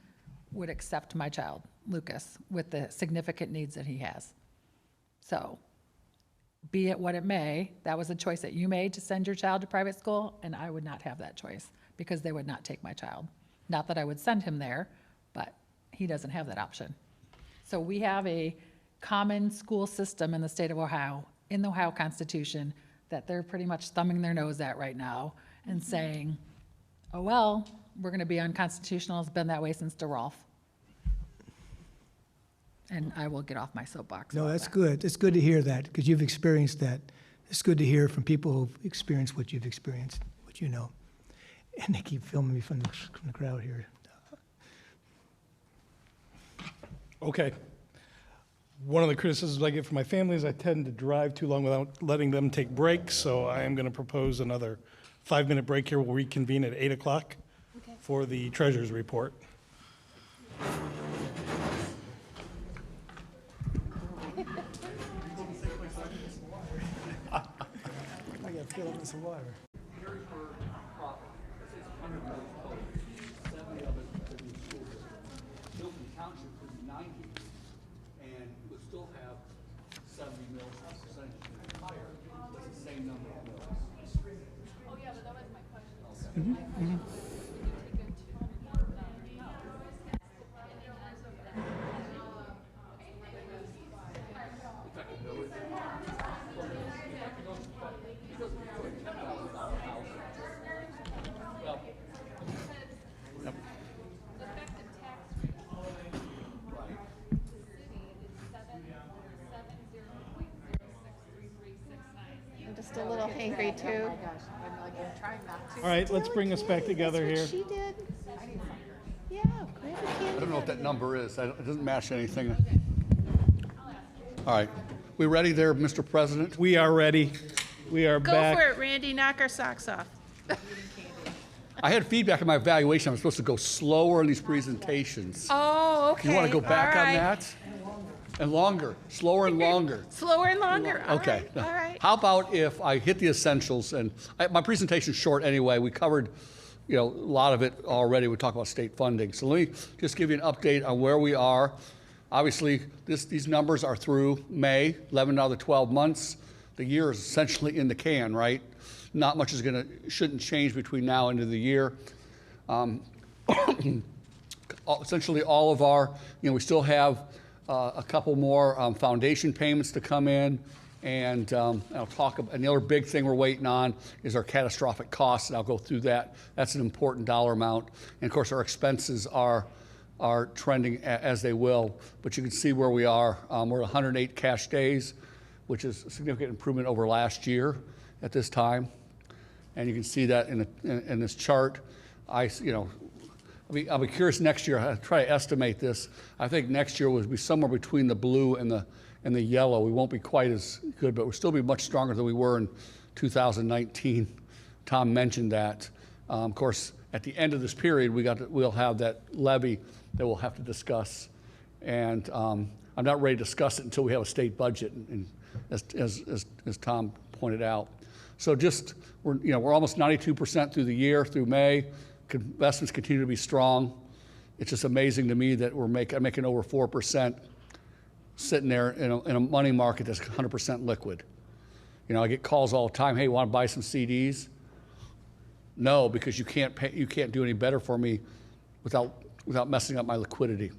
would accept my child, Lucas, with the significant needs that he has. So, be it what it may, that was a choice that you made to send your child to private school, and I would not have that choice because they would not take my child. Not that I would send him there, but he doesn't have that option. So we have a common school system in the state of Ohio, in the Ohio Constitution, that they're pretty much thumbing their nose at right now and saying, oh, well, we're going to be unconstitutional. It's been that way since DeRolf. And I will get off my soapbox. No, that's good. It's good to hear that because you've experienced that. It's good to hear from people who've experienced what you've experienced, what you know. And they keep filming me from the crowd here. Okay. One of the criticisms I get from my family is I tend to drive too long without letting them take breaks, so I am going to propose another 5-minute break here. We'll reconvene at 8 o'clock for the treasurer's report. I got to fill up with some water. just a little hangry too. All right, let's bring us back together here. She did. Yeah, grab a candy. I don't know what that number is. It doesn't match anything. All right. We ready there, Mr. President? We are ready. We are Go back. for it, Randy. Knock our socks off. I had feedback in my evaluation. I'm supposed to go slower in these presentations. Oh, okay. You want to go back All on right. that? And longer, slower and longer. Slower and longer. All Okay. right, all right. How about if I hit the essentials? And my presentation's short anyway. We covered, a lot of it already. We talked about state funding. So let me just give you an update on where we are. Obviously, these numbers are through May, 11 out of the 12 months. The year is essentially in the can, right? Not much shouldn't change between now and the end of the year. Essentially, all of our, we still have a couple more foundation payments to come in, and I'll talk about. And the other big thing we're waiting on is our catastrophic costs, and I'll go through that. That's an important dollar amount, and of course, our expenses are trending as they will. But you can see where we are. We're at 108 cash days, which is a significant improvement over last year at this time. And you can see that in this chart. I'll be curious next year. I'll try to estimate this. I think next year will be somewhere between the blue and the yellow. We won't be quite as good, but we'll still be much stronger than we were in 2019. Tom mentioned that. Of course, at the end of this period, we'll have that levy that we'll have to discuss, and I'm not ready to discuss it until we have a state budget, and as Tom pointed out. So we're almost 92% through the year, through May. Investments continue to be strong. It's just amazing to me that I'm making over 4% sitting there in a money market that's 100% liquid. I get calls all the time. Hey, want to buy some CDs? No, because you can't do any better for me without messing up my liquidity.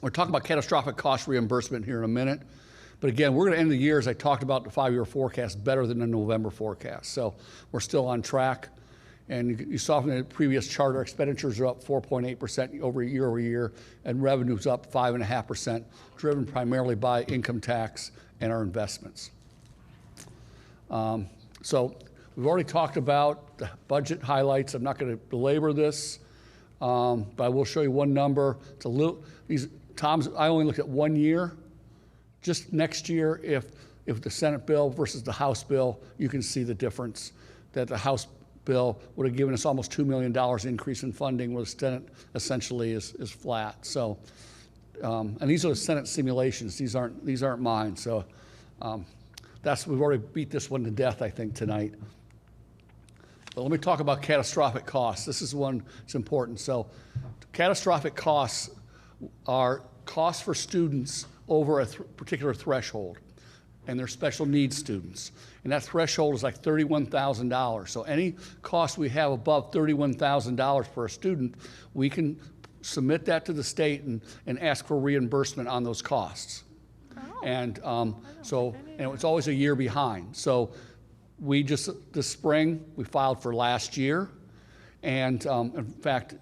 We're talking about catastrophic cost reimbursement here in a minute. But again, we're going to end the year, as I talked about, the 5-year forecast better than the November forecast. So we're still on track. And you saw from the previous chart, our expenditures are up 4.8% over year, and revenue's up 5.5%, driven primarily by income tax and our investments. So we've already talked about the budget highlights. I'm not going to belabor this, but I will show you one number. It's a little. I only looked at 1 year. Just next year, if the Senate bill versus the House bill, you can see the difference. That the House bill would have given us almost $2 million increase in funding, where the Senate essentially is flat. So, and these are the Senate simulations. These aren't mine. So, we've already beat this one to death, I think, tonight. But let me talk about catastrophic costs. This is one that's important. So, catastrophic costs are costs for students over a particular threshold, and they're special needs students. And that threshold is like $31,000. So any cost we have above $31,000 per student, we can submit that to the state and ask for reimbursement on those costs. And it's always a year behind. So this spring, we filed for last year. And in fact,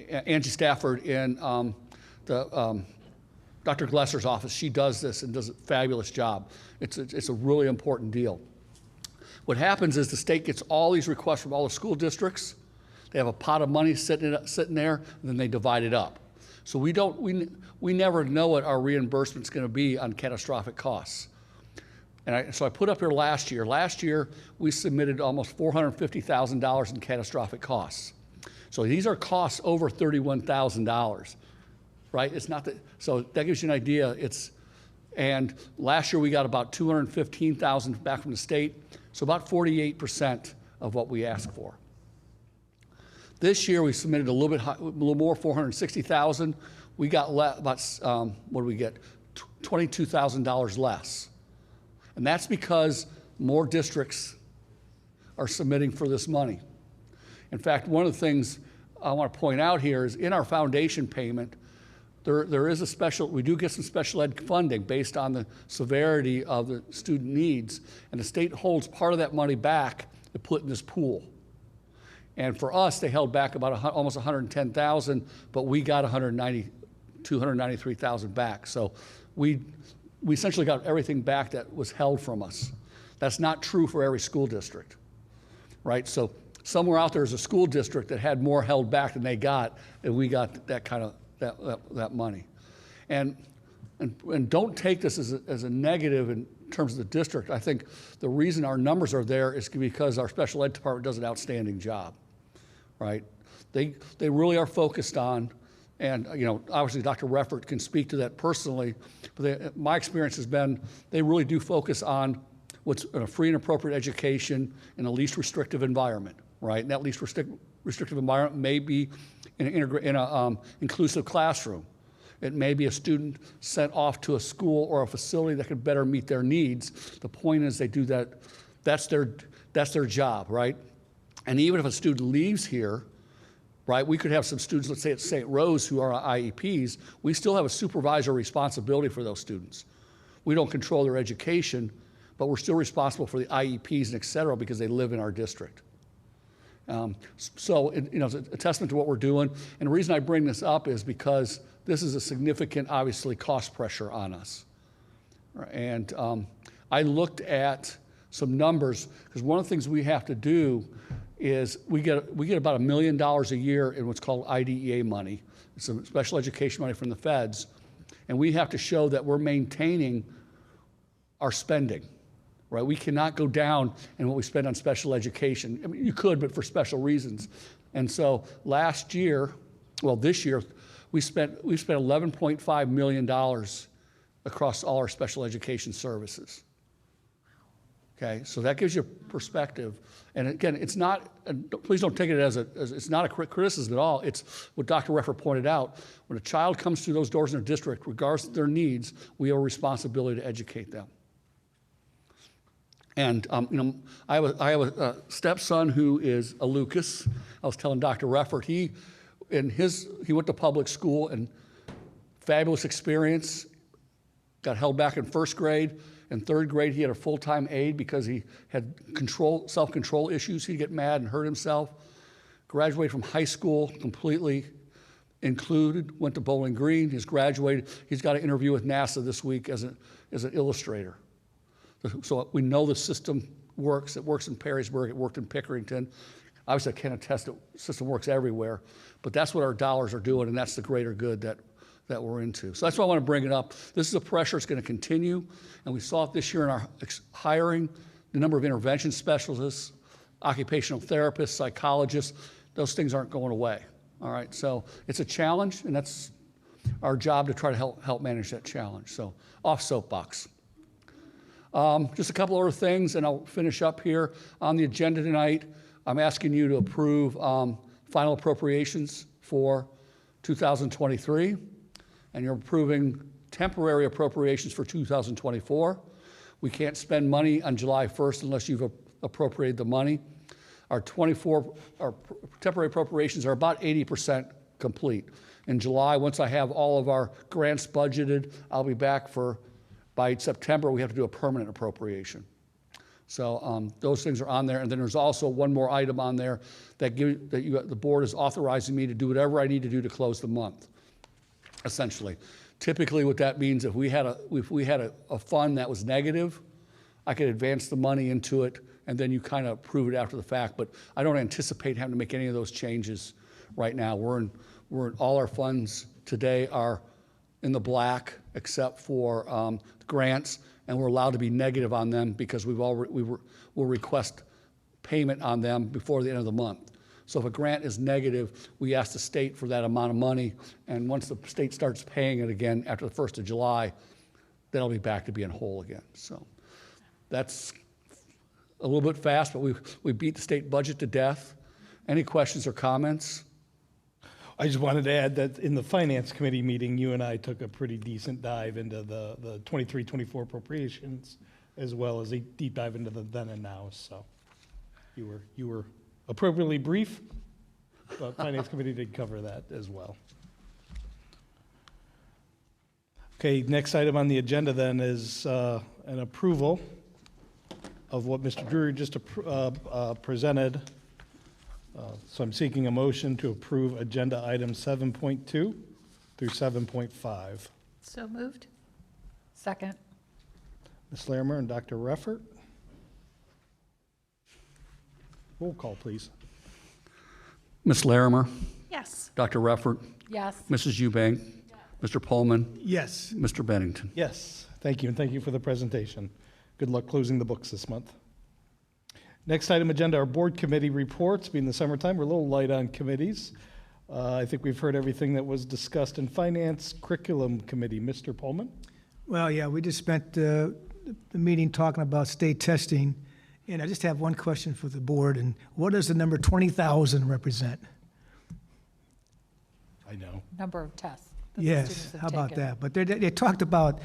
Angie Stafford in Dr. Glesser's office, she does this and does a fabulous job. It's a really important deal. What happens is the state gets all these requests from all the school districts. They have a pot of money sitting there, and then they divide it up. So we never know what our reimbursement's going to be on catastrophic costs. And so I put up here last year. Last year, we submitted almost $450,000 in catastrophic costs. So these are costs over $31,000, right? It's not that. So that gives you an idea. And last year we got about $215,000 back from the state. So about 48% of what we asked for. This year we submitted a little more, $460,000. We got about what do we get? $22,000 less. And that's because more districts are submitting for this money. In fact, one of the things I want to point out here is in our foundation payment, there is we do get some special ed funding based on the severity of the student needs, and the state holds part of that money back to put in this pool. And for us, they held back about almost $110,000, but we got $293,000 back. So we essentially got everything back that was held from us. That's not true for every school district, right? So somewhere out there is a school district that had more held back than they got, and we got that kind of, that money. And don't take this as a negative in terms of the district. I think the reason our numbers are there is because our special ed department does an outstanding job, right? They really are focused on, and obviously Dr. Reffert can speak to that personally, but my experience has been they really do focus on what's a free and appropriate education in a least restrictive environment, right? And that least restrictive environment may be in an inclusive classroom. It may be a student sent off to a school or a facility that could better meet their needs. The point is they do that, that's their job, right? And even if a student leaves here, right, we could have some students, let's say at St. Rose, who are IEPs, we still have a supervisory responsibility for those students. We don't control their education, but we're still responsible for the IEPs and et cetera because they live in our district. So it's a testament to what we're doing. And the reason I bring this up is because this is a significant, obviously, cost pressure on us. And I looked at some numbers, because one of the things we have to do is we get about $1 million a year in what's called IDEA money. It's some special education money from the feds. And we have to show that we're maintaining our spending. Right? We cannot go down in what we spend on special education. I mean, you could, but for special reasons. And so last year, well, this year, we spent $11.5 million across all our special education services. Okay, so that gives you perspective. And again, it's not, please don't take it as it's not a criticism at all. It's what Dr. Reffert pointed out. When a child comes through those doors in a district, regardless of their needs, we have a responsibility to educate them. And I have a stepson who is a Lucas. I was telling Dr. Reffert, he went to public school and fabulous experience, got held back in first grade. In third grade, he had a full-time aide because he had self-control issues. He'd get mad and hurt himself. Graduated from high school completely included, went to Bowling Green. He's graduated. He's got an interview with NASA this week as an illustrator. So we know the system works. It works in Perrysburg. It worked in Pickerington. Obviously, I can't attest that the system works everywhere, but that's what our dollars are doing, and that's the greater good that we're into. So that's why I want to bring it up. This is a pressure that's going to continue, and we saw it this year in our hiring, the number of intervention specialists, occupational therapists, psychologists. Those things aren't going away. All right, so it's a challenge, and that's our job to try to help manage that challenge. So off soapbox. Just a couple other things, and I'll finish up here. On the agenda tonight, I'm asking you to approve final appropriations for 2023, and you're approving temporary appropriations for 2024. We can't spend money on July 1st unless you've appropriated the money. Our temporary appropriations are about 80% complete. In July, once I have all of our grants budgeted, I'll be back by September, we have to do a permanent appropriation. So those things are on there. And then there's also one more item on there that the board is authorizing me to do whatever I need to do to close the month, essentially. Typically what that means, if we had a fund that was negative, I could advance the money into it, and then you kind of approve it after the fact. But I don't anticipate having to make any of those changes right now. All our funds today are in the black, except for grants, and we're allowed to be negative on them because we'll request payment on them before the end of the month. So if a grant is negative, we ask the state for that amount of money, and once the state starts paying it again after the 1st of July, then it'll be back to being whole again. So that's a little bit fast, but we beat the state budget to death. Any questions or comments? I just wanted to add that in the Finance Committee meeting, you and I took a pretty decent dive into the 23-24 appropriations, as well as a deep dive into the then and now. So you were appropriately brief, but Finance Committee did cover that as well. Okay, next item on the agenda then is an approval of what Mr. Drury just presented. So I'm seeking a motion to approve agenda items 7.2 through 7.5. So moved. Second. Ms. Larimer and Dr. Reffert. Roll call, please. Ms. Larimer, Yes. Dr. Reffert, Yes. Mrs. Eubank, Mr. Pullman, Yes. Mr. Bennington. Yes, thank you, and thank you for the presentation. Good luck closing the books this month. Next item agenda, our board committee reports. Being the summertime, we're a little light on committees. I think we've heard everything that was discussed in Finance Curriculum Committee. Mr. Pullman? Well, yeah, we just spent the meeting talking about state testing, and I just have one question for the board, and what does the number 20,000 represent? I know. Number of tests. that the Yes, students have how about taken. that? But they talked about,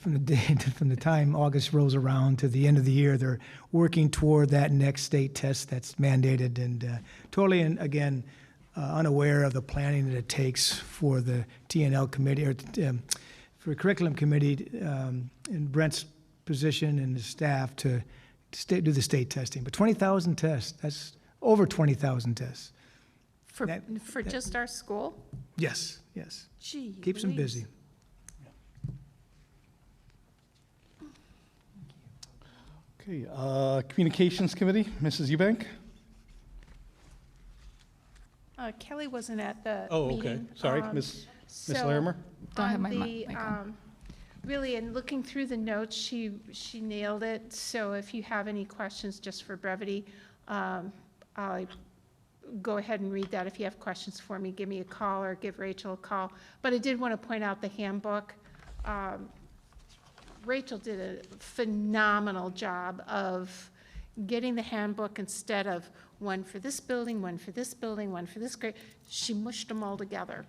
from the time August rolls around to the end of the year, they're working toward that next state test that's mandated, and totally, and again, unaware of the planning that it takes for the TNL committee, or for the curriculum committee, in Brent's position and the staff to do the state testing. But 20,000 tests, that's over 20,000 tests. For just our school? Yes, yes. Gee. Keeps them Louise. busy. Okay, Communications Committee, Mrs. Eubank? Kelly wasn't at the Oh, meeting. okay, sorry, Miss Larimer? Don't have my on mic on. Really, in looking through the notes, she nailed it. So if you have any questions, just for brevity, I'll go ahead and read that. If you have questions for me, give me a call or give Rachel a call. But I did want to point out the handbook. Rachel did a phenomenal job of getting the handbook, instead of one for this building, one for this building, one for this grade. She mushed them all together.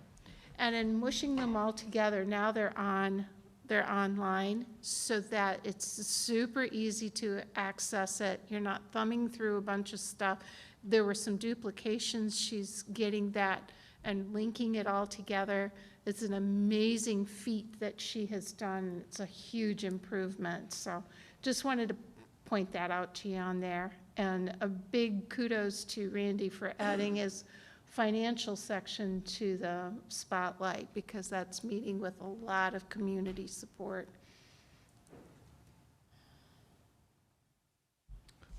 And in mushing them all together, now they're online, so that it's super easy to access it. You're not thumbing through a bunch of stuff. There were some duplications. She's getting that and linking it all together. It's an amazing feat that she has done. It's a huge improvement. So just wanted to point that out to you on there. And a big kudos to Randy for adding his financial section to the spotlight, because that's meeting with a lot of community support.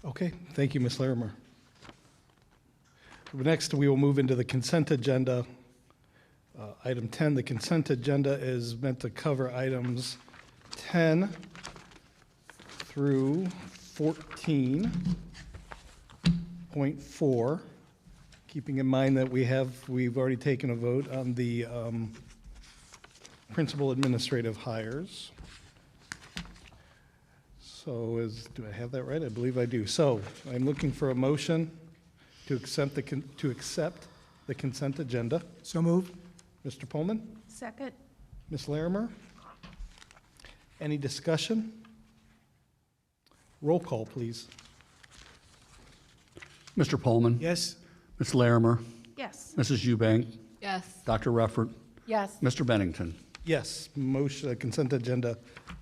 Okay, thank you, Ms. Larimer. Next, we will move into the consent agenda. Item 10, the consent agenda is meant to cover items 10 through 14.4, keeping in mind that we've already taken a vote on the principal administrative hires. So do I have that right? I believe I do. So I'm looking for a motion to accept the consent agenda. So moved. Mr. Pullman? Second? Ms. Larimer? Any discussion? Roll call, please. Mr. Pullman? Yes. Ms. Larimer? Yes. Mrs. Eubank? Yes. Dr. Reffert? Yes. Mr. Bennington? Yes, motion, consent agenda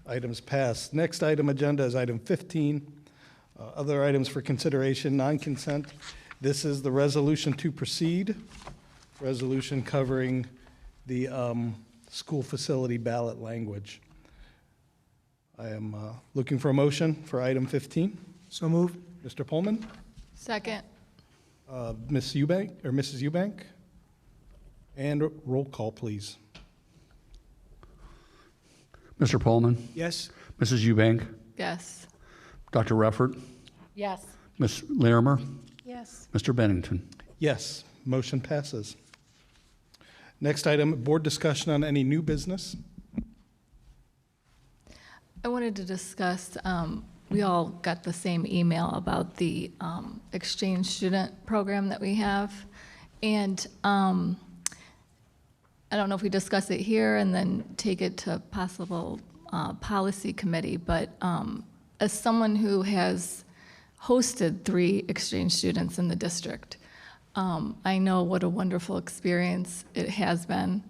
items passed. Next item agenda is item 15. Other items for consideration, non-consent. This is the resolution to proceed, resolution covering the school facility ballot language. I am looking for a motion for item 15. So moved. Mr. Pullman? Second. Ms. Eubank, or Mrs. Eubank? And roll call, please. Mr. Pullman? Yes. Mrs. Eubank? Yes. Dr. Reffert? Yes. Ms. Larimer? Yes. Mr. Bennington? Yes, motion passes. Next item, board discussion on any new business. I wanted to discuss, we all got the same email about the exchange student program that we have. And I don't know if we discuss it here and then take it to possible policy committee, but as someone who has hosted 3 exchange students in the district, I know what a wonderful experience it has been.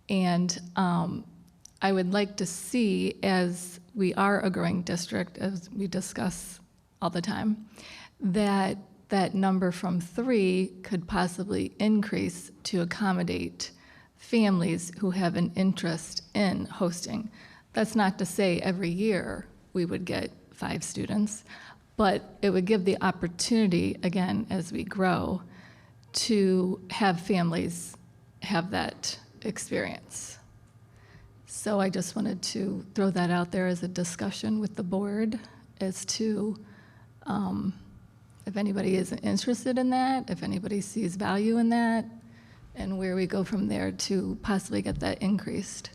And I would like to see, as we are a growing district, as we discuss all the time, that that number from 3 could possibly increase to accommodate families who have an interest in hosting. That's not to say every year we would get 5 students, But it would give the opportunity, again, as we grow, to have families have that experience. So I just wanted to throw that out there as a discussion with the board as to if anybody is interested in that, if anybody sees value in that, and where we go from there to possibly get that increased.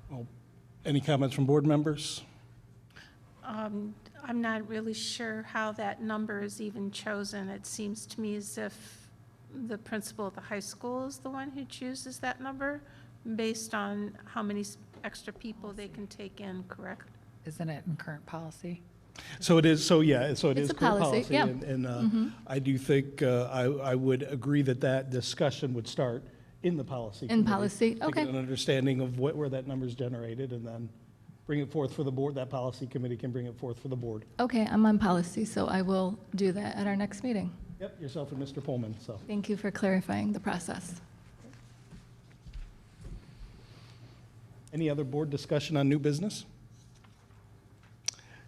Well, any comments from board members? I'm not really sure how that number is even chosen. It seems to me as if the principal of the high school is the one who chooses that number based on how many extra people they can take in, correct? Isn't it in current policy? So it is, so yeah, so it It's is a current policy, yeah. And I do think, I would agree that that discussion would start in the policy In committee policy, to okay. get an understanding of where that number's generated, and then bring it forth for the board. That policy committee can bring it forth for the board. Okay, I'm on policy, so I will do that at our next meeting. Yep, yourself and Mr. Pullman, so. Thank you for clarifying the process. Any other board discussion on new business?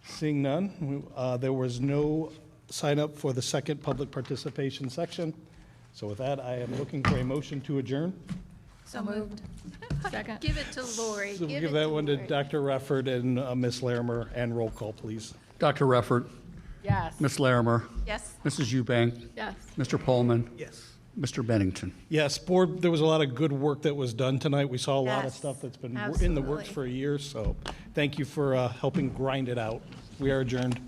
Seeing none, there was no sign up for the second public participation section. So with that, I am looking for a motion to adjourn. So moved. Second. Give it to Lori. So we'll Give give it that to one to Lori. Dr. Refford and Ms. Larimer, and roll call, please. Dr. Reffert, Yes. Ms. Larimer, Yes. Mrs. Eubank, Yes. Mr. Pullman, Yes. Mr. Bennington. Yes, board, there was a lot of good work that was done tonight. We saw a lot of Yes, stuff that's been in the works absolutely. for a year, so thank you for helping grind it out. We are adjourned.